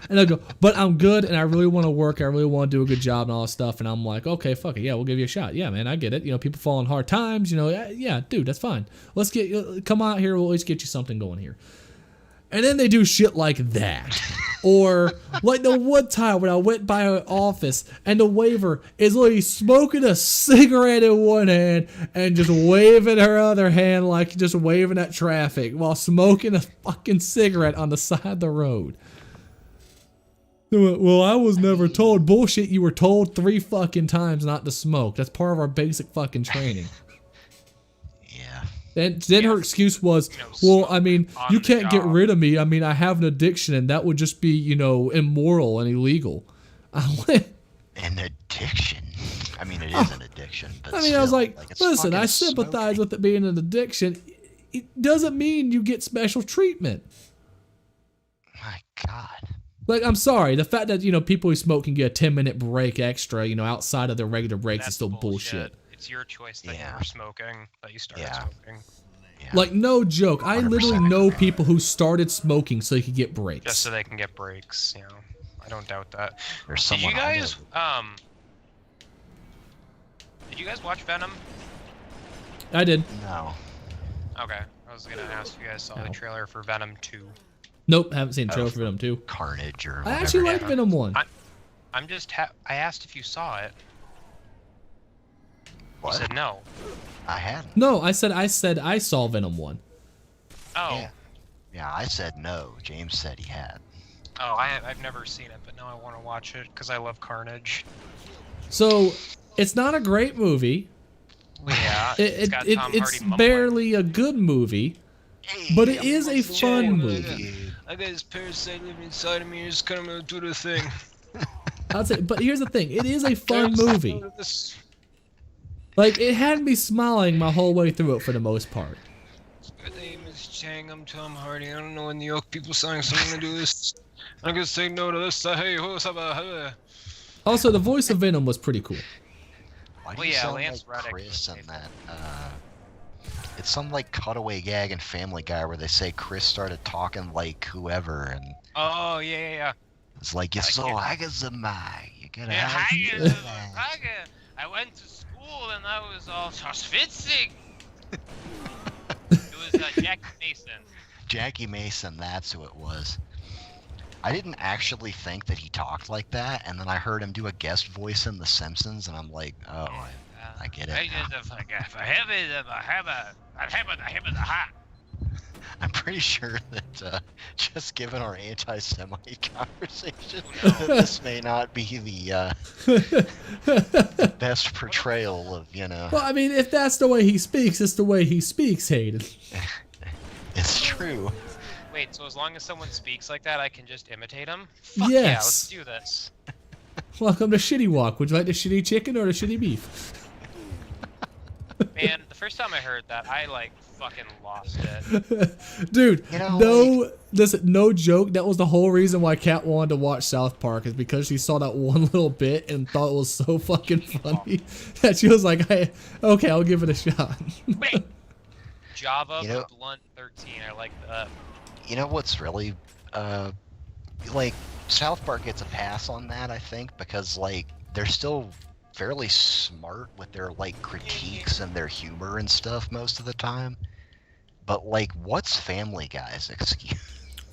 And they'll go, but I'm good and I really want to work. I really want to do a good job and all that stuff. And I'm like, okay, fuck it. Yeah, we'll give you a shot. Yeah, man, I get it. You know, people fall in hard times. You know, yeah, dude, that's fine. Come out here. We'll always get you something going here. And then they do shit like that. Or like the one time when I went by an office and the waiver is literally smoking a cigarette in one hand and just waving her other hand like just waving at traffic while smoking a fucking cigarette on the side of the road. Well, I was never told. Bullshit, you were told 3 fucking times not to smoke. That's part of our basic fucking training. Yeah. And then her excuse was, You know, well, I mean, on you the can't get job. rid of me. I mean, I have an addiction, and that would just be, you know, immoral and illegal. I went, An addiction. I mean, it is an addiction. But I mean, I was still, like, it's listen, I fucking sympathize smoking. with it being an addiction. It doesn't mean you get special treatment. My God. Like, I'm sorry, the fact that, you know, people who smoke can get a 10-minute break extra, you know, outside of their regular breaks is That's still bullshit. It's your choice that Yeah. you were smoking, that you started Yeah. smoking. Yeah. Like, no joke. I 100% literally know agree. people who started smoking so they could get breaks. Just so they can get breaks, you know. I don't doubt that. There's Did you someone I know guys did you guys watch Venom? I did. No. Okay. I was gonna ask if you guys saw No. the trailer for Venom 2. Nope, haven't seen the trailer for Venom 2. Carnage or I whatever. actually liked yeah. Venom 1. I'm just I asked if you saw it. What? You said no. I hadn't. No, I said I saw Venom 1. Oh. Yeah. Yeah, I said no. James said he had. Oh, I've never seen it, but now I want to watch it because I love Carnage. So, it's not a great movie. Yeah, it's got Tom It's Hardy mumbling. barely a good movie, but it is a fun movie. I got this parasite living inside of me and it's gonna do the thing. I'd say, but here's the thing: it is a fun movie. Like, it had me smiling my whole way through it for the most part. My name is Chang. I'm Tom Hardy. I don't know what New York people saying, so I'm gonna do this. I'm gonna say no to this. Hey, what's up? Also, the voice of Venom was pretty cool. Why do Well, you yeah, sound Lance like Reddick Chris was and that? It's some like cutaway gag in Family Guy where they say Chris started talking like whoever, and Oh yeah. it's like you're I so can't- hagasama. You gotta Yeah, have I went to school and I was all schwitzig. It was Jackie Mason. Jackie Mason. That's who it was. I didn't actually think that he talked like that, and then I heard him do a guest voice in The Simpsons, and I'm like, oh, I get it. I'm pretty sure that just given our anti-Semite conversation, this may not be the best portrayal of, you know. Well, I mean, if that's the way he speaks, it's the way he speaks, Hayden. It's true. true. Wait, so as long as someone speaks like that, I can just imitate them? Fuck yeah, let's Yes. do this. Welcome to Shitty Walk. Would you like the shitty chicken or the shitty beef? Man, the first time I heard that, I like fucking lost it. Dude, You know, no, listen, no joke. That was the whole reason why Kat wanted to watch South Park, is because she saw that one little bit and thought it was so fucking funny that she was like, hey, okay, I'll give it a shot. Wait. Java You know- Blunt 13. I like that. You know what's really, like, South Park gets a pass on that, I think, because, like, they're still fairly smart with their, like, critiques and their humor and stuff most of the time. But, like, what's Family Guy's excuse?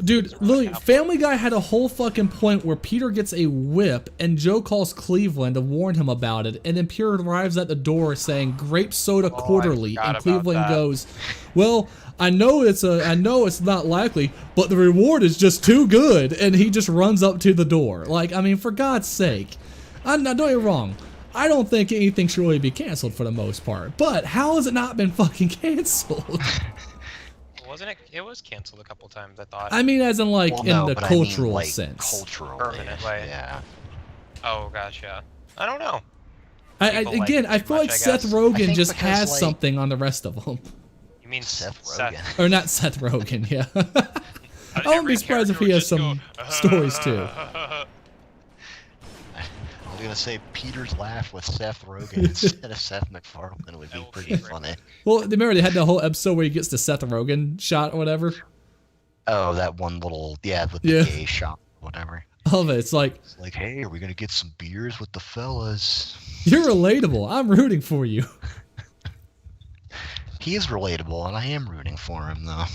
Dude, literally, Family Guy had a whole fucking point where Peter gets a whip and Joe calls Cleveland to warn him about it, and then Peter arrives at the door saying "Grape Soda Quarterly," forgot and about Cleveland that. goes, "Well, I know it's not likely, but the reward is just too good," and he just runs up to the door. Like, I mean, for God's sake, don't get me wrong. I don't think anything should really be canceled for the most part, but how has it not been fucking canceled? Wasn't it? It was canceled a couple times, I thought. I mean, as in like Well, in no, the but I mean, cultural like, sense. Culturally, Permanently. yeah. Oh, gosh, yeah. I don't know. I People like feel it like too much, I Seth guess. I Rogen think just because, has like- something on the rest of them. You mean Seth Rogen. Or not Seth Rogen, yeah. I wouldn't Every be surprised if he character has would some just stories too. I was gonna say Peter's laugh with Seth Rogen instead of Seth MacFarlane would That be would pretty be great. funny. Well, remember they had the whole episode where he gets the Seth Rogen shot or whatever? Oh, that one little, yeah, with Yeah. the gay shot, whatever. I love it. It's like, It's like, hey, are we gonna get some beers with the fellas? you're relatable. I'm rooting for you. He is relatable, and I am rooting for him, though.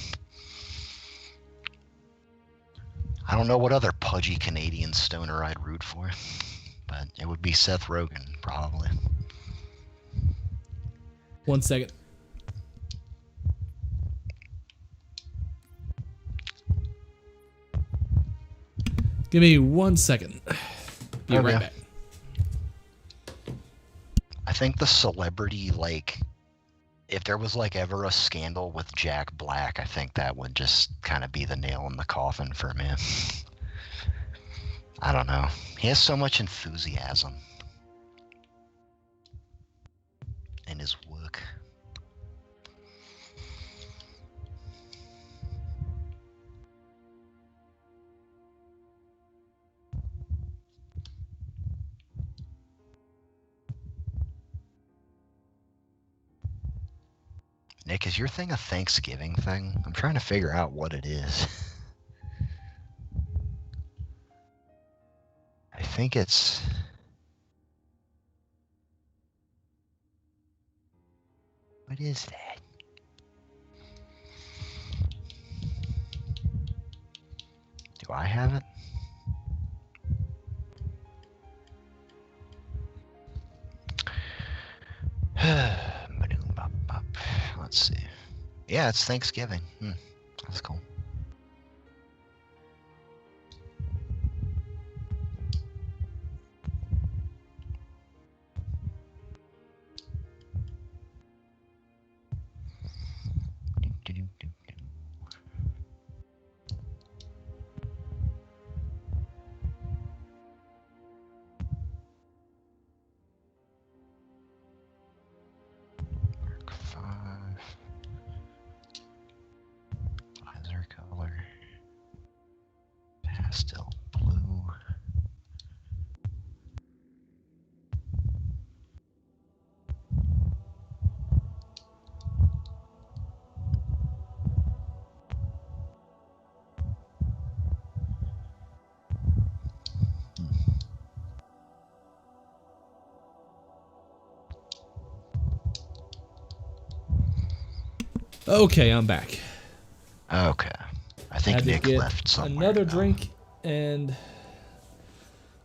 I don't know what other pudgy Canadian stoner I'd root for, but it would be Seth Rogen, probably. 1 second. Give me 1 second. Be right Okay. back. I think the celebrity, like, if there was, like, ever a scandal with Jack Black, I think that would just kind of be the nail in the coffin for me. I don't know. He has so much enthusiasm in his work. Nick, is your thing a Thanksgiving thing? I'm trying to figure out what it is. I think it's... What is that? Do I have it? Let's see. Yeah, it's Thanksgiving. That's cool. Mark 5. Visor color. Pastel blue. Okay, I'm back. Okay. I think Had to Nick get left somewhere. another now. drink, and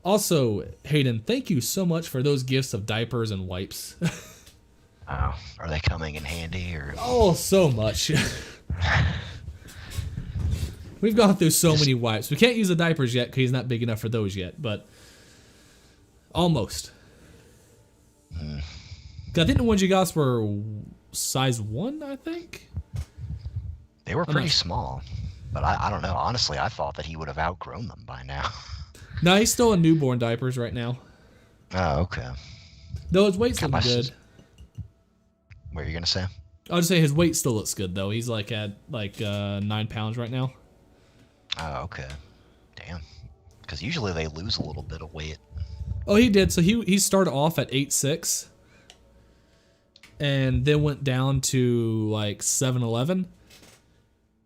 also Hayden, thank you so much for those gifts of diapers and wipes. Oh, are they coming in handy or? Oh, so much. We've gone through so many wipes. We can't use the diapers yet because he's not big enough for those yet, but almost. Hmm. 'Cause I think the ones you got were size 1, I think. They They were I'm pretty not- small, but I don't know. Honestly, I thought that he would have outgrown them by now. No, he's still in newborn diapers right now. Oh, okay. Though his weight's Got my looking good. sis- What are you gonna say? I'll just say his weight still looks good though. He's like at 9 pounds right now. Oh, okay. Damn. Because usually they lose a little bit of weight. Oh, he did. So he started off at 8'6", and then went down to like 7'11".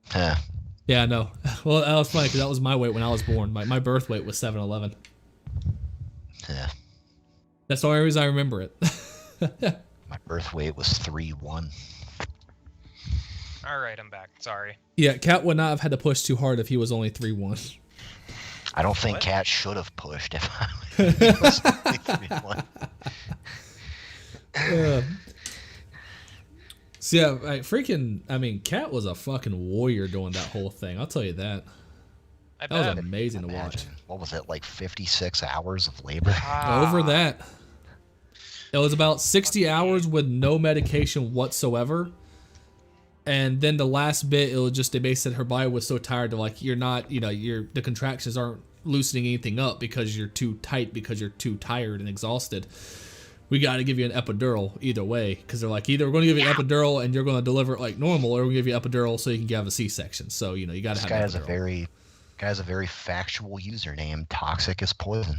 Huh. Yeah, I know. Well, that was funny because that was my weight when I was born. My birth weight was 7'11". Yeah. That's the only reason I remember it. My birth weight was 3'1". All right, I'm back. Sorry. Yeah, Cat would not have had to push too hard if he was only 3'1". I don't think What? Cat should have pushed if I was only 3'1". So yeah, I mean, Cat was a fucking warrior doing that whole thing. I'll tell you that. I That was bet. amazing to watch. Imagine. What was it, like 56 hours of labor? Over that. It was about 60 hours with no medication whatsoever. And then the last bit, it was just they basically said her body was so tired to like, you're not, the contractions aren't loosening anything up because you're too tight, because you're too tired and exhausted. We got to give you an epidural either way, because they're like, either we're going to give you an epidural and you're going to deliver it like normal, or we're going to give you an epidural so you can have a C-section. So, you got to This have guy an has a epidural. very factual username. Toxic as poison.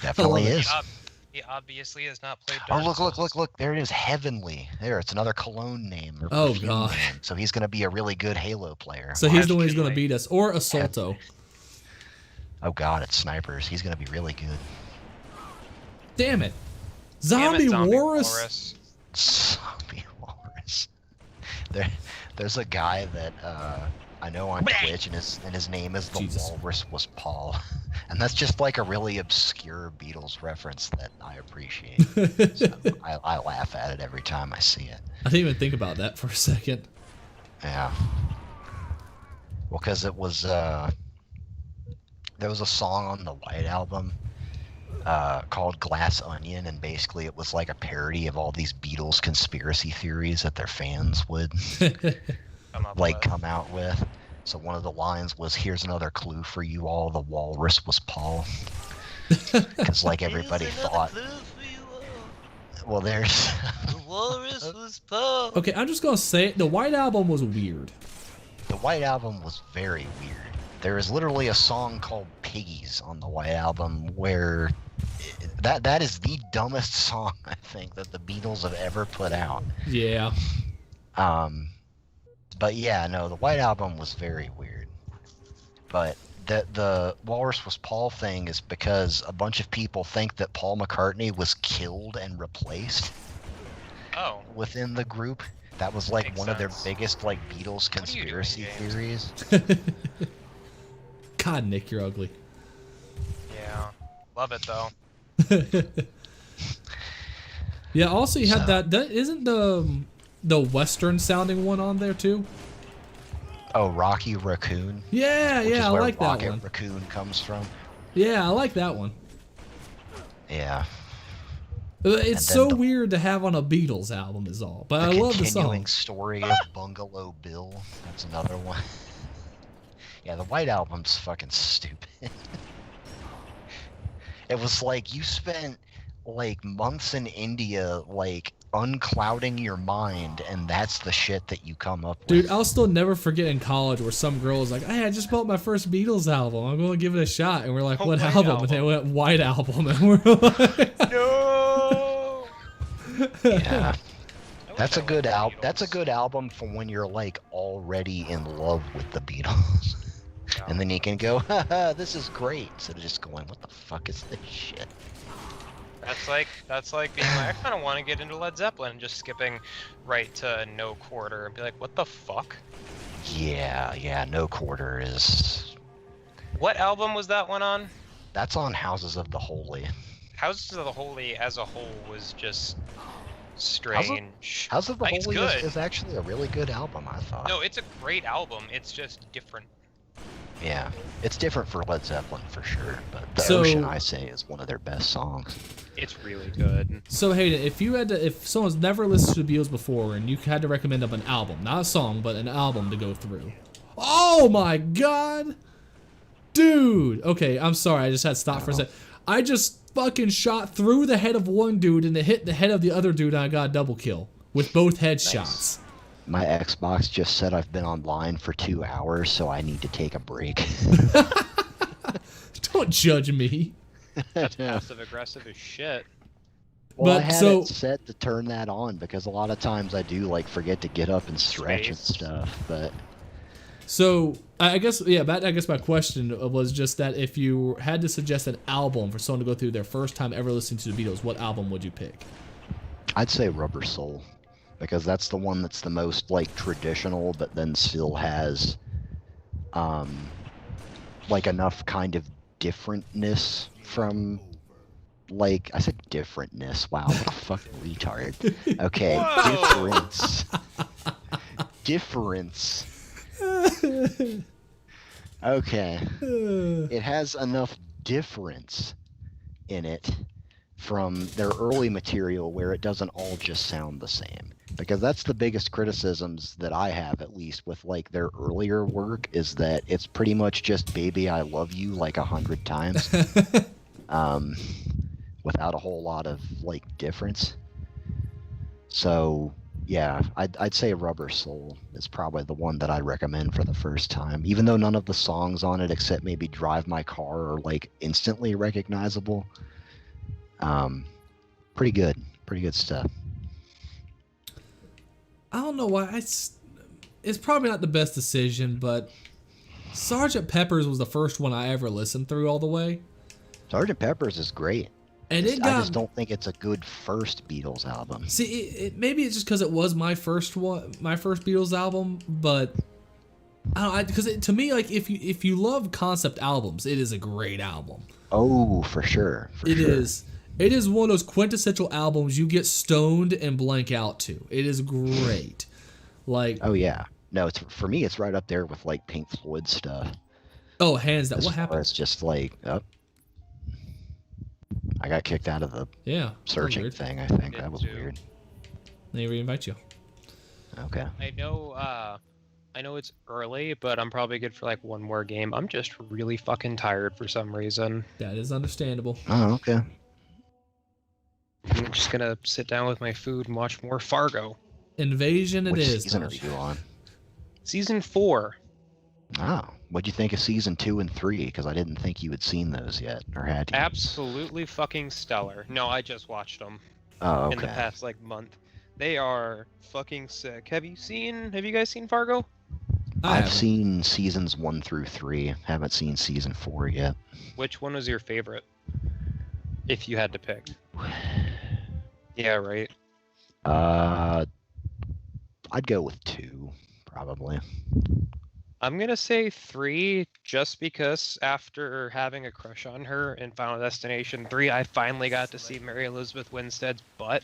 Definitely I love it. is. He obviously has not played Oh, Dark look. Souls. There it is. Heavenly. There, it's another cologne name. Or Oh, perfume God. name. So he's going to be a really good Halo player. So he's the one who's Actually, going to beat us. Or Assaulto. Oh, God, it's snipers. He's going to be really good. Damn it. Damn it, Zombie Walrus? Zombie Walrus. There's a guy that I know on Twitch, and his name is the Jesus. Walrus was Paul, and that's just like a really obscure Beatles reference that I appreciate. So I laugh at it every time I see it. I didn't even think about that for a second. Yeah. Well, because it was there was a song on the White Album called Glass Onion, and basically it was like a parody of all these Beatles conspiracy theories that their fans would come out with. So one of the lines was, "Here's another clue for you all: the walrus was Paul." Because like everybody thought. Well, there's. The walrus was Paul. Okay, I'm just going to say it. The White Album was weird. The White Album was very weird. There is literally a song called Piggies on the White Album where that is the dumbest song I think that the Beatles have ever put out. Yeah. But yeah, no, the White Album was very weird. But the Walrus was Paul thing is because a bunch of people think that Paul McCartney was killed and replaced Oh. within the group. That was like Makes one of their sense. biggest like Beatles What are you doing, conspiracy James? theories. God, Nick, you're ugly. Yeah. Love it though. Yeah, also you had So- that isn't the Western sounding one on there too? Oh, Rocky Raccoon. Yeah, Which yeah, is I where like that Rocket one. Raccoon comes from. Yeah, I like that one. Yeah. It's then so the- weird to have on a Beatles album is all. But I love the continuing song. story of Bungalow Bill. That's another one. Yeah, the White Album's fucking stupid. It was like you spent like months in India like unclouding your mind, and that's the shit that you come up with. Dude, I'll still never forget in college where some girl was like, "Hey, I just bought my first Beatles album. I'm going to give it a shot." And we're like, Oh, "What White album?" And they Album. went, "White Album." And we're like, No. Yeah. I That's a wish I good liked the album. That's a Beatles. good album for when you're like already in love with the Beatles. Yeah. And then you can go, haha, this is great. Instead of just going, what the fuck is this shit? That's like being like, I kind of want to get into Led Zeppelin, and just skipping right to No Quarter and be like, what the fuck? Yeah, No Quarter is. What album was that one on? That's on Houses of the Holy. Houses of the Holy as a whole was just strange. Houses of the Like, it's Holy good. is actually a really good album, I thought. No, it's a great album. It's just different. Yeah, it's different for Led Zeppelin for sure, but The So- Ocean, I say, is one of their best songs. It's really good. So Hayden, if someone's never listened to the Beatles before and you had to recommend them an album, not a song, but an album to go through. Oh my god! Dude! Okay, I'm sorry, I just had to stop for a second. I just fucking shot through the head of one dude and it hit the head of the other dude and I got a double kill with both headshots. My Xbox just said I've been online for 2 hours, so I need to take a break. Don't judge me. That's passive aggressive as shit. Well, I But had so- it set to turn that on because a lot of times I do like forget to get up and stretch and Space. stuff. But So I guess my question was just that if you had to suggest an album for someone to go through their first time ever listening to the Beatles, what album would you pick? I'd say Rubber Soul because that's the one that's the most like traditional, but then still has like enough kind of differentness from like I said differentness. Wow, what a fucking retard. Okay, Whoa. difference. Okay. It has enough difference in it from their early material where it doesn't all just sound the same. Because that's the biggest criticisms that I have, at least with like their earlier work, is that it's pretty much just "Baby, I Love You" like 100 times, without a whole lot of like difference. So yeah, I'd say Rubber Soul is probably the one that I'd recommend for the first time, even though none of the songs on it, except maybe "Drive My Car," are like instantly recognizable. Pretty good stuff. I don't know why. It's probably not the best decision, but Sgt. Pepper's was the first one I ever listened through all the way, Sgt. Pepper's is great. and it I got. just don't think it's a good first Beatles album. See, maybe it's just because it was my first Beatles album, but I don't. Because to me, like if you love concept albums, it is a great album. Oh, for sure. It is. It is one of those quintessential albums you get stoned and blank out to. It is great. Like, Oh yeah. No, it's for me. It's right up there with like Pink Floyd stuff. oh, hands down. As What far happened? as just like, I got kicked out of the Yeah. that was searching weird. thing. I think Did that was too. weird. They reinvite you. Okay. I know it's early, but I'm probably good for like one more game. I'm just really fucking tired for some reason. That is understandable. Oh, okay. I'm just gonna sit down with my food and watch more Fargo. Invasion it Which is. season are Tosh. you on? Season 4. Oh, what'd you think of season 2 and 3? Because I didn't think you had seen those yet, or had you? Absolutely fucking stellar. No, I just watched them Oh, in the okay. past like month. They are fucking sick. Have you guys seen Fargo? I I've haven't. seen seasons 1 through 3. Haven't seen season 4 yet. Which one was your favorite? If you had to pick. Yeah, right. I'd go with 2, probably. I'm gonna say 3 just because after having a crush on her in Final Destination 3, I finally got to see Mary Elizabeth Winstead's butt,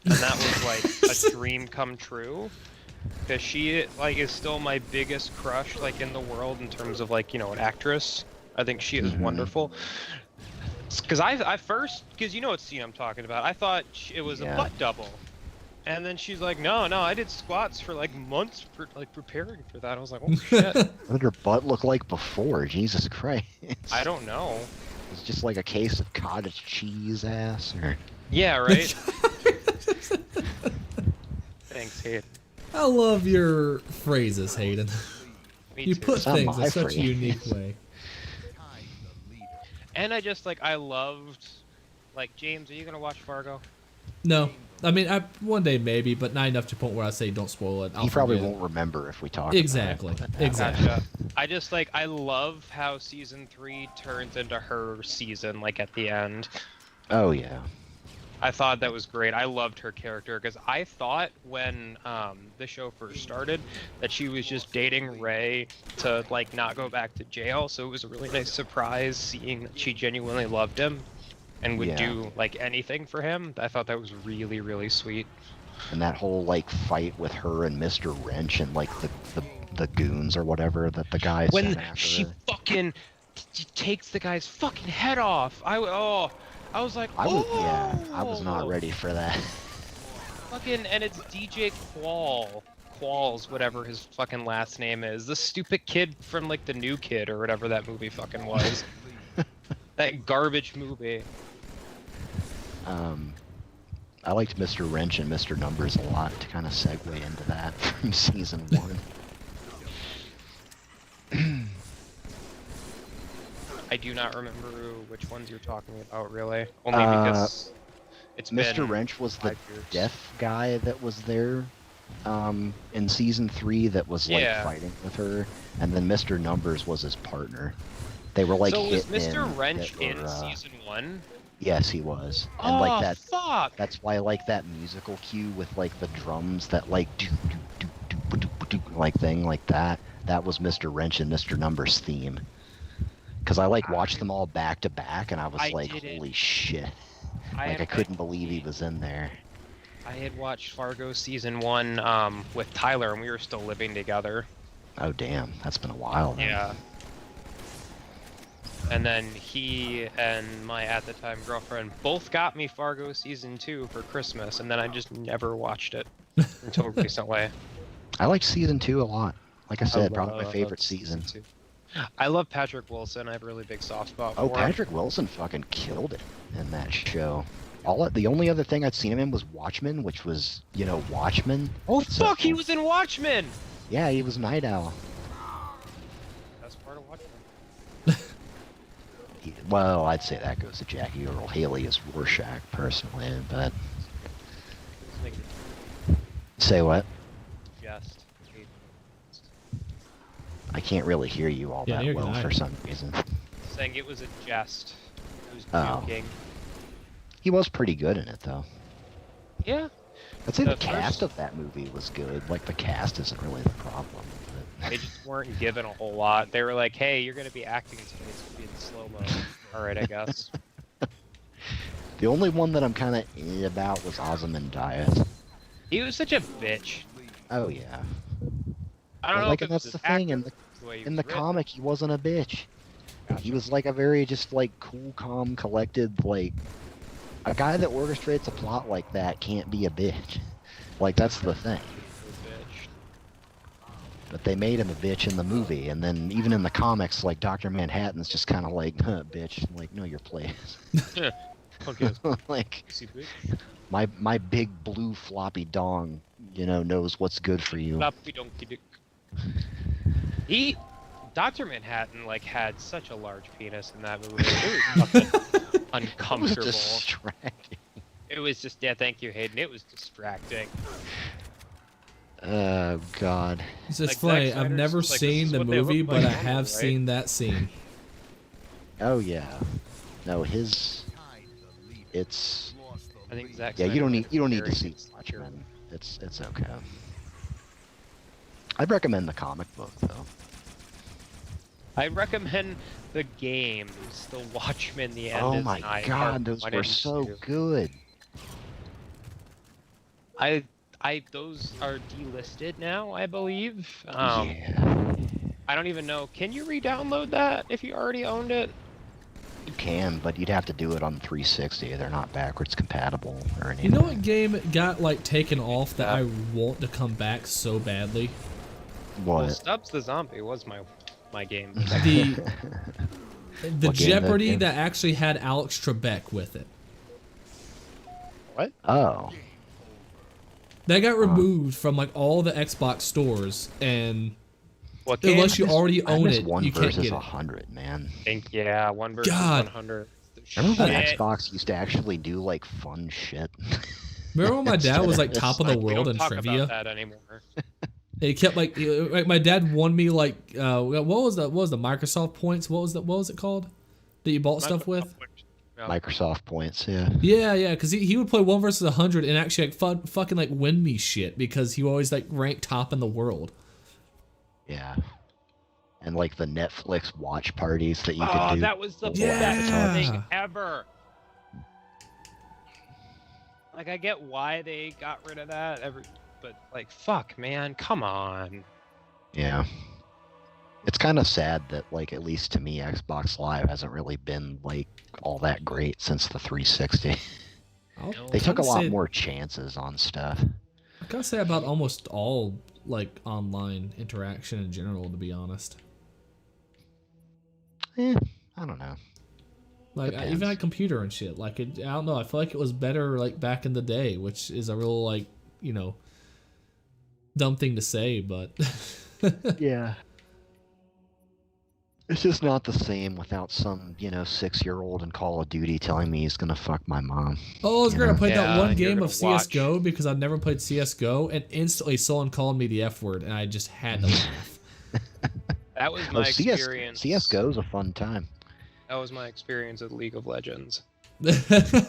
and that was like a dream come true. Because she like is still my biggest crush like in the world in terms of like an actress. I think she is Mhm. wonderful. Because I first, because you know what scene I'm talking about, I thought it was Yeah. a butt double. And then she's like, no, I did squats for like months for like preparing for that. I was like, oh shit. What did her butt look like before? Jesus Christ. I don't know. It's just like a case of cottage cheese ass, or Yeah, right? Thanks, Hayden. I love your phrases, Hayden. Me You too. put It's not things in my such a phrase. unique way. And I just like, I loved, like, James, are you going to watch Fargo? No, I mean, one day maybe, but not enough to the point where I say don't spoil it. I'll he probably forget. won't remember if we talk. Exactly. About it. Exactly. Gotcha. I just like, I love how season 3 turns into her season, like, at the end. Oh yeah. I thought that was great. I loved her character because I thought when the show first started that she was just dating Ray to like not go back to jail. So it was a really nice surprise seeing that she genuinely loved him and would Yeah. do like anything for him. I thought that was really, really sweet. And that whole like fight with her and Mr. Wrench and like the the goons or whatever that the guy When sent after she her. fucking takes the guy's fucking head off. I was like, I was not "Oh!" ready for that. Fucking, and it's DJ Qualls, whatever his fucking last name is. The stupid kid from like the New Kid or whatever that movie fucking was. That garbage movie. I liked Mr. Wrench and Mr. Numbers a lot to kind of segue into that from season 1. I do not remember which ones you're talking about, really. Only because it's Mr. been Wrench was the 5 years. deaf guy that was there in season 3 that was like Yeah. fighting with her, and then Mr. Numbers was his partner. They were like So was hitmen Mr. Wrench that in were, season 1? Yes, he was. And Oh, like that fuck! that's why I like that musical cue with like the drums that like do do do do do do like thing like that. That was Mr. Wrench and Mr. Numbers theme. Cuz I like watched them all back to back and I was I like, didn't- holy shit. I Like I had- couldn't believe he was in there. I had watched Fargo season 1 with Tyler, and we were still living together. Oh damn, that's been a while then. Yeah. And then he and my at the time girlfriend both got me Fargo season 2 for Christmas, and then I just never watched it until recently. I liked season 2 a lot. Like I said, probably my love favorite season. 2. I love Patrick Wilson. I have a really big soft spot for Oh, him. Patrick Wilson fucking killed it in that show. The only other thing I'd seen him in was Watchmen, which was, you know, Watchmen. Oh So- fuck, he was in Watchmen! Yeah, he was Night Owl. That's part of Watchmen. Well, I'd say that goes to Jackie Earl Haley as Rorschach, personally, but... Just making Say what? a jest. I can't really hear you all Yeah, that neither well can I. for some reason. Saying it was a jest. It was Oh. joking. He was pretty good in it, though. Yeah. I'd say the The cast first- of that movie was good. Like, the cast isn't really the problem. But... They just weren't given a whole lot. They were like, "Hey, you're gonna be acting today. It's gonna be in slow mo." All right, I guess. The only one that I'm kind of about was Ozymandias. He was such a bitch. Oh, yeah. I don't know Like, if and it was that's his the thing, actor, the way he In was the written. comic, he wasn't a bitch. He was like a very just like cool, calm, collected, like a guy that orchestrates a plot like that can't be a bitch. Like that's the thing. He was a bitch. But they made him a bitch in the movie, and then even in the comics, like Dr. Manhattan's just kind of like, huh, bitch. I'm like, no, your place. Okay, Like pussy bitch. my big blue floppy dong, you know, knows what's good for you. Floppy donkey dick. Dr. Manhattan like had such a large penis in that movie. It was fucking It was uncomfortable. distracting. It was just, yeah, thank you, Hayden. It was distracting. Oh God. It's Like, just funny. Zack I've Snyder's never just like, this seen is the what they look movie, like but I normally, have right? seen that scene. Oh yeah. No, his. It's. I think Zack Yeah, you Snyder don't might need have you don't been need to very see insecure. Watchmen. It's okay. I'd recommend the comic book though. I recommend the games, the Watchmen, the End Oh is my Nigh, God, Part those 1 were and so 2. good. Those are delisted now, I believe. Yeah, I don't even know. Can you re-download that if you already owned it? you can, but you'd have to do it on 360. They're not backwards compatible or You anything. know what game got like taken off that I want to come back so badly? Well, What? Stubbs the Zombie was my game. The What game Jeopardy that that actually had Alex Trebek with it. What? Oh, That got removed from like all the Xbox stores, and What game? unless you already I own miss it, one you can't versus get it. 100, man. I think, yeah, 1 versus God. 100. Remember when Shit. Xbox used to actually do like fun shit? Remember when my dad was like It's top of the like, We world don't in talk trivia? about that anymore. He kept like my dad won me like what was the Microsoft points? What was it called that you bought stuff with? Yeah. Microsoft points, yeah. Yeah, because he would play 1 versus 100 and actually like fucking like win me shit because he always like ranked top in the world. Yeah. And like the Netflix watch parties that you Oh, could do. that was the Yeah. best thing ever. Like, I get why they got rid of that, but like, fuck, man, come on. Yeah. It's kind of sad that, like, at least to me, Xbox Live hasn't really been, like, all that great since the 360. I'll They took a kinda lot say- more chances on stuff. I gotta say about almost all like online interaction in general, to be honest. I don't know. Like Depends. even like computer and shit. Like I don't know. I feel like it was better like back in the day, which is a real like dumb thing to say, but Yeah. It's just not the same without some, 6-year-old in Call of Duty telling me he's gonna fuck my mom. oh, I was gonna play that Yeah, one and you're game gonna of CS:GO because I've never played CS:GO, and instantly someone called me the F word, and I just had to laugh. That was my experience. CSGO's a fun time. That was my experience with League of Legends.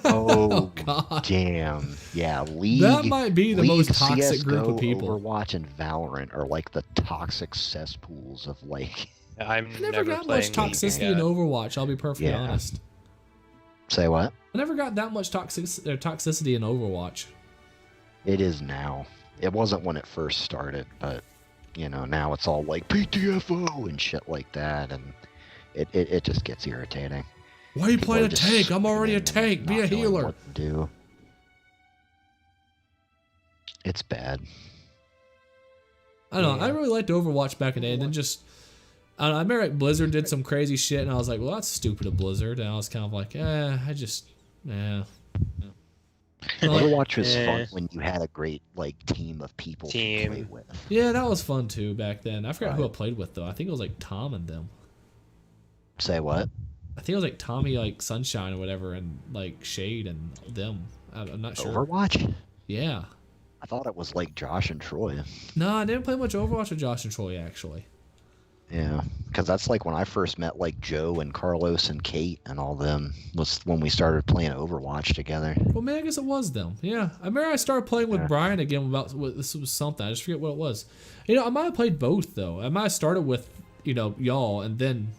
Oh, God. damn. Yeah, League. That might be the most League, toxic group of CS:GO, people. Overwatch, and Valorant are like the toxic cesspools of like. I'm I never got much playing League toxicity yet. in Overwatch. I'll be perfectly Yeah. honest. Say what? I never got that much toxicity in Overwatch. It is now. It wasn't when it first started, but now it's all like PTFO and shit like that, and it just gets irritating. Why are you People playing are a just tank? I'm already a screaming tank. and Be not a knowing healer. what to do. It's bad. I don't know. I Yeah. really liked Overwatch back in the day, and then just I don't know. I remember like Blizzard did some crazy shit, and I was like, well, that's stupid of Blizzard. And I was kind of like, yeah. Overwatch was Eh. fun when you had a great team of people to play Team. with. Yeah, that was fun too back then. I forgot who I Right. played with though. I think it was like Tom and them. Say what? I think it was like Tommy, like Sunshine or whatever, and like Shade and them. I'm not sure. Overwatch? Yeah. I thought it was like Josh and Troy. No, I didn't play much Overwatch with Josh and Troy actually. Yeah, because that's like when I first met like Joe and Carlos and Kate and all them was when we started playing Overwatch together. Well, man, I guess it was them. Yeah, I remember I started playing with Yeah. Brian again about this was something. I just forget what it was. I might have played both though. I might have started with y'all and then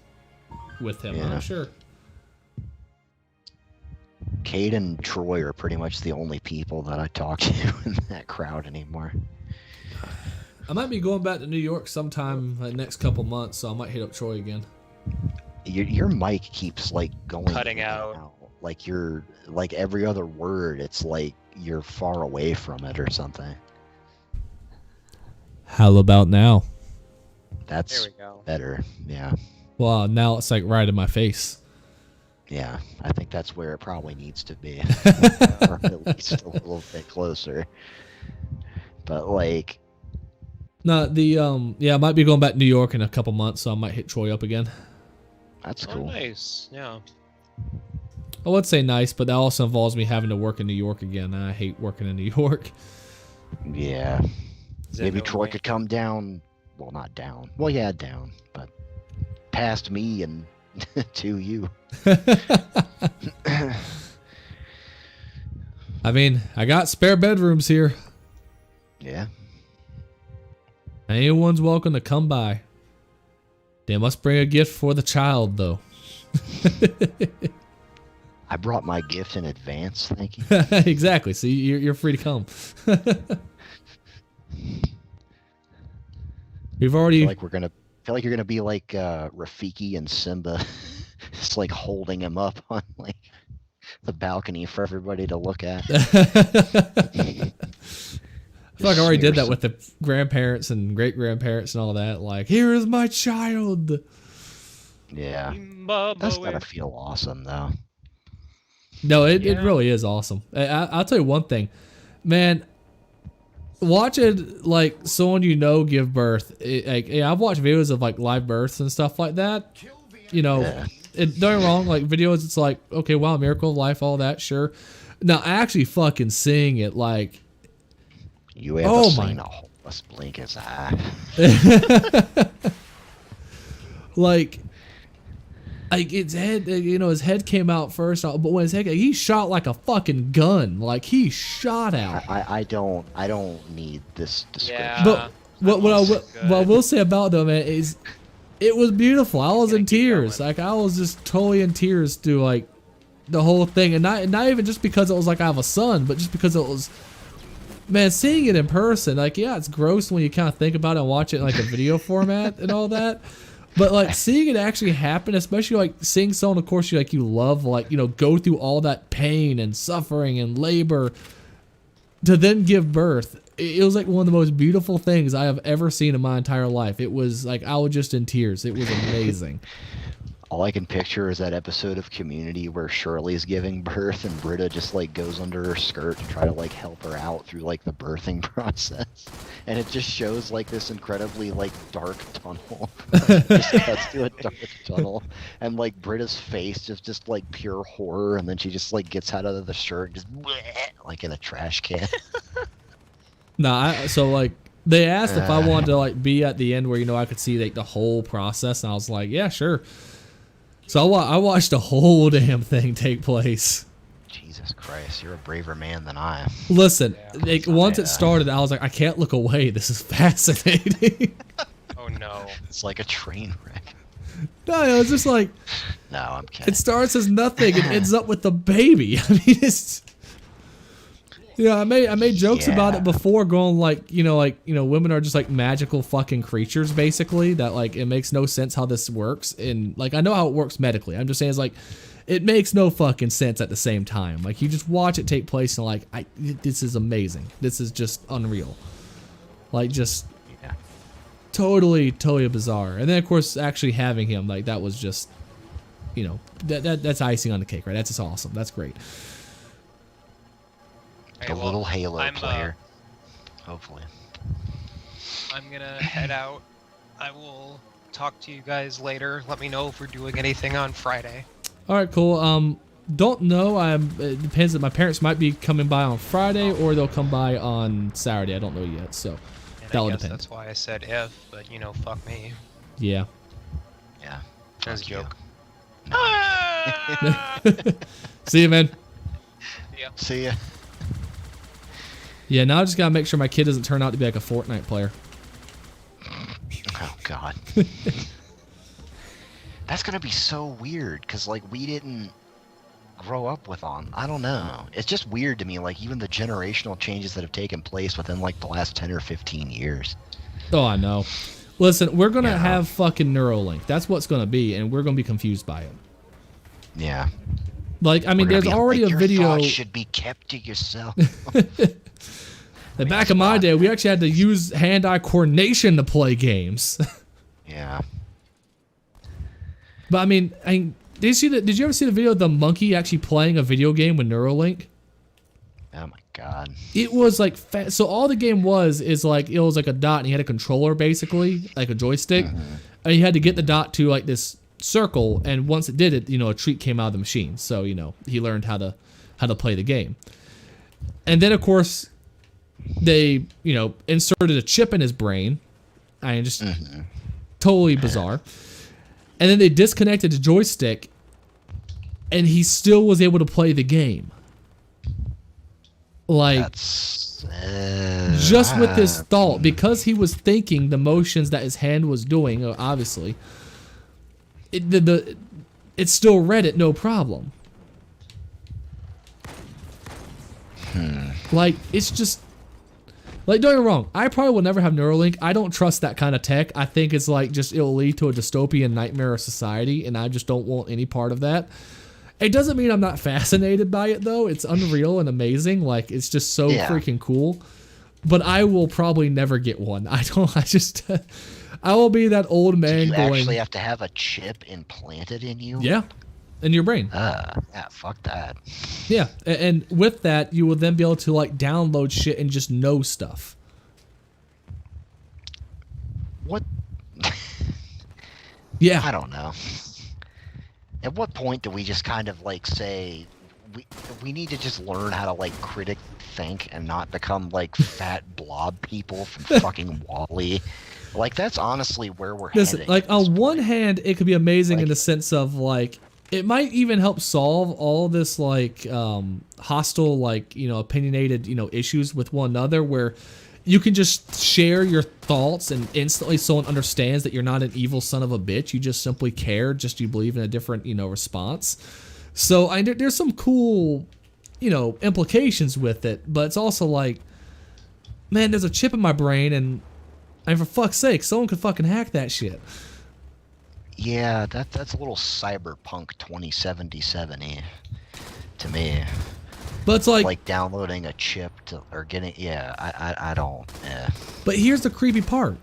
with him. I'm Yeah. not sure. Kate and Troy are pretty much the only people that I talk to in that crowd anymore. I might be going back to New York sometime like next couple months, so I might hit up Troy again. Your mic keeps like going Cutting in and out. Like you're like every other word. It's like you're far away from it or something. How about now? There That's we go. better. Yeah. Well, now it's like right in my face. Yeah, I think that's where it probably needs to be, or at least a little bit closer. But like, No, I might be going back to New York in a couple months, so I might hit Troy up again. that's Oh, cool. nice. Yeah. I would say nice, but that also involves me having to work in New York again. I hate working in New York. Yeah, Is it maybe no Troy way? could come down. Well, not down. Well, yeah, down, but past me and to you. I mean, I got spare bedrooms here. Yeah. Anyone's welcome to come by. They must bring a gift for the child, though. I brought my gift in advance. Thank you. Exactly. So you're free to come. We've I already. feel like you're gonna be like Rafiki and Simba, just like holding him up on like the balcony for everybody to look at. I feel like I already did that with the grandparents and great grandparents and all that. Like, here is my child. Yeah, Zimbabwe. that's gotta feel awesome though. No, it Yeah. really is awesome. I'll tell you one thing, man. Watching like someone give birth, I've watched videos of like live births and stuff like that. Yeah. Don't get me wrong, like videos, it's like okay, wow, miracle of life, all that, sure. Now actually fucking seeing it, like, You ever Oh my- seen a homeless blink his eye? like his head, his head came out first, but when his head, he shot like a fucking gun, like he shot out. I don't need this description. Yeah. But what I Good. will say about them is, it was beautiful. I was Gonna in keep tears. going. Like I was just totally in tears through like the whole thing, and not even just because it was like I have a son, but just because it was man, seeing it in person, like, yeah, it's gross when you kind of think about it and watch it in like a video format and all that. But like seeing it actually happen, especially like seeing someone, of course, you love, like, go through all that pain and suffering and labor to then give birth. It was like one of the most beautiful things I have ever seen in my entire life. It was like I was just in tears. It was amazing. All I can picture is that episode of Community where Shirley's giving birth and Britta just like goes under her skirt to try to like help her out through like the birthing process. And it just shows like this incredibly like dark tunnel. It just cuts to a dark tunnel. And like Britta's face just like pure horror, and then she just like gets out of the shirt just like in a trash can. So like they asked if I wanted to like be at the end where I could see like the whole process, and I was like, yeah, sure. So I watched the whole damn thing take place. Jesus Christ, you're a braver man than I am. Listen, like, once it started, I was like, I can't look away. This is fascinating. Oh no. It's like a train wreck. No, it was just like, No, I'm kidding. it starts as nothing and ends up with the baby. I mean, it's... I made jokes about it before, going like, women are just like magical fucking creatures, basically, that like it makes no sense how this works. And like, I know how it works medically. I'm just saying, it's like, it makes no fucking sense at the same time. Like, you just watch it take place and like, this is amazing. This is just unreal. Like, just totally bizarre. And then of course, actually having him, like, that was just, that's icing on the cake, right? That's just awesome. That's great. The little Halo player. Hopefully. I'm gonna head out. I will talk to you guys later. Let me know if we're doing anything on Friday. All right, cool. Don't know. It depends. My parents might be coming by on Friday, or they'll come by on Saturday. I don't know yet, so that will depend. That's why I said if, but fuck me. Yeah. Yeah. That's a joke. See you, man. Yeah. See ya. Yeah, now I just gotta make sure my kid doesn't turn out to be like a Fortnite player. Oh God. That's gonna be so weird, cause like we didn't grow up with I don't know. It's just weird to me, like even the generational changes that have taken place within like the last 10 or 15 years. Oh, I know. Listen, we're gonna have fucking Neuralink. That's what's gonna be, and we're gonna be confused by it. Yeah. Like, I mean, there's already a video. Your thoughts should be kept to yourself. Back in my day, we actually had to use hand-eye coordination to play games. Yeah. But I mean, did you ever see the video of the monkey actually playing a video game with Neuralink? Oh my God. It was like so all the game is like, it was like a dot, and he had a controller, basically like a joystick, and he had to get the dot to like this circle, and once it did it, a treat came out of the machine. So he learned how to play the game. And then of course they inserted a chip in his brain. I mean, just totally bizarre. And then they disconnected the joystick, and he still was able to play the game. Like, that's just with his thought, because he was thinking the motions that his hand was doing, obviously, it still read it no problem. Like, it's just, like, don't get me wrong, I probably will never have Neuralink. I don't trust that kind of tech. I think it's like, just, it'll lead to a dystopian nightmare of society, and I just don't want any part of that. It doesn't mean I'm not fascinated by it, though. It's unreal and amazing. Like, it's just so freaking cool. But I will probably never get one. I will be that old man you going, actually have to have a chip implanted in you? yeah, in your brain. Yeah, fuck that. Yeah, and with that, you will then be able to like download shit and just know stuff. What? Yeah. I don't know. At what point do we just kind of like say we need to just learn how to like critically think and not become like fat blob people from fucking WALL-E? Like, that's honestly where we're heading. Like, on one hand, it could be amazing in the sense of like, it might even help solve all this like hostile, like, opinionated, issues with one another, where you can just share your thoughts and instantly someone understands that you're not an evil son of a bitch. You just simply care, just you believe in a different, response. So there's some cool, implications with it, but it's also like, man, there's a chip in my brain, and for fuck's sake, someone could fucking hack that shit. Yeah, that's a little Cyberpunk 2077-y to me. But it's like downloading a chip or getting, yeah, I don't, yeah. But here's the creepy part.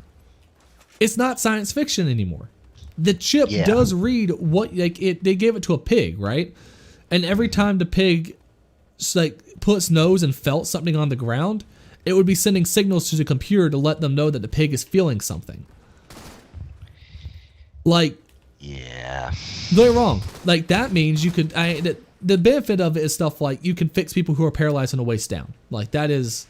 It's not science fiction anymore. The chip does read what, like, they gave it to a pig, right? And every time the pig, like, put its nose and felt something on the ground, it would be sending signals to the computer to let them know that the pig is feeling something. Like, yeah. don't get me wrong. Like, that means you could, the benefit of it is stuff like you can fix people who are paralyzed on the waist down. Like, that is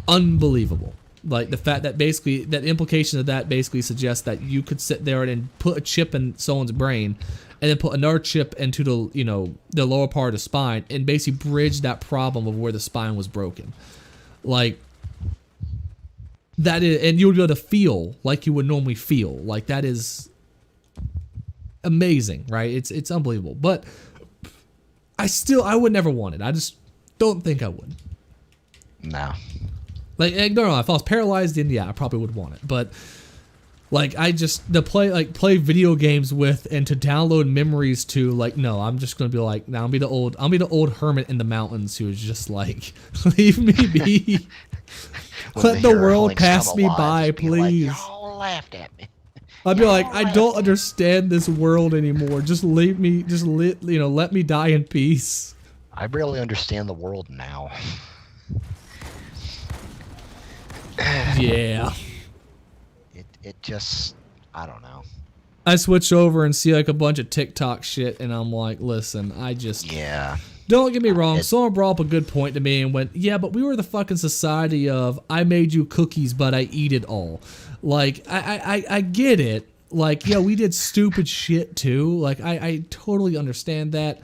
unbelievable. Like, the fact that basically, that implication of that basically suggests that you could sit there and put a chip in someone's brain and then put another chip into the, you know, the lower part of the spine and basically bridge that problem of where the spine was broken. Like, that is, and you would be able to feel like you would normally feel. Like, that is amazing, right? It's unbelievable. But I would never want it. I just don't think I would. No. Like, no, if I was paralyzed, then yeah, I probably would want it. But like, play video games with and to download memories to, like, no, I'm just gonna be like, now I'll be the old hermit in the mountains who is just like, leave me be. Let the world pass me by, please. Like, y'all laughed at me. I'd be like, I don't understand this world anymore. Just leave me, let me die in peace. I barely understand the world now. Yeah. It just, I don't know. I switch over and see like a bunch of TikTok shit, and I'm like, listen, Yeah. Don't get me wrong. Someone brought up a good point to me and went, yeah, but we were the fucking society of I made you cookies, but I eat it all. Like, I get it. Like, yeah, we did stupid shit too. Like, I totally understand that.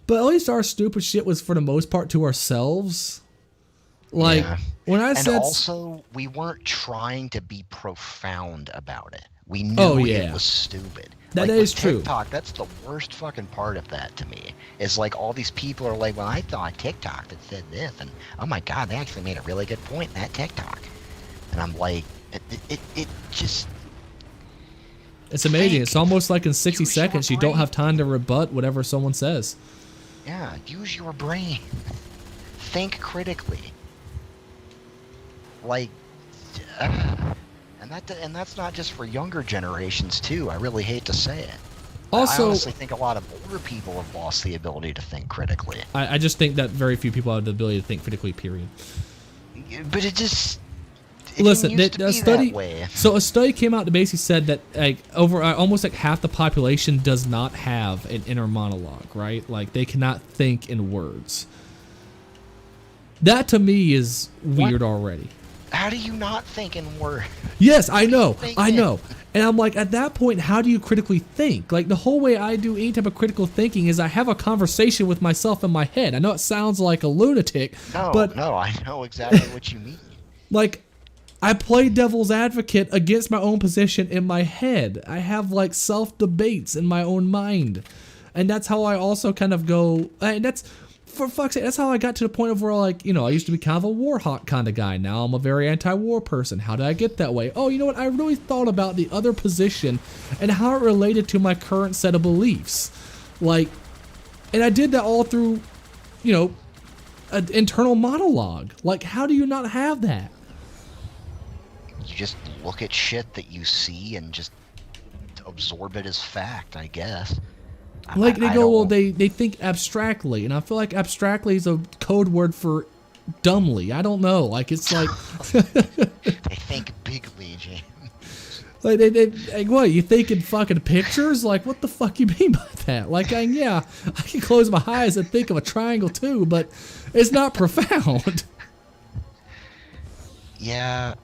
But at least our stupid shit was for the most part to ourselves. Like, yeah. when I said... And also, we weren't trying to be profound about it. We knew it was stupid. That like, is with true. TikTok, that's the worst fucking part of that to me. Is like all these people are like, well, I saw a TikTok that said this, and oh my god, they actually made a really good point in that TikTok. And I'm like, it just... It's amazing. It's almost like in 60 seconds you don't have time to rebut whatever someone says. Yeah, use your brain. Think critically. Like, and that's not just for younger generations too. I really hate to say it. Also, I honestly think a lot of older people have lost the ability to think critically. I just think that very few people have the ability to think critically, period. But it Listen, used to a be study. that way. So a study came out that basically said that like almost like half the population does not have an inner monologue, right? Like they cannot think in words. That to me is weird already. How do you not think in words? Yes, I know. And I'm like, at that point, how do you critically think? Like, the whole way I do any type of critical thinking is I have a conversation with myself in my head. I know it sounds like a lunatic, but... No, I know exactly what you mean. Like, I play devil's advocate against my own position in my head. I have, like, self-debates in my own mind. And that's how I also kind of go... And that's... For fuck's sake, that's how I got to the point of where, like, you know, I used to be kind of a war hawk kind of guy. Now I'm a very anti-war person. How did I get that way? Oh, you know what? I really thought about the other position and how it related to my current set of beliefs. Like, and I did that all through, you know, an internal monologue. Like, how do you not have that? You just look at shit that you see and just absorb it as fact, I guess. Like, they go, well, they think abstractly, and I feel like abstractly is a code word for dumbly. I don't know. Like, it's like... They think bigly, James. Like, like, what, you think in fucking pictures? Like, what the fuck you mean by that? Like, I can close my eyes and think of a triangle too, but it's not profound. Yeah.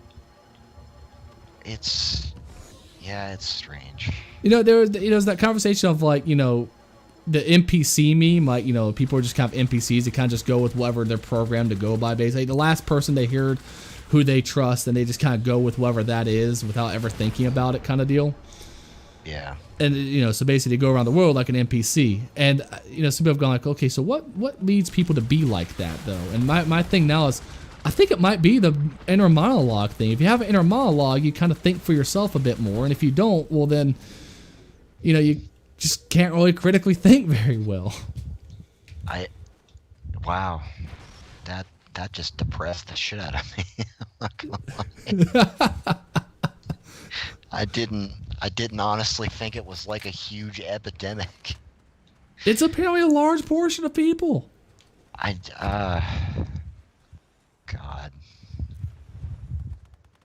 It's strange. You know, there's that conversation of, like, you know, the NPC meme, like, you know, people are just kind of NPCs. They kind of just go with whatever they're programmed to go by, basically. The last person they heard who they trust, and they just kind of go with whoever that is without ever thinking about it, kind of deal. Yeah. And, you know, so basically they go around the world like an NPC. And, you know, some people have gone like, okay, so what leads people to be like that, though? And my thing now is, I think it might be the inner monologue thing. If you have an inner monologue, you kind of think for yourself a bit more, and if you don't, well then, you know, you just can't really critically think very well. Wow, that just depressed the shit out of me. I'm not gonna lie. I didn't honestly think it was like a huge epidemic. It's apparently a large portion of people. God.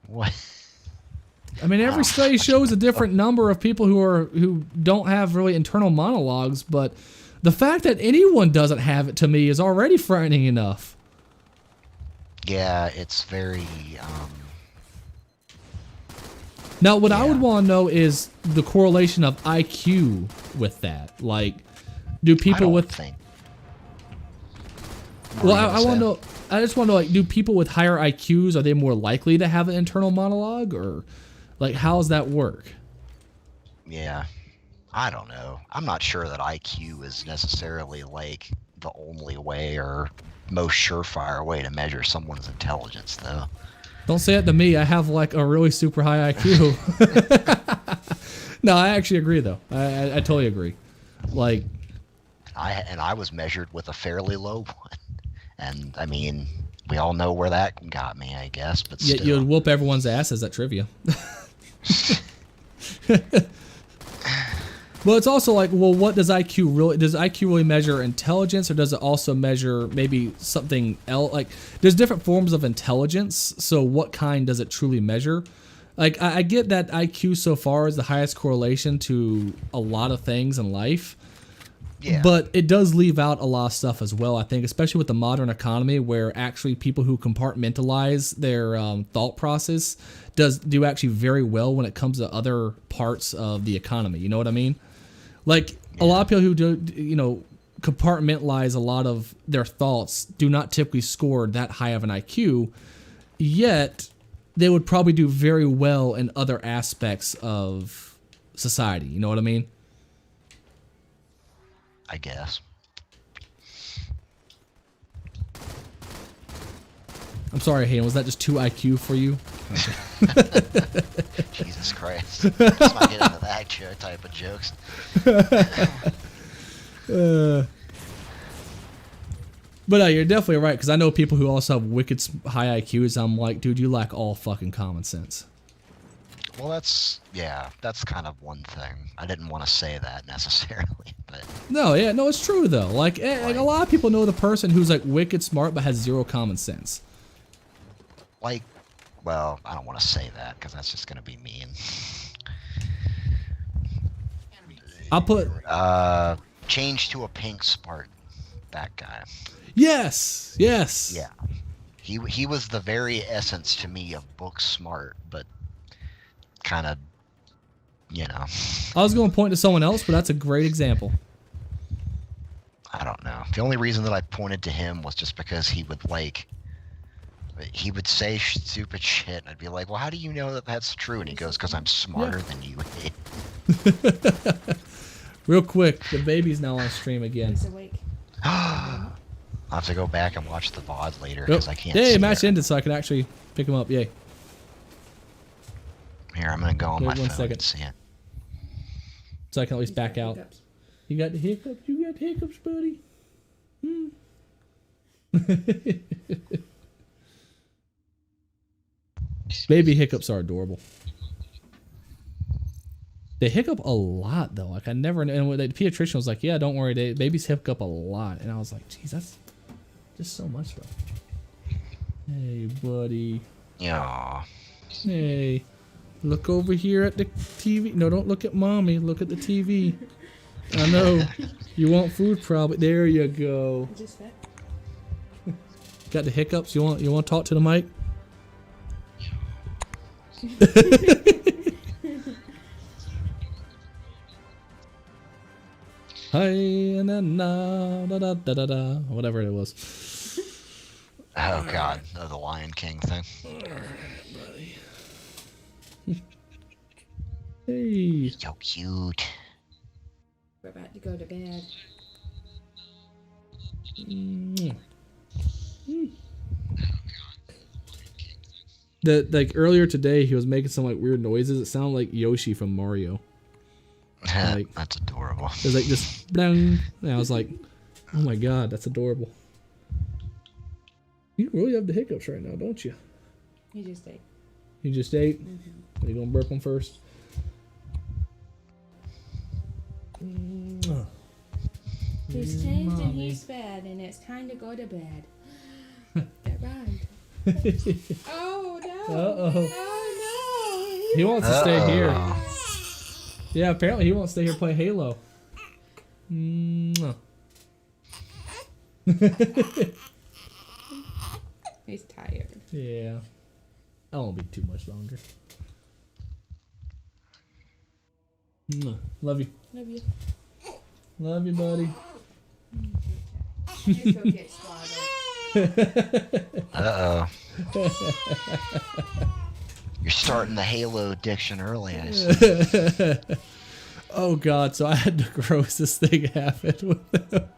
What? I mean, every study shows a different number of people who don't have really internal monologues, but the fact that anyone doesn't have it to me is already frightening enough. Yeah, it's very, Now, what I Yeah. would want to know is the correlation of IQ with that. Like, do I people don't with think. well, What were you I gonna want to say? know. I just want to know, like, do people with higher IQs, are they more likely to have an internal monologue, or like how does that work? Yeah, I don't know. I'm not sure that IQ is necessarily like the only way or most surefire way to measure someone's intelligence, though. Don't say that to me. I have like a really super high IQ. No, I actually agree though. I totally agree. Like, I was measured with a fairly low one, and I mean, we all know where that got me, I guess. But yet still. you'd whoop everyone's asses at trivia. Well, it's also like, well, what does IQ really? Does IQ really measure intelligence, or does it also measure maybe something else? Like, there's different forms of intelligence. So, what kind does it truly measure? Like, I get that IQ so far is the highest correlation to a lot of things in life. Yeah. But it does leave out a lot of stuff as well, I think, especially with the modern economy, where actually people who compartmentalize their thought process do actually very well when it comes to other parts of the economy. You know what I mean? Like, a lot of people who do, you know, compartmentalize a lot of their thoughts do not typically score that high of an IQ, yet they would probably do very well in other aspects of society. You know what I mean? I guess. I'm sorry, Hayden. Was that just 2 IQ for you? Jesus Christ. Let's not get into that type of jokes. But you're definitely right, because I know people who also have wicked high IQs. I'm like, dude, you lack all fucking common sense. Well, that's kind of one thing. I didn't want to say that necessarily, but No, yeah, no, it's true though. Like a lot of people know the person who's like wicked smart but has zero common sense. like, well, I don't want to say that because that's just gonna be mean. I'll put Change to a pink Spartan. That guy. yes. Yeah. He was the very essence to me of book smart, but kind of, you know, I was going to point to someone else, but that's a great example. I don't know. The only reason that I pointed to him was just because he would say stupid shit, and I'd be like, well, how do you know that that's true? And he goes, because I'm smarter than you. Real quick, the baby's now on stream again. He's awake. I'll have to go back and watch the VOD later because I can't Hey, see match it. ended, so I can actually pick him up. Yay. Here, I'm going to go on Wait my 1 phone second. and see it. So I can at least He's got back out. hiccups. You got the hiccups? You got hiccups, buddy? Hmm. Baby hiccups are adorable. They hiccup a lot though. Like I never, and the pediatrician was like, "Yeah, don't worry, babies hiccup a lot." And I was like, "Geez, that's just so much though." Hey, buddy. Yeah. Hey, look over here at the TV. No, don't look at mommy. Look at the TV. I know you want food, probably. There you go. He just fed. Got the hiccups. You want to talk to the mic? Hi na na da da da da da. Whatever it was. Oh, God. Oh, the Lion King thing. Hey. So cute. We're about to go to bed. Mm. That like earlier today he was making some like weird noises. It sounded like Yoshi from Mario. Like- That's adorable. It was like just blang. And I was like, oh my god, that's adorable. You really have the hiccups right now, don't you? You just ate. You just ate? Are you gonna burp them first? He's changed and he's fed, and it's time to go to bed. That rhymed. Oh no! Uh-oh. Oh no! He wants to stay here. Uh-oh. Yeah, apparently he won't stay here play Halo. Mwah. He's tired. Yeah. I won't be too much longer. Mwah. Love you. Love you. Love you, buddy. Just go get swaddled. Uh-oh. You're starting the Halo addiction early, I see. Oh god, so I had the grossest thing happen with him.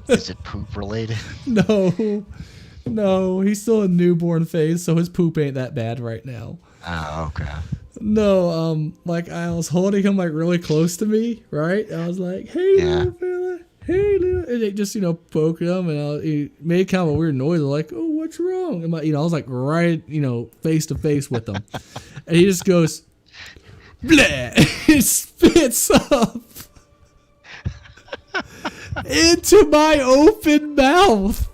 Is it poop related? No, he's still in newborn phase, so his poop ain't that bad right now. Oh, okay. No, like I was holding him like really close to me, right? I was like, "Hey, Yeah. little fella, hey, little," and they just poke him, and he made kind of a weird noise, like, "Oh, what's wrong?" And I was like right, face to face with him, and he just goes, "Bleh," and spits up into my open mouth.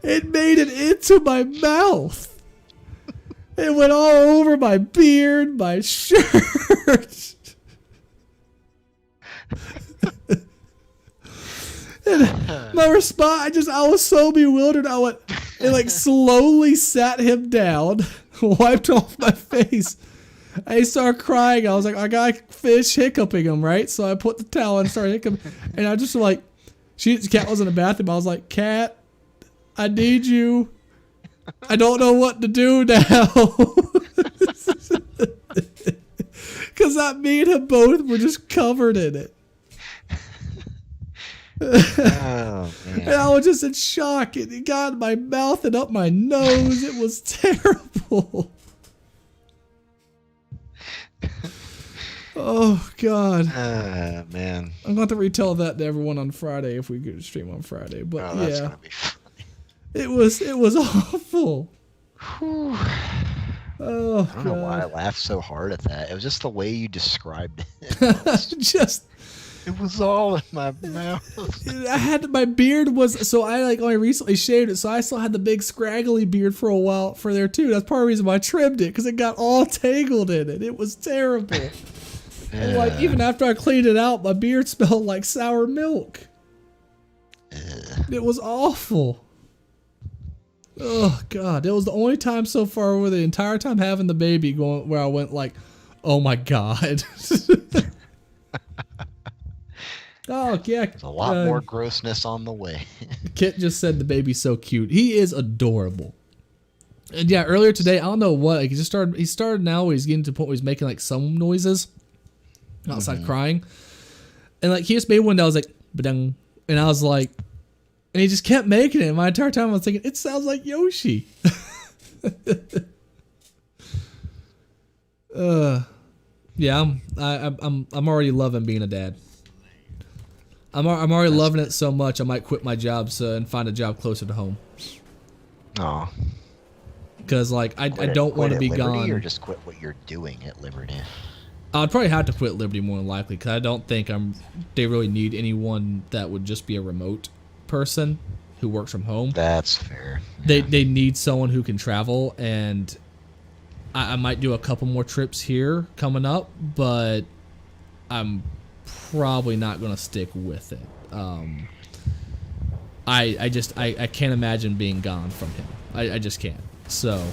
It made it into my mouth. It went all over my beard, my shirt. And my response, I was so bewildered. It like slowly sat him down, wiped off my face. I started crying. I was like, I gotta finish hiccuping him, right? So I put the towel and started hiccuping. And I just like, Cat was in the bathroom. I was like, Cat, I need you. I don't know what to do now. Because me and him both were just covered in it. Oh, man. And I was just in shock. It got in my mouth and up my nose. It was terrible. Oh, God. Man. I'm going to have to retell that to everyone on Friday if we go to stream on Friday. But Oh, that's yeah, gonna be funny. it was awful. Whew. Oh, I don't know why I laughed so hard at that. It was just the way you described it. Just It was all in my mouth. my beard was so I like only recently shaved it, so I still had the big scraggly beard for a while for there too. That's part of the reason why I trimmed it, because it got all tangled in it. It was terrible. And like even after I cleaned it out, my beard smelled like sour milk. It was awful. Oh God, it was the only time so far where the entire time having the baby going where I went like, oh my God. Oh yeah, There's a lot more grossness on the way. Kit just said the baby's so cute. He is adorable. And yeah, earlier today, I don't know what, like he started now where he's getting to the point where he's making like some noises outside crying. And like he just made one that was like, ba-dung, and I was like, and he just kept making it. And my entire time I was thinking, it sounds like Yoshi. Yeah, I'm already loving being a dad. I'm already loving it so much I might quit my job and find a job closer to home. Oh. Because like I don't want to be gone. Or just quit what you're doing at Liberty. I'd probably have to quit Liberty more than likely because I don't think they really need anyone that would just be a remote person who works from home. That's fair. They need someone who can travel, and I might do a couple more trips here coming up, but I'm probably not going to stick with it. I can't imagine being gone from him. I just can't. So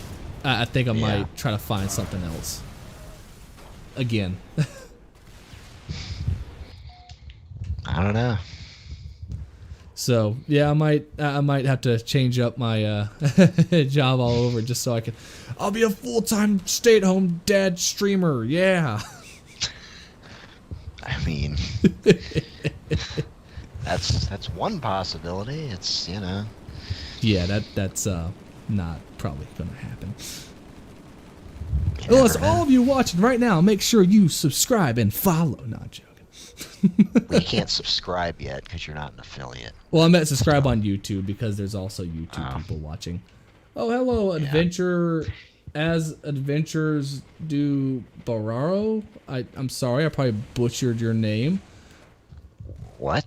I think I might try to find something else. Again. I don't know. So yeah, I might have to change up my job all over just so I'll be a full-time stay-at-home dad streamer. Yeah. I mean, That's one possibility. It's, you know. Yeah, that's not probably gonna happen. You Well, never it's know. all of you watching right now. Make sure you subscribe and follow. Not joking. Well, you can't subscribe yet because you're not an affiliate. Well, I meant subscribe on YouTube because there's also YouTube people watching. Oh, hello, Adventure. As adventures do Bararo. I'm sorry, I probably butchered your name. What?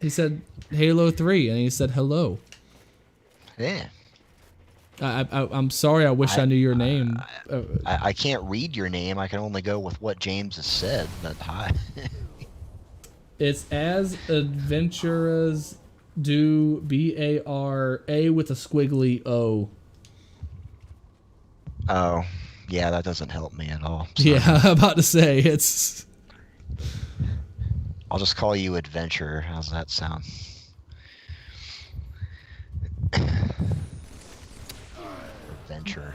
He said Halo 3, and he said hello. Yeah. I'm sorry. I wish I knew your name. I can't read your name. I can only go with what James has said. But hi. It's as adventurers do BARA with a squiggly O. Oh, yeah, that doesn't help me at all. Sorry. Yeah, I'm about to say it's. I'll just call you Adventure. How's that sound? Adventure.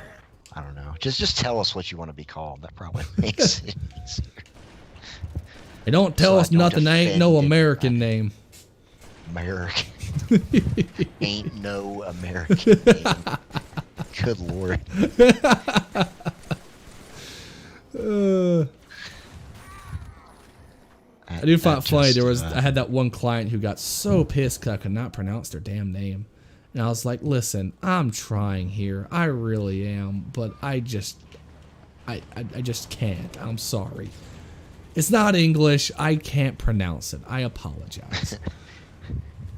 I don't know. Just tell us what you want to be called. That probably makes it easier. Hey, don't tell So I us don't nothing. That ain't no offend American name. American. Ain't no American name. Good lord. I do find That it funny. just, There was I had that one client who got so pissed because I could not pronounce their damn name, and I was like, "Listen, I'm trying here. I really am, but I just can't. I'm sorry. It's not English. I can't pronounce it. I apologize."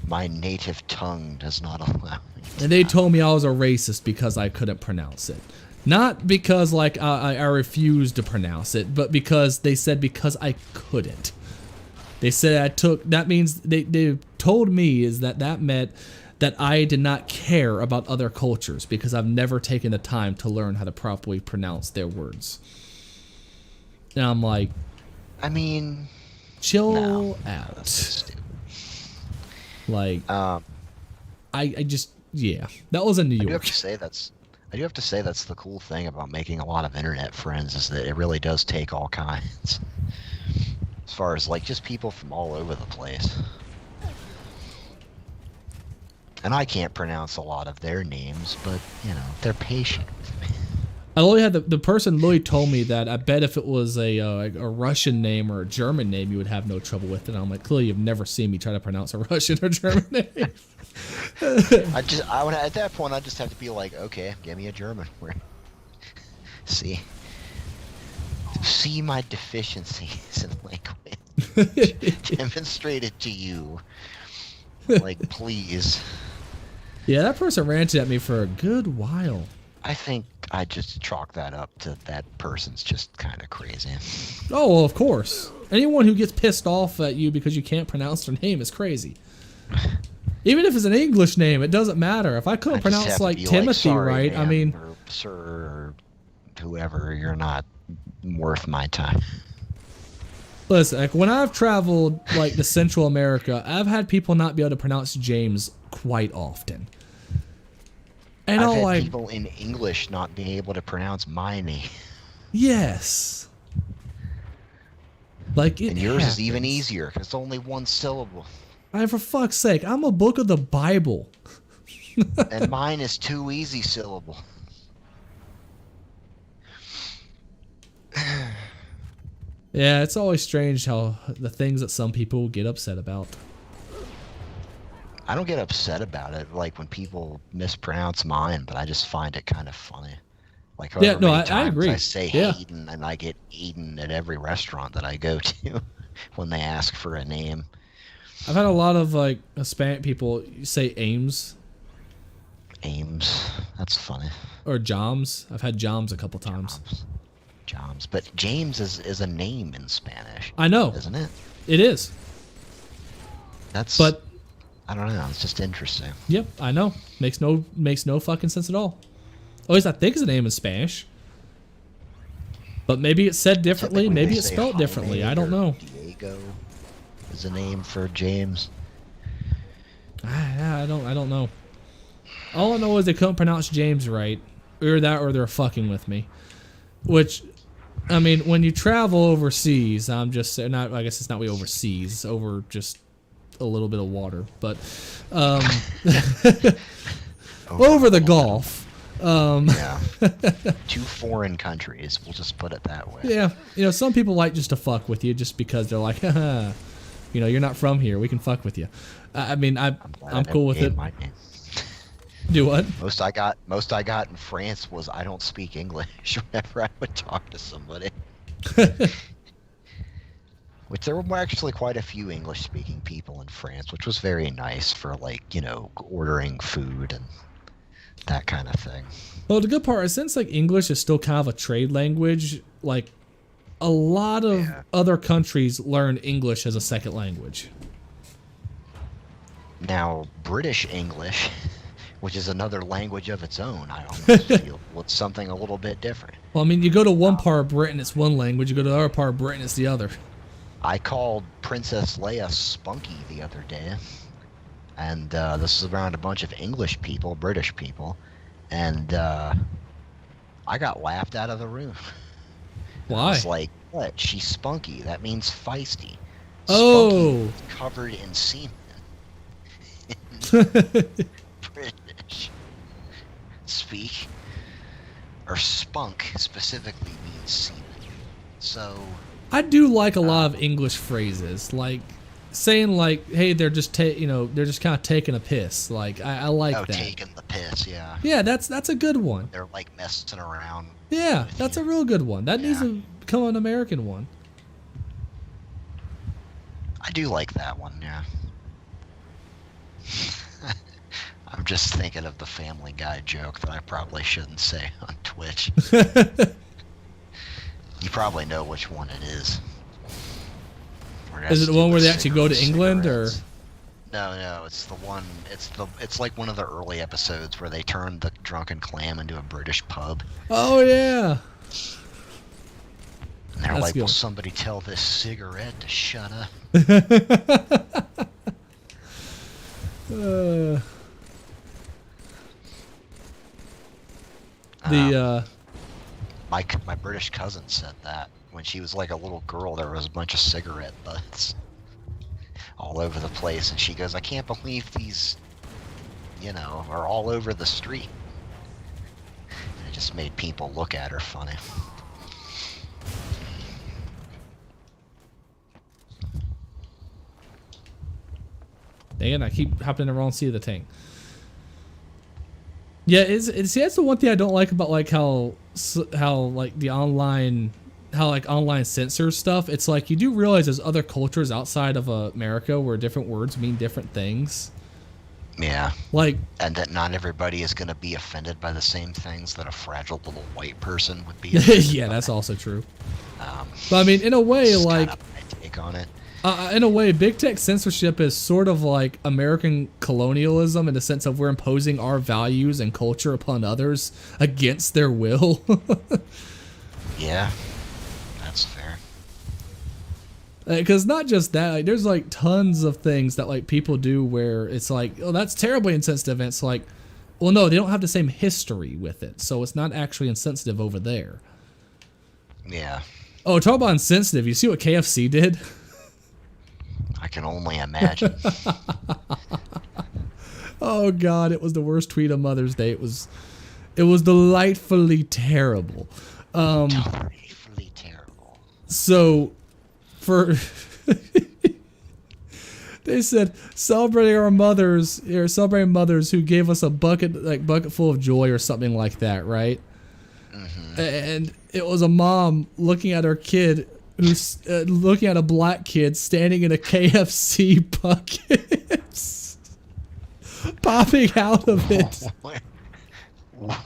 my native tongue does not allow me. And they told me I was a racist because I couldn't pronounce it. Not because like I refused to pronounce it, but because they said because I couldn't. They said I took, that means they told me is that meant that I did not care about other cultures because I've never taken the time to learn how to properly pronounce their words. And I'm like, I mean, chill no, out. that's stupid. Like, I just, yeah, that was in New I do have York. to say that's the cool thing about making a lot of internet friends is that it really does take all kinds. As far as like just people from all over the place. And I can't pronounce a lot of their names, but you know, they're patient with me. I literally had the person literally told me that I bet if it was a Russian name or a German name, you would have no trouble with it. And I'm like, clearly you've never seen me try to pronounce a Russian or German name. I would at that point I just have to be like, okay, give me a German word. See my deficiencies in language demonstrated to you. Like, please. Yeah, that person ranted at me for a good while. I think I just chalk that up to that person's just kind of crazy. Oh, well, of course. Anyone who gets pissed off at you because you can't pronounce their name is crazy. Even if it's an English name, it doesn't matter. If I couldn't I just have pronounce to like be Timothy sorry, right, I ma'am, mean, or sir, or whoever, you're not worth my time. listen, like when I've traveled like to Central America, I've had people not be able to pronounce James quite often. And I've all had like, people in English not being able to pronounce my name. yes. Like it And yours is even happens. easier, because it's only one syllable. For fuck's sake, I'm a book of the Bible. And mine is 2 easy syllable. Yeah, it's always strange how the things that some people get upset about. I don't get upset about it, like when people mispronounce mine, but I just find it kind of funny. Like Yeah, however no, many I times agree. I say Yeah. Hayden, and I get Aiden at every restaurant that I go to when they ask for a name. I've had a lot of like Hispanic people say Ames Ames, that's funny. or Joms. I've had Joms a couple times. Joms, but James is a name in Spanish, I know isn't it? it is, That's but I don't know. It's just interesting. yep, I know makes no fucking sense at all. At least I think it's a name in Spanish, but maybe it's said differently. Typically Maybe they it's say spelled differently. Jaime I don't or know. Diego is a name for James. I don't know. All I know is they couldn't pronounce James right. Either that or they're fucking with me. Which, I mean, when you travel overseas, I'm just saying, not, I guess it's not way overseas, it's over just a little bit of water, but over the Gulf. Yeah. 2 foreign countries, we'll just put it that way. Yeah, some people like just to fuck with you just because they're like, haha, you're not from here, we can fuck with you. I mean, I'm cool with it. Do what? Most I got in France was I don't speak English whenever I would talk to somebody. Which there were actually quite a few English-speaking people in France, which was very nice for ordering food and that kind of thing. Well, the good part is since English is still kind of a trade language, a lot of other countries learn English as a second language. Now, British English, which is another language of its own, I almost feel it's something a little bit different. Well, I mean, you go to one part of Britain, it's one language. You go to the other part of Britain, it's the other. I called Princess Leia Spunky the other day, and this is around a bunch of English people, British people, and I got laughed out of the room. Why? I was like, what? She's spunky. That means feisty. Oh. Spunky is covered in semen. British speak, or spunk specifically means semen. So I do like a lot of English phrases, saying hey, they're just they're just kind of taking a piss. I like that. Taking the piss, yeah. Yeah, that's a good one. They're messing around. Yeah, that's a real good one. That needs to become an American one. I do like that one, yeah. I'm just thinking of the Family Guy joke that I probably shouldn't say on Twitch. You probably know which one it is. Is it the one where they actually go to England, or? No, it's the one. It's like one of the early episodes where they turn the drunken clam into a British pub. Oh yeah. And they're That's like, good. "Will somebody tell this cigarette to shut up?" My British cousin said that when she was a little girl, there was a bunch of cigarette butts all over the place, and she goes, "I can't believe these, are all over the street." And it just made people look at her funny. Dang it, I keep hopping in the wrong seat of the tank. Yeah, see, that's the one thing I don't like about how the online censors stuff. It's you do realize there's other cultures outside of America where different words mean different things. Yeah. And that not everybody is going to be offended by the same things that a fragile little white person would be. Yeah, that's also true. But I mean, in a way, kind of my take on it. In a way, big tech censorship is sort of like American colonialism in the sense of we're imposing our values and culture upon others against their will. Yeah, that's fair. Because not just that, there's tons of things that people do where it's oh, that's terribly insensitive, and it's well, no, they don't have the same history with it, so it's not actually insensitive over there. Yeah. Oh, talk about insensitive. You see what KFC did? I can only imagine. Oh God, it was the worst tweet on Mother's Day. It was delightfully terrible. Delightfully terrible. So, they said celebrating mothers who gave us a bucket full of joy or something like that, right? Mm-hmm. And it was a mom looking at her kid who's looking at a black kid standing in a KFC bucket, popping out of it.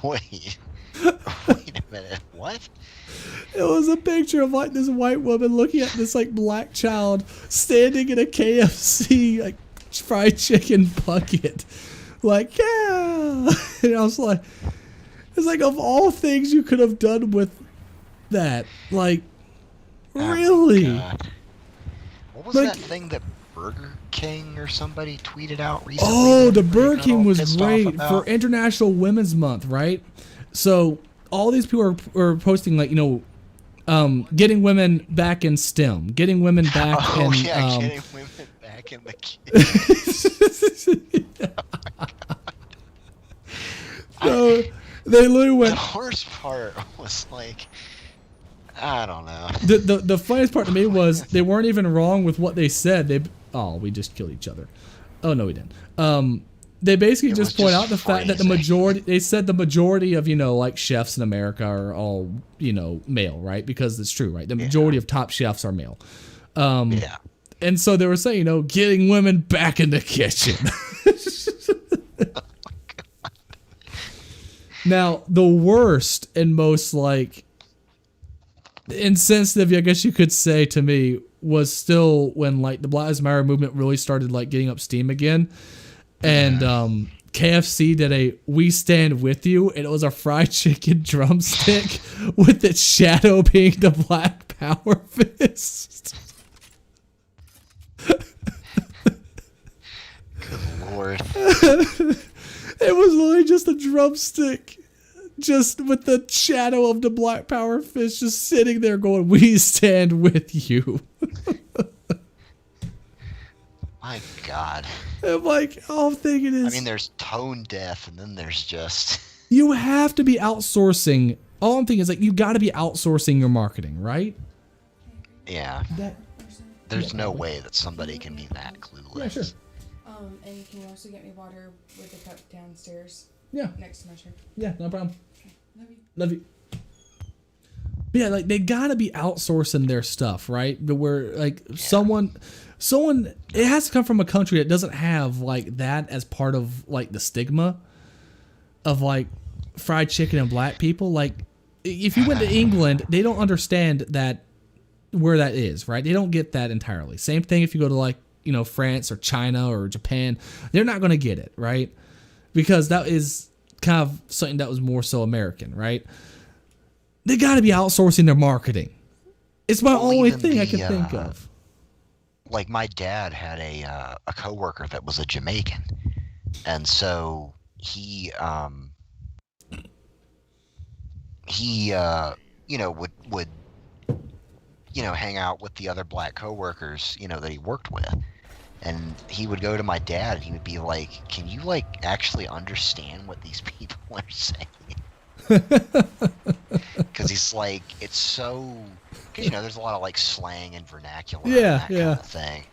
Wait a minute. What? It was a picture of this white woman looking at this black child standing in a KFC fried chicken bucket, yeah. And I was it's of all things you could have done with that, really? Oh, what was that thing that Burger King or somebody tweeted out recently? Oh, the Burger King was great for International Women's Month, right? So all these people are posting getting women back in STEM, getting women back Oh in yeah, getting women back in the kitchen. So they literally The went. worst part was like, I don't know. The funniest part to me was they weren't even wrong with what they said. We just killed each other. Oh no, we didn't. They basically It just was point just out the fact that the phrasing. majority. They said the majority of like chefs in America are all male, right? Because it's true, right? The majority of top chefs are male. Yeah. And so they were saying, getting women back in the kitchen. Now, the worst and most insensitive, I guess you could say, to me was still when the Black Lives Matter movement really started getting up steam again, and KFC did a "We Stand With You," and it was a fried chicken drumstick with its shadow being the Black Power fist. Good Lord. It was literally just a drumstick, just with the shadow of the Black Power fist just sitting there going, "We stand with you." My God. I'm all I'm thinking is, I mean, there's tone deaf, and then there's just. you have to be outsourcing. All I'm thinking is you got to be outsourcing your marketing, right? Yeah. That. There's no way that somebody can be that clueless. Yeah, sure. And can you also get me water with the cup downstairs Yeah, next to my chair? yeah, no problem. Love you. Love you. But yeah, they gotta be outsourcing their stuff, right? But where someone, it has to come from a country that doesn't have that as part of the stigma of fried chicken and black people. If you went to England, they don't understand that where that is, right? They don't get that entirely. Same thing if you go to France or China or Japan, they're not gonna get it, right? Because that is kind of something that was more so American, right? They got to be outsourcing their marketing. It's my Well, only even thing I the, can think of. My dad had a coworker that was a Jamaican, and so he would hang out with the other black coworkers that he worked with, and he would go to my dad and he would be like, "Can you actually understand what these people are saying?" Because he's it's so, because there's a lot of slang and vernacular and that kind of thing,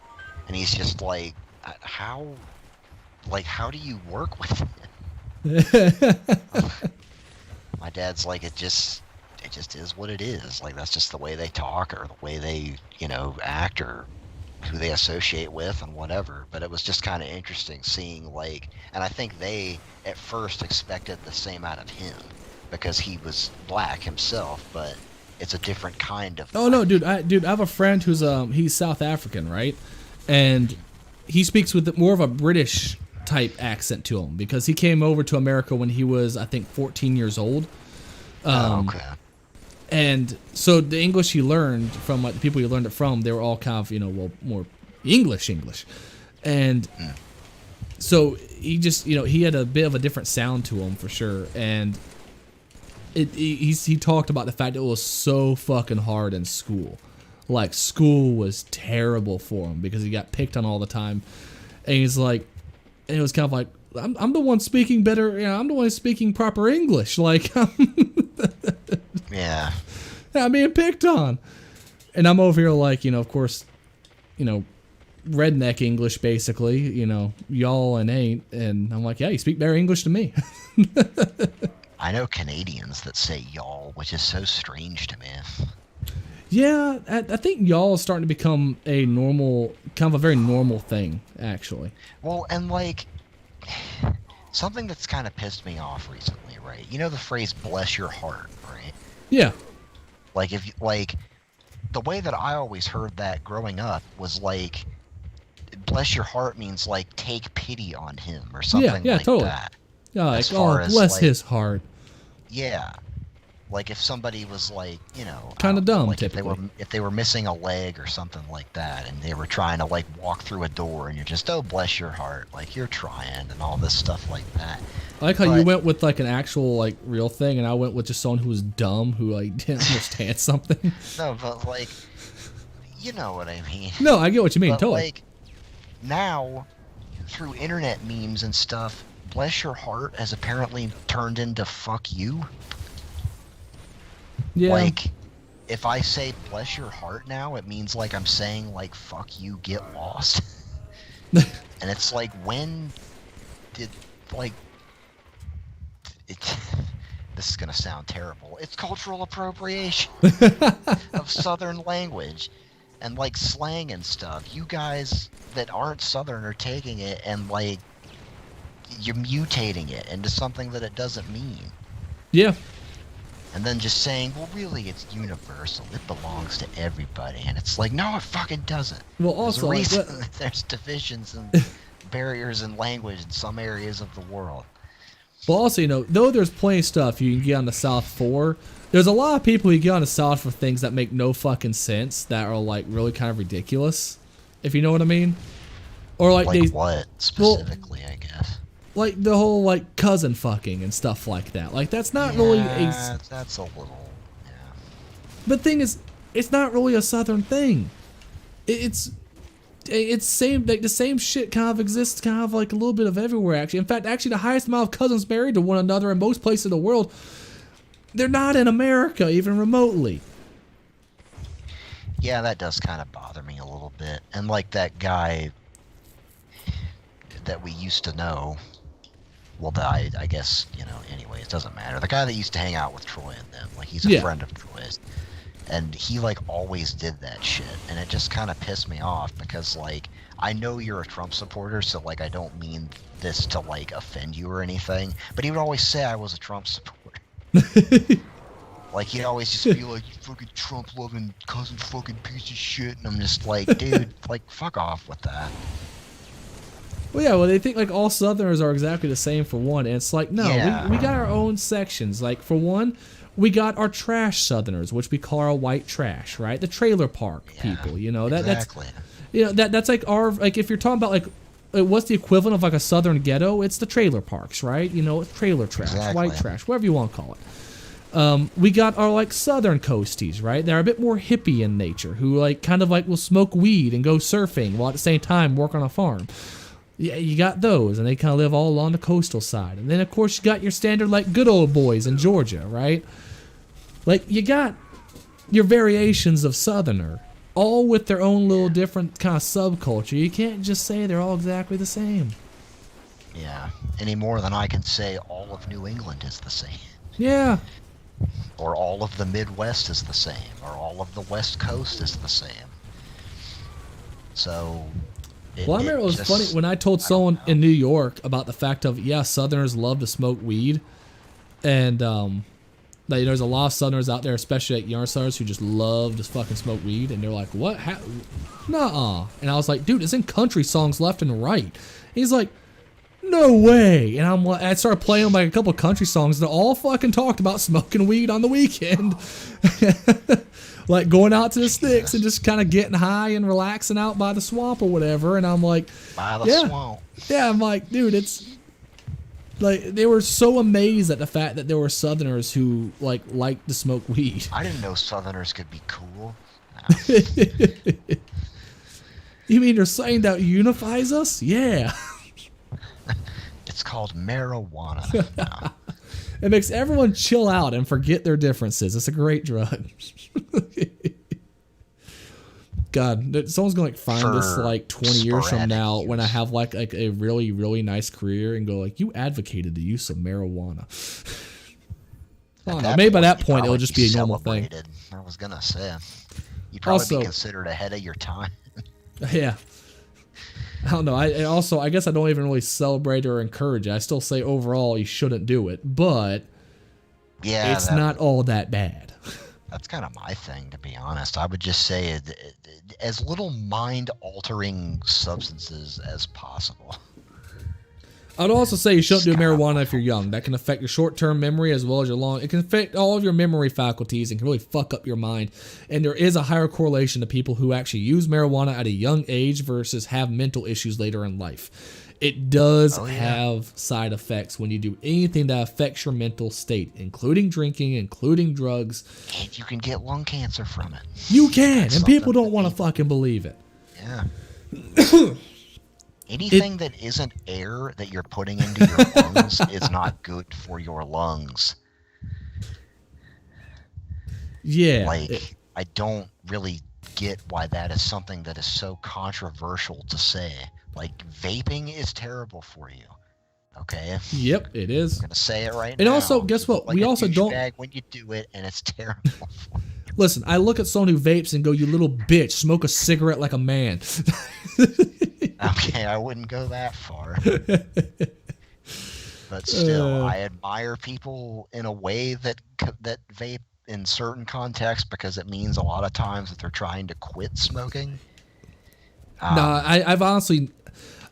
and he's just how do you work with it? My dad's it just is what it is. That's just the way they talk, or the way they act, or who they associate with, and whatever. But it was just kind of interesting seeing and I think they at first expected the same out of him, because he was black himself, but it's a different kind of. Oh no, dude! I have a friend who's he's South African, right? And he speaks with more of a British type accent to him because he came over to America when he was, I think, 14 years old. Okay. And so the English he learned from the people he learned it from, they were all kind of more English, and so he just he had a bit of a different sound to him for sure, and. He talked about the fact that it was so fucking hard in school. School was terrible for him because he got picked on all the time. And he's and it was kind of I'm the one speaking better, I'm the one speaking proper English. Yeah. I'm being picked on. And I'm over here of course, redneck English basically, y'all and ain't. And I'm yeah, you speak better English to me. I know Canadians that say y'all, which is so strange to me. Yeah, I think y'all is starting to become a very normal thing, actually. Well, and something that's kind of pissed me off recently, right? You know the phrase "bless your heart," right? Yeah. If the way that I always heard that growing up was "bless your heart" means take pity on him or something yeah, totally. that. Yeah, As far as, bless his heart. Yeah. Like if somebody was like, you know, I Kinda don't know, dumb, like typically. if they were missing a leg or something like that, and they were trying to like walk through a door, and you're just, oh bless your heart, like you're trying and all this stuff like that. I like how you But- went with like an actual like real thing, and I went with just someone who was dumb who like didn't understand something. No, but like, you know what I mean. No, I get what you mean. But Totally. like, now, through internet memes and stuff, bless your heart has apparently turned into fuck you. Yeah. Like, if I say bless your heart now, it means like I'm saying like fuck you, get lost. And it's like, when did like it? This is gonna sound terrible. It's cultural appropriation of Southern language and like slang and stuff. You guys that aren't Southern are taking it and like you're mutating it into something that it doesn't mean. Yeah. And then just saying, well, really, it's universal. It belongs to everybody. And it's like, no, it fucking doesn't. Well, There's also, a like, reason that there's divisions and barriers in language in some areas of the world. well, also, you know, though there's plenty of stuff you can get on the South for, there's a lot of people who get on the South for things that make no fucking sense that are like really kind of ridiculous, if you know what I mean. Or like Like they, what specifically, I guess. like the whole like cousin fucking and stuff like that. Like that's not really a. Yeah, that's a little. Yeah. But thing is, it's not really a Southern thing. It's same like the same shit kind of exists kind of like a little bit of everywhere actually. In fact, actually the highest amount of cousins married to one another in most places in the world, they're not in America even remotely. Yeah, that does kind of bother me a little bit. And like that guy that we used to know, well, died, I guess, you know, anyway, it doesn't matter. The guy that used to hang out with Troy and them, like, he's a Yeah. friend of Troy's. And he, like, always did that shit. And it just kind of pissed me off because, like, I know you're a Trump supporter, so, like, I don't mean this to, like, offend you or anything. But he would always say I was a Trump supporter. Like, he'd always just be like, you fucking Trump-loving cousin fucking piece of shit. And I'm just like, dude, like, fuck off with that. Well, yeah, well, they think like all Southerners are exactly the same for one, and it's like, no, Yeah. we got our own sections. Like, for one, we got our trash Southerners, which we call our white trash, right? The trailer park Yeah, people, you know, exactly. that's like our, like, if you're talking about like, what's the equivalent of like a Southern ghetto? It's the trailer parks, right? You know, it's trailer trash, Exactly. white trash, whatever you want to call it. We got our like Southern coasties, right? They're a bit more hippie in nature, who like kind of like will smoke weed and go surfing while at the same time work on a farm. Yeah, you got those, and they kind of live all along the coastal side. And then, of course, you got your standard, like, good old boys in Georgia, right? Like, you got your variations of Southerner, all with their own little different kind of subculture. You can't just say they're all exactly the same. Yeah, any more than I can say all of New England is the same. Yeah. Or all of the Midwest is the same. Or all of the West Coast is the same. So... Well, I remember it was funny when I told someone in New York about the fact of, yeah, Southerners love to smoke weed. And, like, there's a lot of Southerners out there, especially like younger Southerners, who just love to fucking smoke weed. And they're like, what? Nuh-uh. And I was like, dude, it's in country songs left and right. And he's like, no way. And I'm like, I started playing like a couple country songs that all fucking talked about smoking weed on the weekend. Like going out to the sticks and just kind of getting high and relaxing out by the swamp or whatever. And I'm like, By the yeah. swamp. Yeah, I'm like, dude, it's like they were so amazed at the fact that there were Southerners who like liked to smoke weed. I didn't know Southerners could be cool. You mean you're saying that unifies us? Yeah. It's called marijuana. No. It makes everyone chill out and forget their differences. It's a great drug. God, someone's gonna like find this For like 20 years from sporadic now when I use. have like a really, really nice career and go like, you advocated the use of marijuana. I don't know. Maybe by that you'd point it'll probably just be a normal thing. celebrated. I was gonna say, you'd probably Also- be considered ahead of your time. Yeah. I don't know. I guess I don't even really celebrate or encourage it. I still say overall you shouldn't do it, but Yeah, it's not all that bad. That's kind of my thing, to be honest. I would just say as little mind-altering substances as possible. I'd also say you shouldn't do It's kinda marijuana if you're young. That can affect your short-term memory as well as your long. It can affect all of your memory faculties and can really fuck up your mind. And there is a higher correlation to people who actually use marijuana at a young age versus have mental issues later in life. It does have side effects when you do anything that affects your mental state, including drinking, including drugs. And you can get lung cancer from it. You can, That's and people something don't want to fucking believe it. Yeah. Anything that isn't air that you're putting into your lungs is not good for your lungs. Yeah. I don't really get why that is something that is so controversial to say. Like, vaping is terrible for you. Okay? Yep, it is. I'm going to say it right now. And also, guess what? Like We a also don't. douchebag when you do it, and it's terrible for you. Listen, I look at someone who vapes and go, "You little bitch, smoke a cigarette like a man." Okay, I wouldn't go that far. But still, I admire people in a way that vape in certain contexts because it means a lot of times that they're trying to quit smoking. No,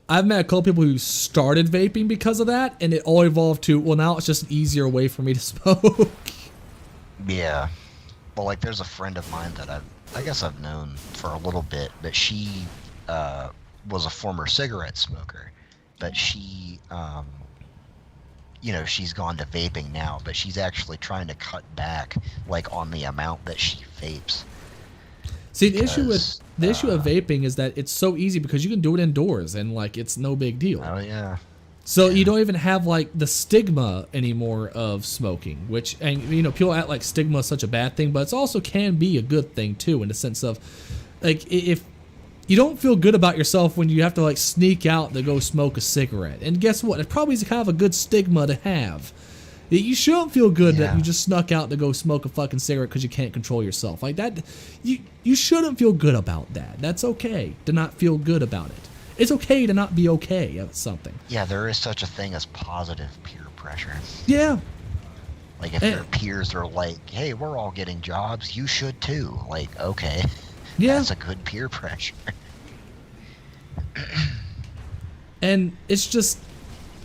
I've met a couple people who started vaping because of that, and it all evolved to, well, now it's just an easier way for me to smoke. Yeah. Well, like, there's a friend of mine that I guess I've known for a little bit, but she was a former cigarette smoker, but she, she's gone to vaping now, but she's actually trying to cut back, like, on the amount that she vapes. See, the issue with vaping is that it's so easy because you can do it indoors and like it's no big deal. Oh yeah. So you don't even have like the stigma anymore of smoking, which, and people act like stigma is such a bad thing, but it also can be a good thing too, in the sense of like if you don't feel good about yourself when you have to like sneak out to go smoke a cigarette. And guess what? It probably is kind of a good stigma to have. You shouldn't feel good that you just snuck out to go smoke a fucking cigarette because you can't control yourself. Like that, you shouldn't feel good about that. That's okay to not feel good about it. It's okay to not be okay at something. Yeah, there is such a thing as positive peer pressure. Yeah. Like if your peers are like, "Hey, we're all getting jobs, you should too." Like, okay. Yeah. That's a good peer pressure. And it's just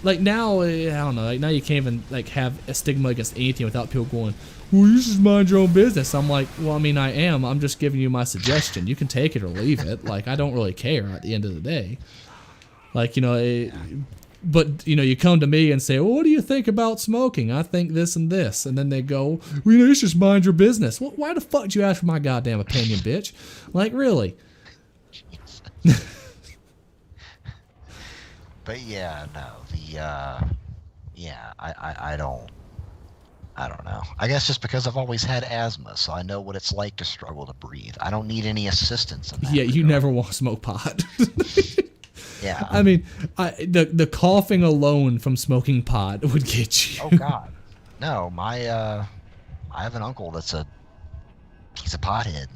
like now, I don't know. Like now you can't even like have a stigma against anything without people going, "Well, you just mind your own business." I'm like, well, I mean, I am. I'm just giving you my suggestion. You can take it or leave it. Like I don't really care at the end of the day. Like but you come to me and say, "Well, what do you think about smoking?" I think this and this, and then they go, "Well, you just mind your business." Well, why the fuck did you ask for my goddamn opinion, bitch? Like really? But yeah, no, I don't know. I guess just because I've always had asthma, so I know what it's like to struggle to breathe. I don't need any assistance in that. Yeah, you regard. never want to smoke pot. Yeah. I mean, the coughing alone from smoking pot would get you. Oh God, no! I have an uncle he's a pothead.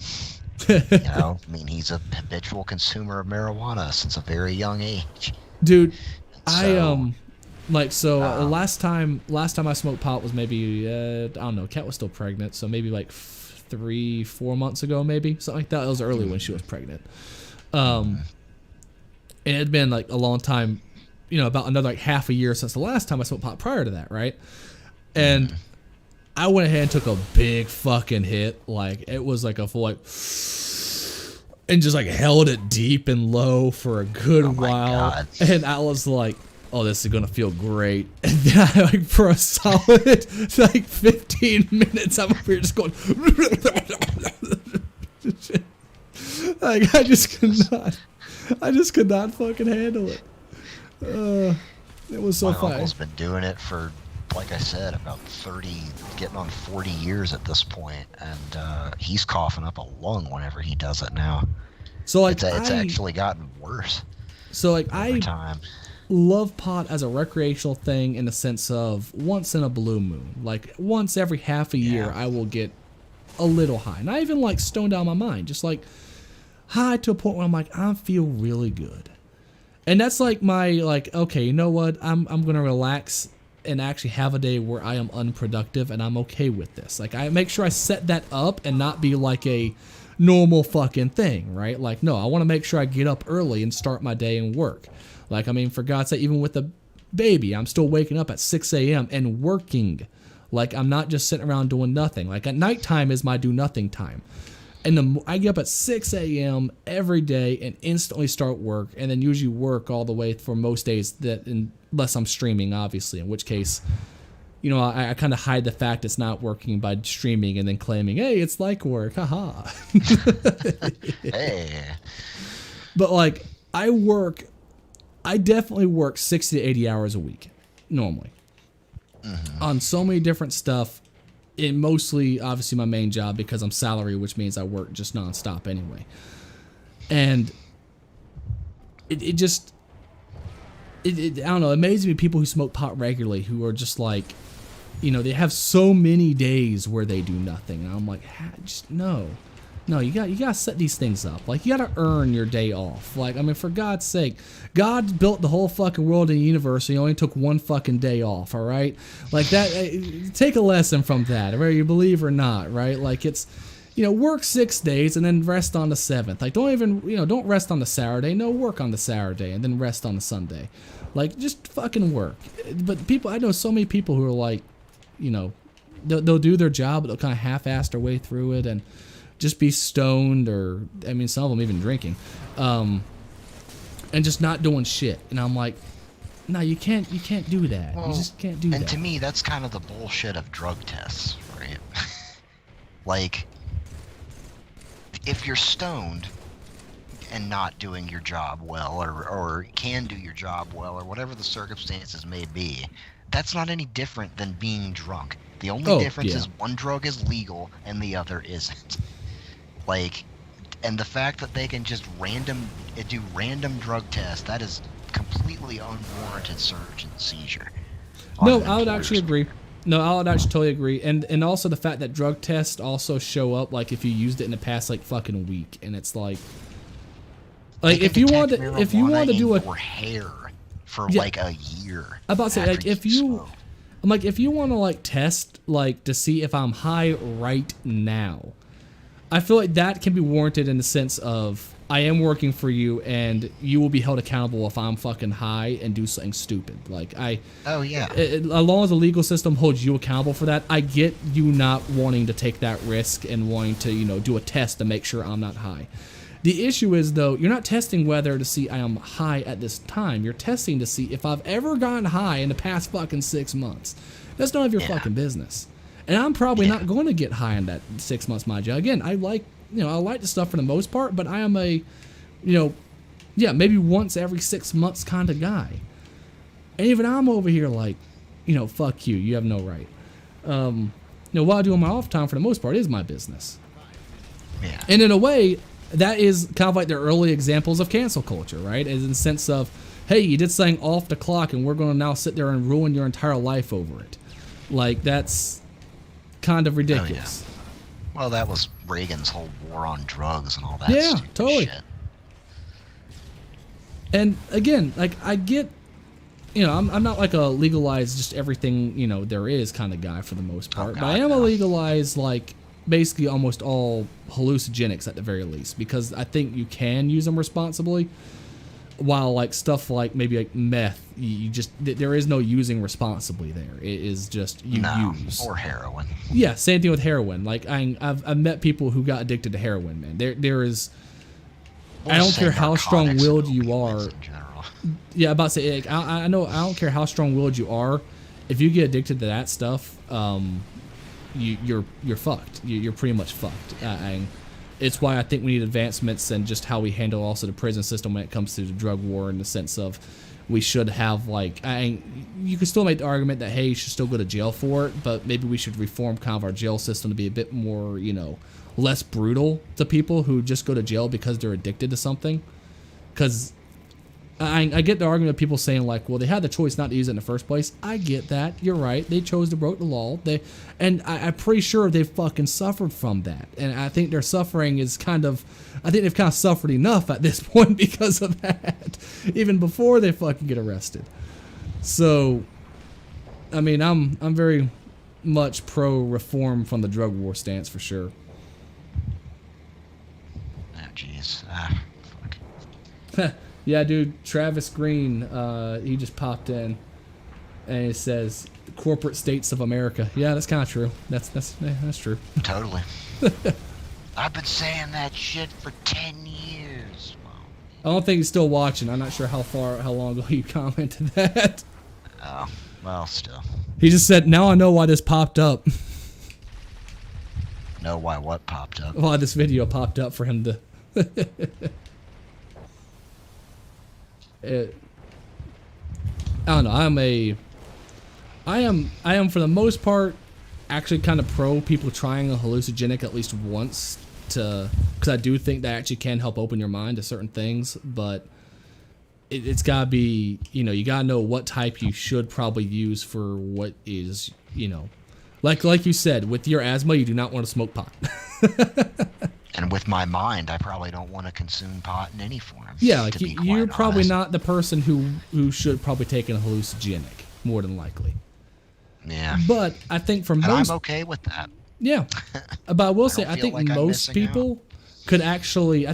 I mean, he's a habitual consumer of marijuana since a very young age. Dude, So, last time I smoked pot was maybe I don't know, Kat was still pregnant, so maybe like 3-4 months ago, maybe something like that. It was early when she was pregnant. And it had been like a long time, about another like half a year since the last time I smoked pot prior to that, right? And I went ahead and took a big fucking hit, like it was like a full like, and just like held it deep and low for a good while. God. And I was like, "Oh, this is gonna feel great." And then I like for a solid like 15 minutes, I'm up here just going like I just could not fucking handle it. It was so My funny. uncle's been doing it for, like I said, about 30, getting on 40 years at this point, and he's coughing up a lung whenever he does it now. So like It's actually gotten worse over over time. love pot as a recreational thing in the sense of once in a blue moon. Like once every half a year, I will get a little high. Not even like stoned out of my mind, just like high to a point where I'm like, I feel really good. And that's like my like, okay, you know what? I'm gonna relax and actually have a day where I am unproductive and I'm okay with this. Like I make sure I set that up and not be like a normal fucking thing, right? Like no, I want to make sure I get up early and start my day and work. Like I mean, for God's sake, even with the baby, I'm still waking up at 6 a.m. and working. Like, I'm not just sitting around doing nothing. Like, at nighttime is my do nothing time. And I get up at 6 a.m. every day and instantly start work, and then usually work all the way for most days, that unless I'm streaming, obviously, in which case, you know, I kind of hide the fact it's not working by streaming and then claiming, hey, it's like work, haha. Hey. But, like, I definitely work 60 to 80 hours a week, normally, on so many different stuff. In mostly, obviously, my main job, because I'm salary, which means I work just nonstop anyway. And I don't know, it amazes me people who smoke pot regularly, who are just like, you know, they have so many days where they do nothing. And I'm like, just no, you gotta set these things up. Like, you gotta earn your day off. Like, I mean, for God's sake, God built the whole fucking world and universe, and he only took one fucking day off, all right? Like, that, take a lesson from that, whether you believe or not, right? Like, it's, you know, work 6 days and then rest on the 7th. Like, don't rest on the Saturday. No, work on the Saturday and then rest on the Sunday. Like, just fucking work. But I know so many people who are like, you know, they'll do their job, but they'll kind of half-ass their way through it and just be stoned, or, I mean, some of them even drinking, and just not doing shit. And I'm like, no, you can't do that. Well, you just can't do that. And to me, that's kind of the bullshit of drug tests, right? Like, if you're stoned and not doing your job well, or can do your job well, or whatever the circumstances may be, that's not any different than being drunk. The only difference is one drug is legal and the other isn't. Like, and the fact that they can just do random drug tests, that is completely unwarranted search and seizure. No, I would actually agree. No, I would actually totally agree. And also the fact that drug tests also show up, like, if you used it in the past, like, fucking week, and it's like if you want to do for hair for like a year. I'm about to say, like, if you want to, like, test, like, to see if I'm high right now, I feel like that can be warranted in the sense of, I am working for you, and you will be held accountable if I'm fucking high and do something stupid. Like, oh yeah. As long as the legal system holds you accountable for that, I get you not wanting to take that risk and wanting to, you know, do a test to make sure I'm not high. The issue is, though, you're not testing whether to see I am high at this time. You're testing to see if I've ever gotten high in the past fucking 6 months. That's none of your fucking business. And I'm probably not going to get high in that 6 months, mind you. Again, I like the stuff for the most part, but I am a, maybe once every 6 months kind of guy. And even I'm over here like, fuck you. You have no right. What I do on my off time for the most part is my business. Yeah. And in a way, that is kind of like the early examples of cancel culture, right? As in the sense of, hey, you did something off the clock, and we're going to now sit there and ruin your entire life over it. Like, that's kind of ridiculous. Oh, yeah. Well, that was Reagan's whole war on drugs and all that stupid totally. shit. And again, like, I get, I'm not like a legalize just everything, there is kind of guy for the most part. But I am a legalize, like, basically almost all hallucinogenics at the very least, because I think you can use them responsibly. While, like, stuff like maybe like meth, there is no using responsibly there. It is just use. Or heroin. Yeah, same thing with heroin. Like, I've met people who got addicted to heroin, man. There is. I don't care how strong-willed you are. Yeah, about to say, like, I know. I don't care how strong-willed you are. If you get addicted to that stuff, you're fucked. You're pretty much fucked. It's why I think we need advancements in just how we handle also the prison system when it comes to the drug war, in the sense of we should have, like, you can still make the argument that, hey, you should still go to jail for it, but maybe we should reform kind of our jail system to be a bit more, less brutal to people who just go to jail because they're addicted to something. Because I get the argument of people saying, like, well, they had the choice not to use it in the first place. I get that. You're right. They chose to break the law. I'm pretty sure they've fucking suffered from that. And I think their suffering is I think they've kind of suffered enough at this point because of that, even before they fucking get arrested. So, I mean, I'm very much pro-reform from the drug war stance for sure. Oh, jeez. Fuck. Yeah, dude, Travis Green, he just popped in. And it says corporate states of America. Yeah, that's kind of true. That's true. Totally. I've been saying that shit for 10 years. I don't think he's still watching. I'm not sure how long ago you commented that. Oh, well, still. He just said, "Now I know why this popped up." Know why what popped up? Why this video popped up for him to. I don't know. I am for the most part actually kind of pro people trying a hallucinogenic at least once because I do think that actually can help open your mind to certain things, but it's gotta be, you gotta know what type you should probably use for what is, like you said, with your asthma, you do not want to smoke pot. And with my mind, I probably don't want to consume pot in any form. Yeah, like to be you're quite probably honest. not the person who should probably take a hallucinogenic, more than likely. Yeah. But I think for And most, I'm okay with that. yeah. But I will say, don't I feel think like I'm most missing people could actually,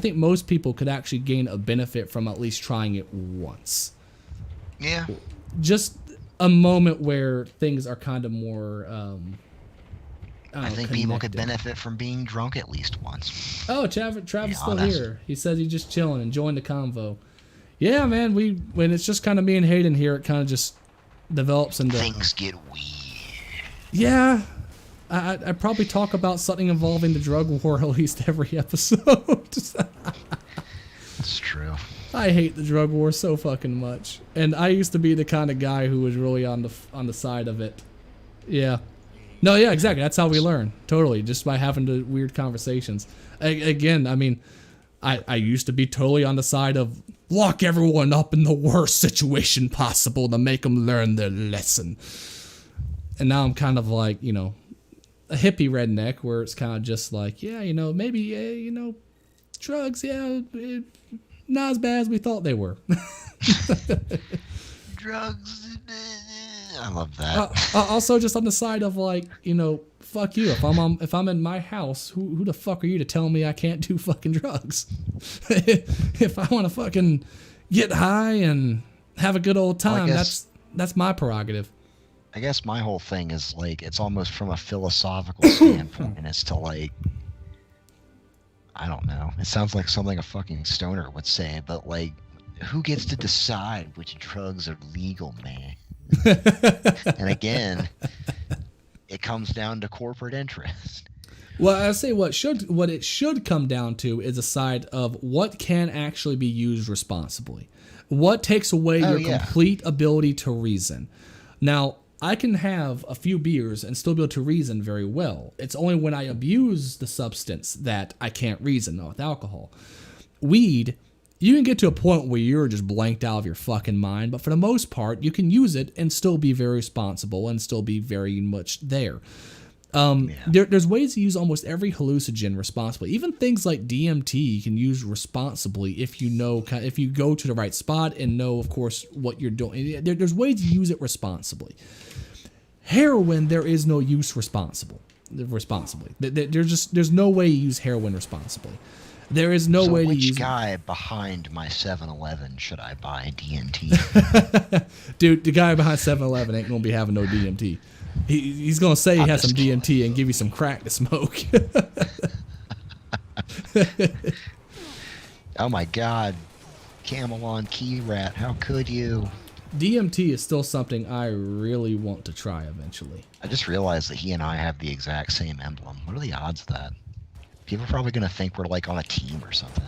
gain a benefit from at least trying it once. Yeah. Just a moment where things are kind of more. I think people could connected. benefit from being drunk at least once. Oh, Travis still honest. here. He says he's just chilling, enjoying the convo. Yeah, man. When it's just kind of me and Hayden here, it kind of just develops into. Things get weird. Yeah, I probably talk about something involving the drug war at least every episode. It's true. I hate the drug war so fucking much, and I used to be the kind of guy who was really on the side of it. Yeah. No, yeah, exactly. That's how we learn. Totally, just by having the weird conversations. Again, I mean, I used to be totally on the side of lock everyone up in the worst situation possible to make them learn their lesson. And now I'm kind of like, a hippie redneck where it's kind of just like, yeah, maybe, drugs, yeah, not as bad as we thought they were. Drugs. I love that. Also, just on the side of like, fuck you. If I'm in my house, who the fuck are you to tell me I can't do fucking drugs? If I want to fucking get high and have a good old time, that's my prerogative. I guess my whole thing is like it's almost from a philosophical standpoint, and it's to like, I don't know. It sounds like something a fucking stoner would say, but like, who gets to decide which drugs are legal, man? And again, it comes down to corporate interest. Well, I say what it should come down to is a side of what can actually be used responsibly. What takes away your complete ability to reason. Now, I can have a few beers and still be able to reason very well. It's only when I abuse the substance that I can't reason with alcohol. Weed, you can get to a point where you're just blanked out of your fucking mind, but for the most part, you can use it and still be very responsible and still be very much there. There's ways to use almost every hallucinogen responsibly. Even things like DMT you can use responsibly if you go to the right spot and know, of course, what you're doing. There's ways to use it responsibly. Heroin, there is no use responsibly. There's no way you use heroin responsibly. There is no way to use. Which guy behind my 7-Eleven should I buy DMT? Dude, the guy behind 7-Eleven ain't gonna be having no DMT. He's gonna say he has some DMT and give you some crack to smoke. Oh my God, Camel on Key Rat, how could you? DMT is still something I really want to try eventually. I just realized that he and I have the exact same emblem. What are the odds of that? People are probably gonna think we're like on a team or something.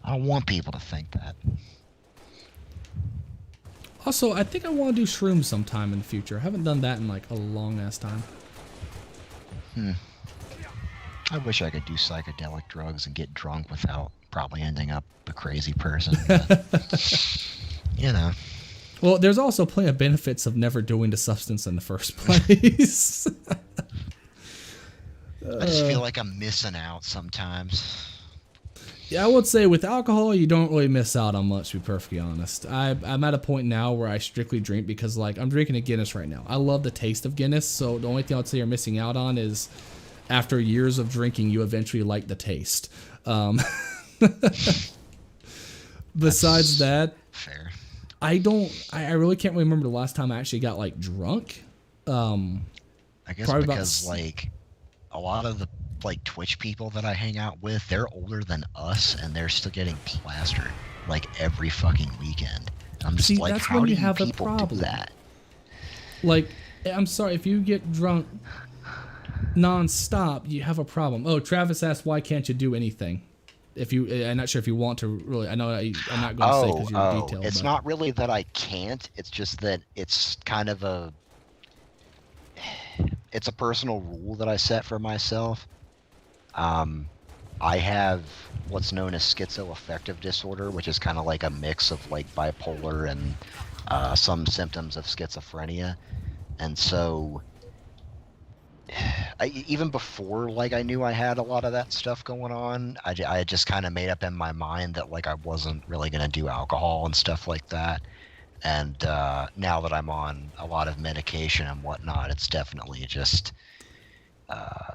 I don't want people to think that. Also, I think I want to do shrooms sometime in the future. I haven't done that in like a long ass time. I wish I could do psychedelic drugs and get drunk without probably ending up a crazy person. But, you know. Well, there's also plenty of benefits of never doing the substance in the first place. I just feel like I'm missing out sometimes. Yeah, I would say with alcohol, you don't really miss out on much, to be perfectly honest. I'm at a point now where I strictly drink because, like, I'm drinking a Guinness right now. I love the taste of Guinness, so the only thing I'd say you're missing out on is after years of drinking, you eventually like the taste. Besides that... Fair. I don't. I really can't remember the last time I actually got like drunk. I guess Probably about because s- like a lot of the like Twitch people that I hang out with, they're older than us and they're still getting plastered like every fucking weekend. I'm just See, like, that's how when do you have a people problem. do that? Like, I'm sorry, if you get drunk non-stop, you have a problem. Oh, Travis asked, why can't you do anything? If you, I'm not sure if you want to really. I know I'm not going to say because you're detailed. It's but not really that I can't. It's just that it's kind of it's a personal rule that I set for myself. I have what's known as schizoaffective disorder, which is kind of like a mix of like bipolar and some symptoms of schizophrenia. And so even before like I knew I had a lot of that stuff going on, I just kind of made up in my mind that like I wasn't really going to do alcohol and stuff like that. And now that I'm on a lot of medication and whatnot, it's definitely just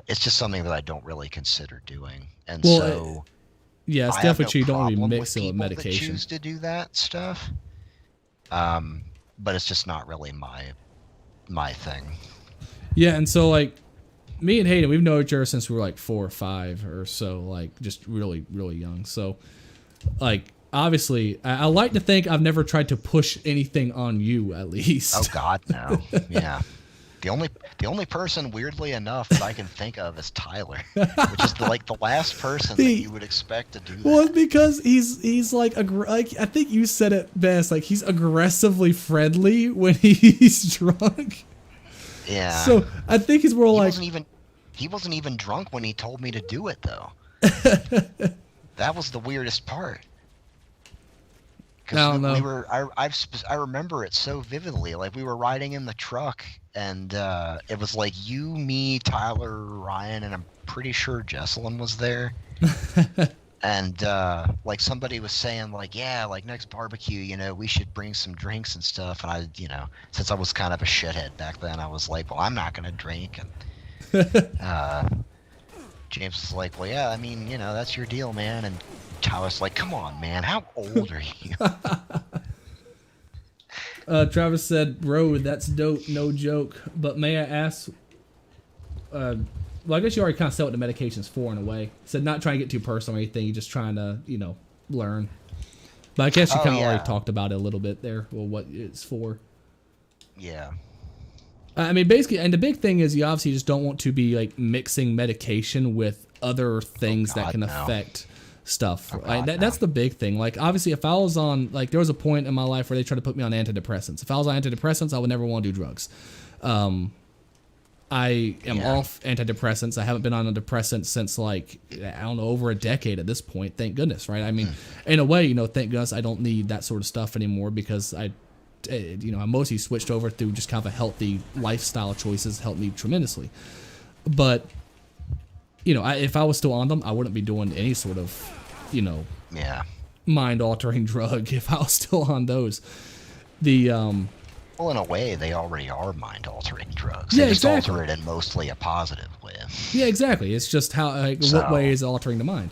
it's just something that I don't really consider doing. And Well, so yeah, it's I have definitely no true. You don't want to be problem mixing with people that medication. choose to do that stuff. But it's just not really my thing. Yeah, and so like me and Hayden, we've known each other since we were like 4 or 5 or so, like just really, really young. So like obviously, I like to think I've never tried to push anything on you, at least. Oh God, no. Yeah. The only person, weirdly enough, that I can think of is Tyler, which is the last person that you would expect to do that. Well, it's because he's like I think you said it best. Like he's aggressively friendly when he's drunk. Yeah. So I think he's more like He wasn't even drunk when he told me to do it, though. That was the weirdest part. I don't know. We were, I remember it so vividly. Like we were riding in the truck, and it was like you, me, Tyler, Ryan, and I'm pretty sure Jesselyn was there. And like somebody was saying, like, yeah, like next barbecue, you know, we should bring some drinks and stuff. And I, you know, since I was kind of a shithead back then, I was like, well, I'm not gonna drink. And James was like, well, yeah, I mean, you know, that's your deal, man. And Tyler's like, come on, man, how old are you? Travis said, "Road, that's dope, no joke." But may I ask? Well, I guess you already kind of said what the medication's for in a way. Said not trying to get too personal or anything. You're just trying to, you know, learn. But I guess you kind of already talked about it a little bit there. Well, what it's for. Yeah. I mean, basically, and the big thing is you obviously just don't want to be like mixing medication with other things that can affect stuff. That's the big thing. Like, obviously, if I was on, like, there was a point in my life where they tried to put me on antidepressants. If I was on antidepressants, I would never want to do drugs. I am off antidepressants. I haven't been on a depressant since, like, I don't know, over a decade at this point. Thank goodness, right? I mean, in a way, you know, thank goodness I don't need that sort of stuff anymore because I mostly switched over through just kind of a healthy lifestyle choices helped me tremendously. But, you know, if I was still on them, I wouldn't be doing any sort of, you know, mind-altering drug if I was still on those. Well, in a way, they already are mind-altering drugs. Yeah, they just exactly. alter it in mostly a positive way. Yeah, exactly. It's just how, what way is it altering the mind?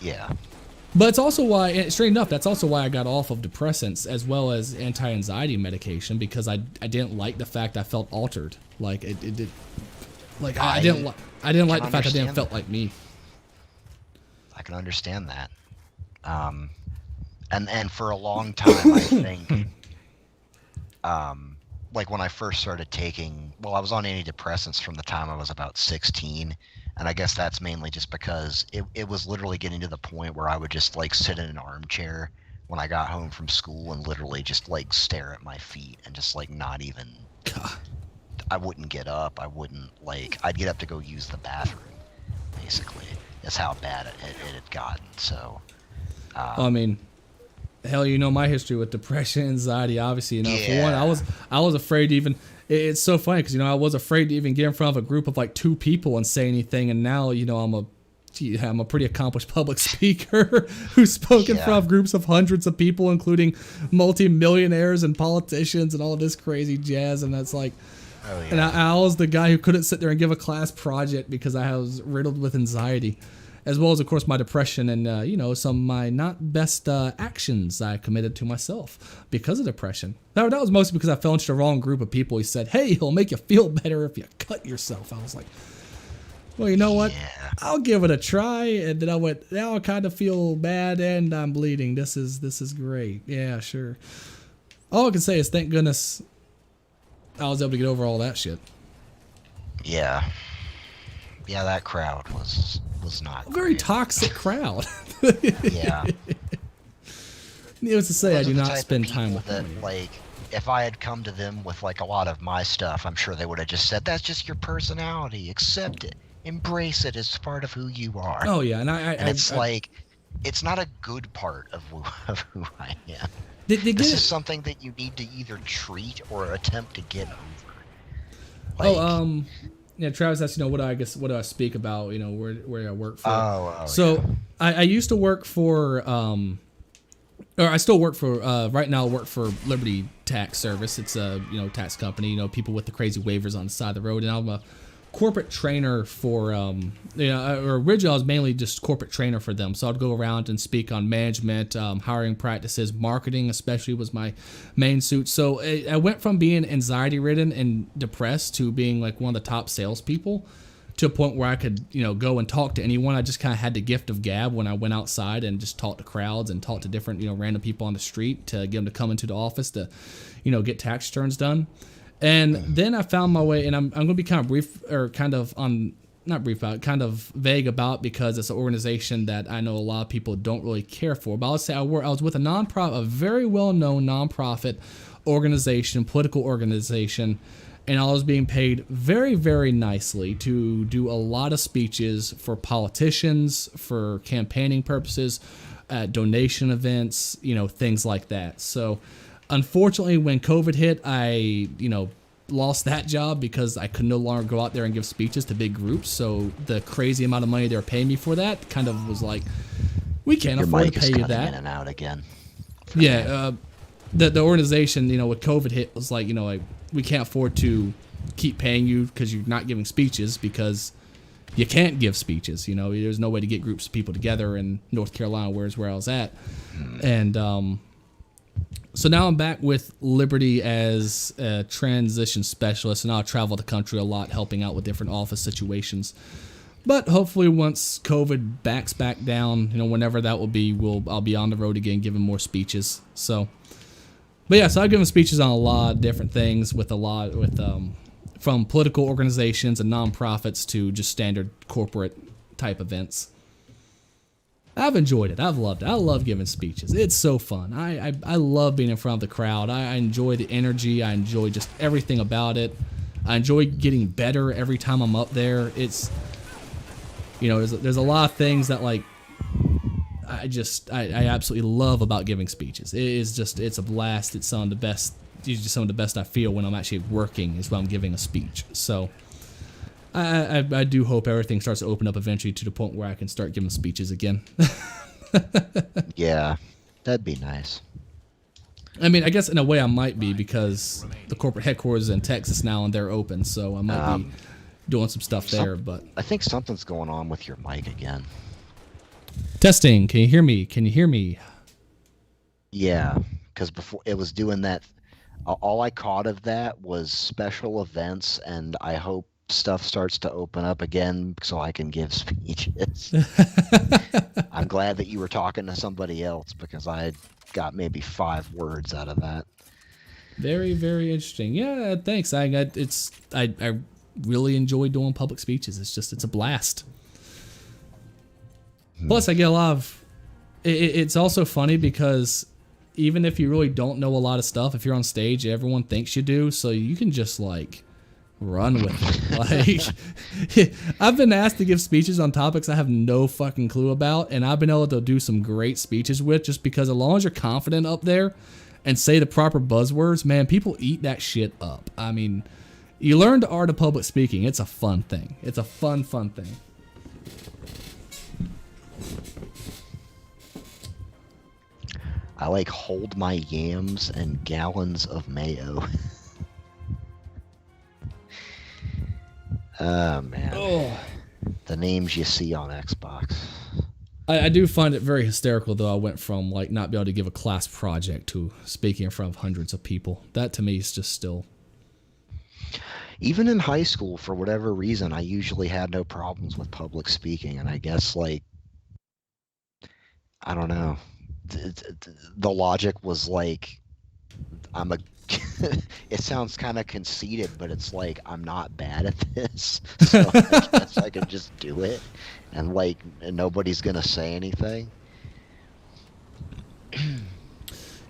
Yeah. But it's also why, and straight enough, that's also why I got off of depressants as well as anti-anxiety medication because I didn't like the fact I felt altered. Like I didn't like the fact I didn't felt like me. I can understand that. And for a long time, I think, like when I first started taking, well, I was on antidepressants from the time I was about 16. And I guess that's mainly just because it was literally getting to the point where I would just like sit in an armchair when I got home from school and literally just like stare at my feet and just like not even, I wouldn't get up. I wouldn't like, I'd get up to go use the bathroom, basically. That's how bad it had gotten. So, I mean, hell, you know my history with depression, anxiety. Obviously, you know, for one, I was afraid to even. It's so funny because, you know, I was afraid to even get in front of a group of like 2 people and say anything, and now, you know, I'm a pretty accomplished public speaker who's spoken in front of groups of hundreds of people, including multi-millionaires and politicians and all this crazy jazz, and that's like. Oh, yeah. And I was the guy who couldn't sit there and give a class project because I was riddled with anxiety. as well as, of course, my depression and, you know, some of my not best actions I committed to myself because of depression. That was mostly because I fell into the wrong group of people who said, hey, it'll make you feel better if you cut yourself. I was like, well, you know what? Yeah. I'll give it a try. And then I went, now I kind of feel bad and I'm bleeding. This is great. Yeah, sure. All I can say is thank goodness I was able to get over all that shit. Yeah. Yeah, that crowd was not A very great. toxic crowd. Yeah. Needless to say, I Those do are the not type of spend time people with that, them. like, if I had come to them with like a lot of my stuff, I'm sure they would have just said, "That's just your personality. Accept it, embrace it as part of who you are." Oh yeah, and And it's like, it's not a good part of who I am. they This get is it. something that you need to either treat or attempt to get over. Like, Yeah, Travis asked, you know, what do I speak about, you know, where I work for. oh, So yeah. I used to work for, or I still work for, right now I work for Liberty Tax Service. It's a, you know, tax company, you know, people with the crazy waivers on the side of the road. And I'm a corporate trainer for, you know, originally I was mainly just corporate trainer for them. So I'd go around and speak on management, hiring practices, marketing especially was my main suit. So I went from being anxiety ridden and depressed to being like one of the top salespeople, to a point where I could, you know, go and talk to anyone. I just kind of had the gift of gab when I went outside and just talked to crowds and talked to different, you know, random people on the street to get them to come into the office to, you know, get tax returns done. And then I found my way, and I'm going to be kind of brief, or kind of not brief about, kind of vague about, because it's an organization that I know a lot of people don't really care for. But I'll say I was with a nonprofit, a very well-known nonprofit organization, political organization, and I was being paid very, very nicely to do a lot of speeches for politicians, for campaigning purposes, at donation events, you know, things like that. So unfortunately, when COVID hit, I, you know, lost that job because I could no longer go out there and give speeches to big groups. So the crazy amount of money they were paying me for that kind of was like, we can't Your afford mic to is pay you cutting that. in and out again. Yeah, the organization, you know, with COVID hit was like, you know, like, we can't afford to keep paying you because you're not giving speeches, because you can't give speeches. You know, there's no way to get groups of people together in North Carolina, where I was at. And so now I'm back with Liberty as a transition specialist, and I'll travel the country a lot helping out with different office situations. But hopefully once COVID backs back down, you know, whenever that will be, I'll be on the road again giving more speeches. So, but yeah, so I've given speeches on a lot of different things with from political organizations and nonprofits to just standard corporate type events. I've enjoyed it. I've loved it. I love giving speeches. It's so fun. I love being in front of the crowd. I enjoy the energy. I enjoy just everything about it. I enjoy getting better every time I'm up there. It's, you know, there's a lot of things that, like, I absolutely love about giving speeches. It's a blast. It's some of the best. It's just some of the best I feel when I'm actually working is when I'm giving a speech. So I do hope everything starts to open up eventually to the point where I can start giving speeches again. Yeah, that'd be nice. I mean, I guess in a way I might be, because the corporate headquarters is in Texas now and they're open, so I might be doing some stuff there. But I think something's going on with your mic again. testing, can you hear me? Can you hear me? Yeah, because before it was doing that. All I caught of that was special events, and I hope stuff starts to open up again so I can give speeches. I'm glad that you were talking to somebody else, because I got maybe 5 words out of that. Very, very interesting. Yeah, thanks. I really enjoy doing public speeches. It's a blast. Plus, I get a lot of. It's also funny because even if you really don't know a lot of stuff, if you're on stage, everyone thinks you do, so you can just like run with it. Like, I've been asked to give speeches on topics I have no fucking clue about, and I've been able to do some great speeches with, just because as long as you're confident up there and say the proper buzzwords, man, people eat that shit up. I mean, you learn the art of public speaking. It's a fun thing. It's a fun thing. I like hold my yams and gallons of mayo. Oh man. Oh. The names you see on Xbox. I do find it very hysterical, though. I went from like not be able to give a class project to speaking in front of hundreds of people. That to me is just still. Even in high school, for whatever reason, I usually had no problems with public speaking, and I guess like I don't know, the logic was like I'm a. It sounds kind of conceited, but it's like I'm not bad at this, so I guess I could just do it, and like nobody's gonna say anything.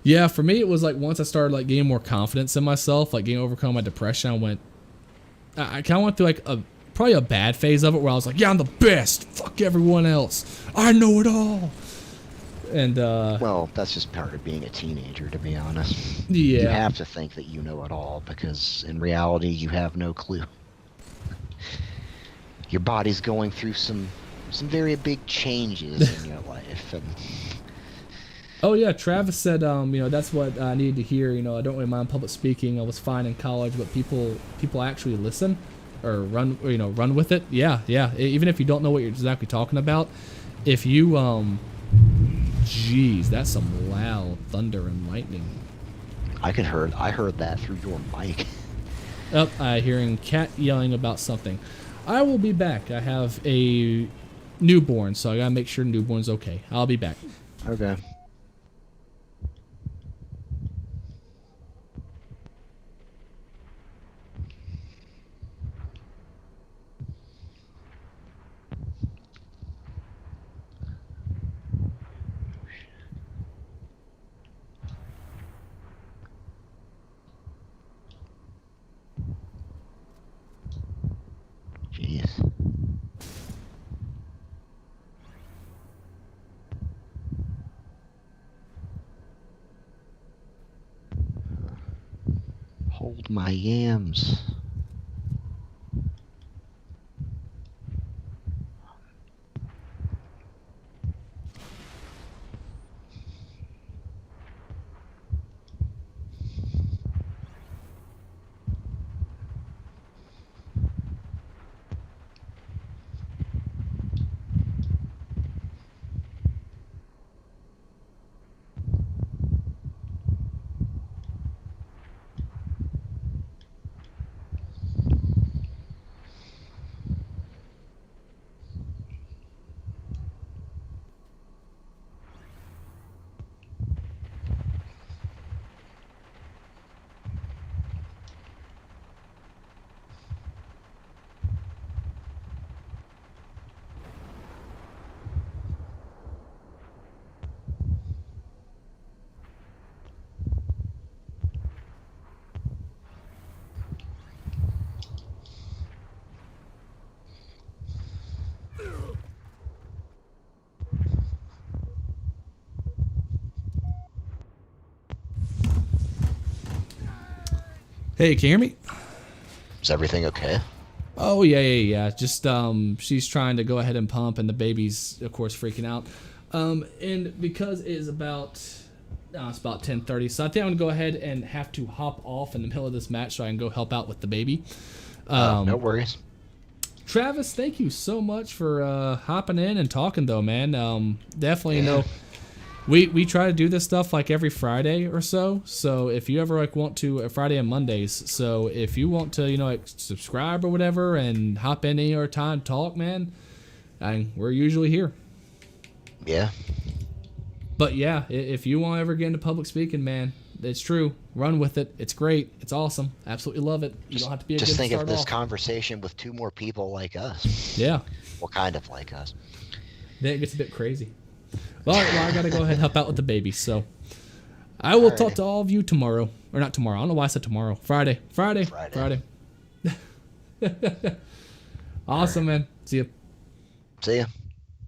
Yeah, for me, it was like once I started like gaining more confidence in myself, like getting overcome my depression, I kind of went through like probably a bad phase of it where I was like, yeah, I'm the best. Fuck everyone else. I know it all. And Well, that's just part of being a teenager, to be honest. yeah, You have to think that you know it all, because in reality, you have no clue. Your body's going through some very big changes in your life, and oh yeah, Travis said, that's what I needed to hear. I don't really mind public speaking. I was fine in college, but people actually listen or run with it. Yeah. Even if you don't know what you're exactly talking about, if you jeez, that's some loud thunder and lightning. I heard that through your mic. Oh, hearing cat yelling about something. I will be back. I have a newborn, so I gotta make sure newborn's okay. I'll be back. Okay. Jeez. Hold my yams. Hey, can you hear me? Is everything okay? Oh yeah. Just she's trying to go ahead and pump, and the baby's of course freaking out. And because it is about it's about 10:30, so I think I'm gonna go ahead and have to hop off in the middle of this match so I can go help out with the baby. No worries. Travis, thank you so much for hopping in and talking though, man. Definitely, we try to do this stuff like every Friday or so. So if you ever like want to, Friday and Mondays. So if you want to, like subscribe or whatever and hop in any other time, talk, man. We're usually here. Yeah. But yeah, if you want to ever get into public speaking, man, it's true. Run with it. It's great. It's awesome. Absolutely love it. You don't have to be a Just good think of start this off. conversation with 2 more people like us. Yeah. Well, kind of like us. Then it gets a bit crazy. Well, I gotta go ahead and help out with the baby. So I will talk to all of you tomorrow, or not tomorrow. I don't know why I said tomorrow. Friday. Awesome, man. See ya. See ya.